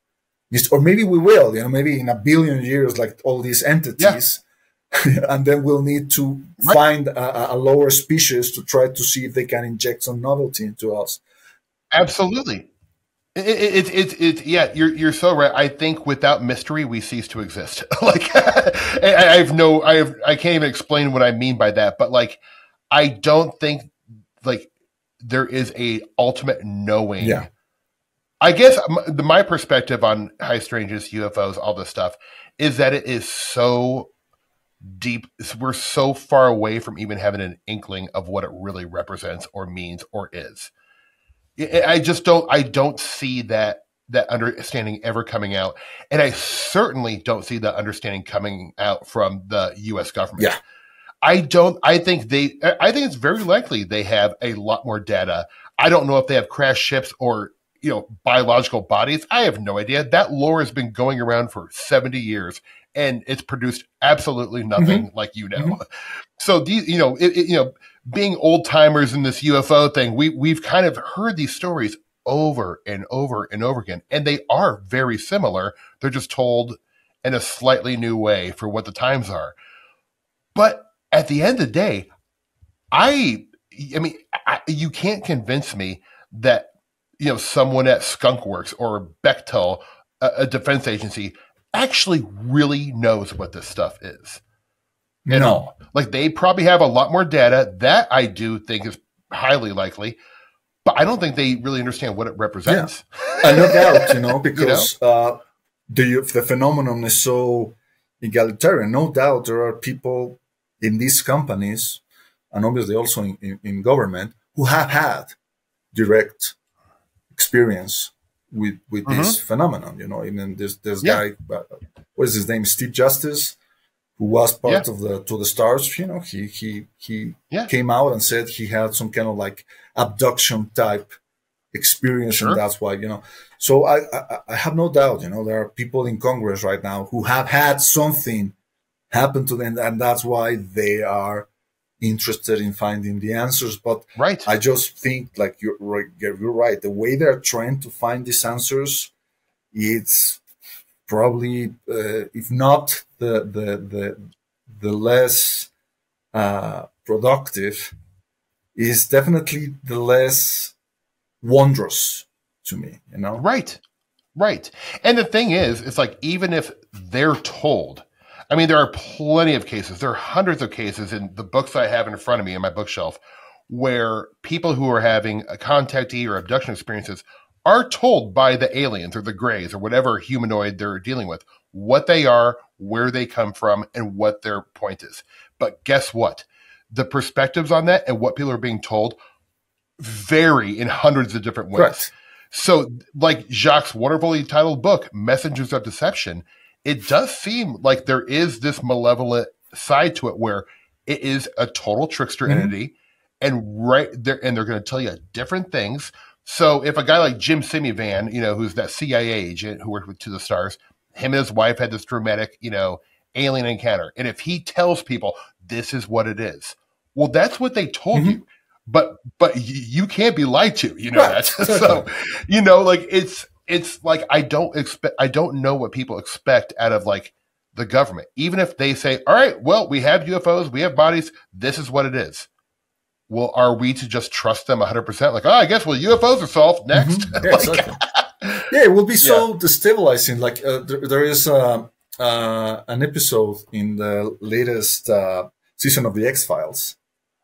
this, or maybe we will, maybe in a billion years, like all these entities. And then we'll need to Right. find a lower species to try to see if they can inject some novelty into us. Absolutely. Yeah, you're so right. I think without mystery, we cease to exist. Like, I can't even explain what I mean by that. But like, I don't think like there is a ultimate knowing. Yeah. I guess my perspective on high strangeness, UFOs, all this stuff, is that it is so deep. We're so far away from even having an inkling of what it really represents or means or is. I just don't. I don't see that understanding ever coming out, and I certainly don't see that understanding coming out from the U.S. government. Yeah. I don't. I think it's very likely they have a lot more data. I don't know if they have crashed ships or biological bodies. I have no idea. That lore has been going around for 70 years, and it's produced absolutely nothing, like Mm-hmm. So these, being old timers in this UFO thing, we've kind of heard these stories over and over and over again, and they are very similar. They're just told in a slightly new way for what the times are. But at the end of the day, you can't convince me that someone at Skunkworks or Bechtel, a defense agency, actually really knows what this stuff is. No. Like, they probably have a lot more data. That I do think is highly likely, but I don't think they really understand what it represents. Yeah. And no doubt, because the phenomenon is so egalitarian. No doubt there are people in these companies, and obviously also in government, who have had direct experience with this phenomenon. Even this guy, what is his name? Steve Justice, who was part of the To the Stars. He came out and said he had some kind of like abduction type experience, and that's why. So I have no doubt. There are people in Congress right now who have had something happen to them, and that's why they are interested in finding the answers. But I just think, like you're right. The way they're trying to find these answers, it's probably, if not the less productive, is definitely the less wondrous to me. Right. And the thing is, it's like, even if they're told, there are plenty of cases. There are hundreds of cases in the books I have in front of me in my bookshelf where people who are having a contactee or abduction experiences are told by the aliens or the Greys or whatever humanoid they're dealing with what they are, where they come from, and what their point is. But guess what? The perspectives on that and what people are being told vary in hundreds of different ways. Correct. So, like Jacques' wonderfully titled book, Messengers of Deception, it does seem like there is this malevolent side to it where it is a total trickster entity, and they're going to tell you different things So if a guy like Jim Simivan, who's that CIA agent who worked with To the Stars, him and his wife had this dramatic, alien encounter. And if he tells people this is what it is, well, that's what they told you. But you can't be lied to, Right. that. So, like it's like I don't know what people expect out of like the government. Even if they say, all right, well, we have UFOs, we have bodies, this is what it is. Well, are we to just trust them 100%? Like, I guess, UFOs are solved next. Yeah, exactly. Yeah, it will be so destabilizing. Like there is an episode in the latest season of the X-Files.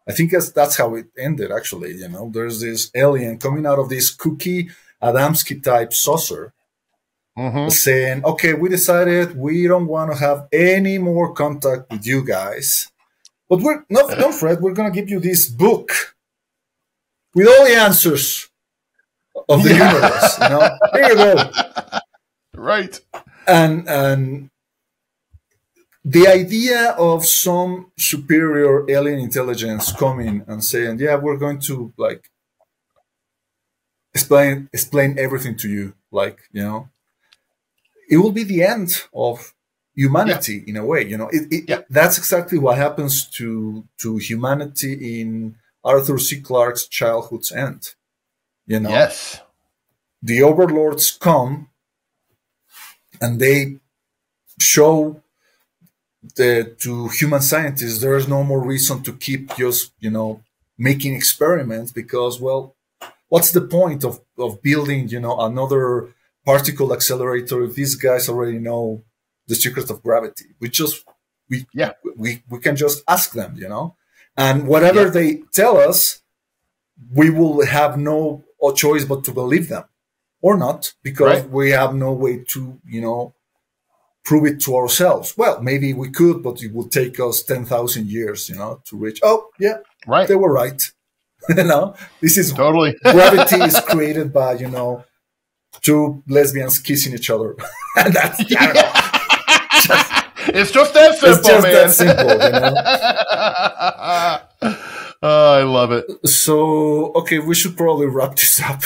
I think that's how it ended, actually. There's this alien coming out of this Cookie Adamski type saucer saying, okay, we decided we don't want to have any more contact with you guys. But don't fret, we're going to give you this book with all the answers of the universe. Here you go. Right. And the idea of some superior alien intelligence coming and saying, yeah, we're going to like explain everything to you, it will be the end of humanity in a way. That's exactly what happens to humanity in Arthur C. Clarke's Childhood's End. Yes. The overlords come and they show to human scientists there is no more reason to keep just making experiments, because, well, what's the point of building another particle accelerator if these guys already know the secret of gravity? We can just ask them, and whatever they tell us, we will have no choice but to believe them or not, because we have no way to prove it to ourselves. Well, maybe we could, but it would take us 10,000 years, to reach. Oh, yeah, they were right. This is totally gravity is created by two lesbians kissing each other, and that's it's just that simple. It's just man. that simple, Oh, I love it. So, okay, we should probably wrap this up.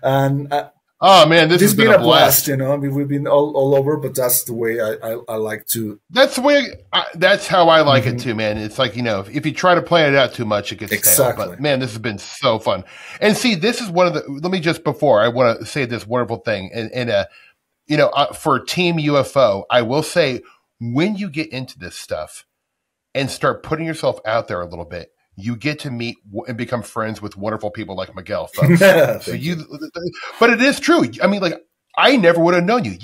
And oh man, this has been a blast. We've been all over, but that's the way I like to. That's the way. That's how I like it too, man. It's like if you try to plan it out too much, it gets stale. But man, this has been so fun. And see, this is one of the. Let me just before I want to say this wonderful thing, and for Team UFO, I will say when you get into this stuff and start putting yourself out there a little bit, you get to meet and become friends with wonderful people like Miguel, folks. But it is true. I mean, like, I never would have known you.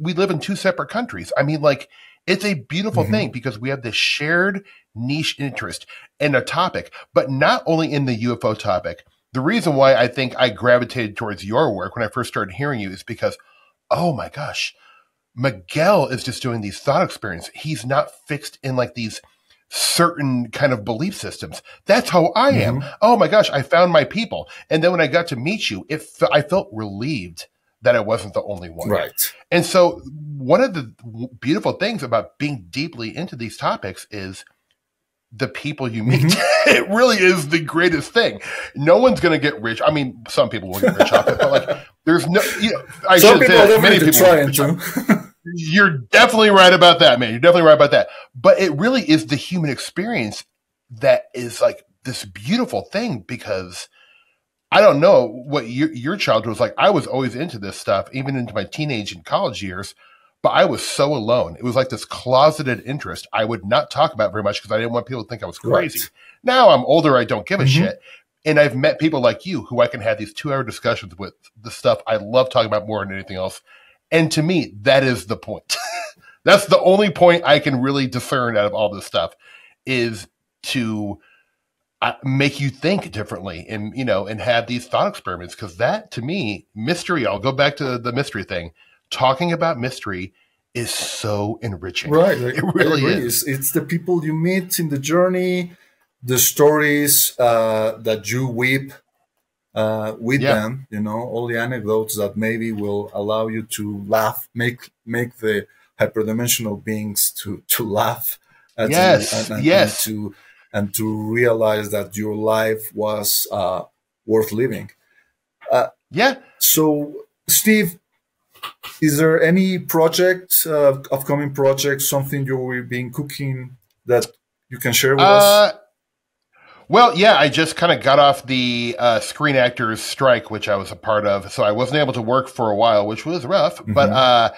We live in two separate countries. I mean, like, it's a beautiful thing because we have this shared niche interest in a topic, but not only in the UFO topic. The reason why I think I gravitated towards your work when I first started hearing you is because, oh my gosh, Miguel is just doing these thought experiments. He's not fixed in like these certain kind of belief systems. That's how I am. Oh my gosh, I found my people. And then when I got to meet you, I felt relieved that I wasn't the only one. Right. And so one of the beautiful things about being deeply into these topics is the people you meet. It really is the greatest thing. No one's going to get rich. I mean, some people will get rich off it, but like there's no, I some should people say many people trying to. You're definitely right about that, man. You're definitely right about that. But it really is the human experience that is like this beautiful thing, because I don't know what your childhood was like. I was always into this stuff, even into my teenage and college years, but I was so alone. It was like this closeted interest I would not talk about very much because I didn't want people to think I was crazy. Right. Now I'm older. I don't give a shit. And I've met people like you who I can have these 2-hour discussions with, the stuff I love talking about more than anything else. And to me, that is the point. That's the only point I can really discern out of all this stuff, is to make you think differently and, and have these thought experiments. Because that, to me, mystery, I'll go back to the mystery thing. Talking about mystery is so enriching. Right. It really is. It's the people you meet in the journey, the stories that you weave with them, all the anecdotes that maybe will allow you to laugh, make the hyperdimensional beings to laugh at you and to realize that your life was worth living. Yeah. So, Steve, is there any project, upcoming project, something you've been cooking that you can share with us? Uh, well, yeah, I just kind of got off the Screen Actors strike, which I was a part of. So I wasn't able to work for a while, which was rough. But Hmm.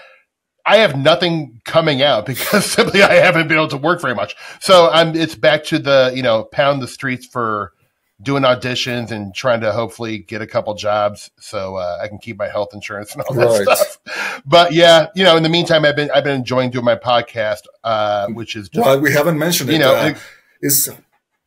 I have nothing coming out because simply I haven't been able to work very much. So it's back to the, pound the streets for doing auditions and trying to hopefully get a couple jobs so I can keep my health insurance and all that Right. stuff. But yeah, in the meantime, I've been enjoying doing my podcast, which is just, Well, we haven't mentioned it. It's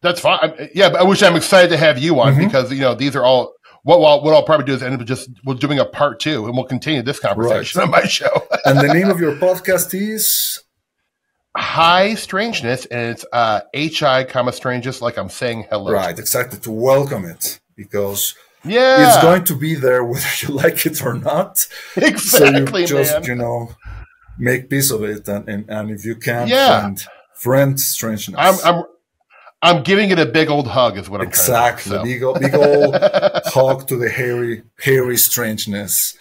that's fine. Yeah, but I'm excited to have you on because these are all what I'll probably do is end up just doing a part 2, and we'll continue this conversation right. on my show. And the name of your podcast is Hi Strangeness, and it's HI comma Strangeness, like I'm saying hello. Right, exactly, to welcome it, because Yeah, it's going to be there whether you like it or not. exactly, So you just man. make peace of it, and if you can, Yeah, friend strangeness. I'm giving it a big old hug, is what I'm Exactly, trying to big old hug to the hairy strangeness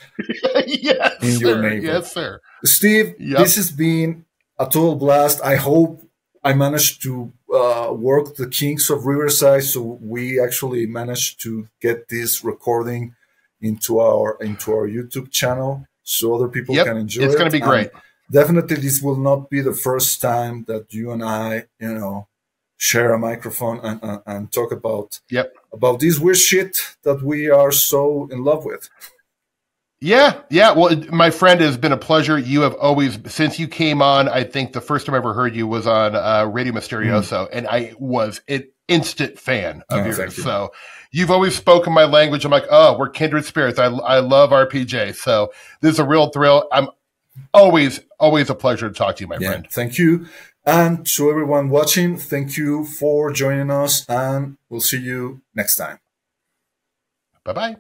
yes, in your sir. neighbor. Yes, sir. Steve, Yep. this has been a total blast. I hope I managed to work the kinks of Riverside, so we actually managed to get this recording into our YouTube channel, so other people Yep. can enjoy It's it. going to be great. And definitely, this will not be the first time that you and I, share a microphone and talk about Yep. this weird shit that we are so in love with. Yeah. Well, my friend, it has been a pleasure. You have always, since you came on, I think the first time I ever heard you was on Radio Mysterioso, and I was an instant fan of yours. Thank you. So you've always spoken my language. I'm like, oh, we're kindred spirits. I love RPJ. So this is a real thrill. I'm always a pleasure to talk to you, my friend. Thank you. And to everyone watching, thank you for joining us, and we'll see you next time. Bye-bye.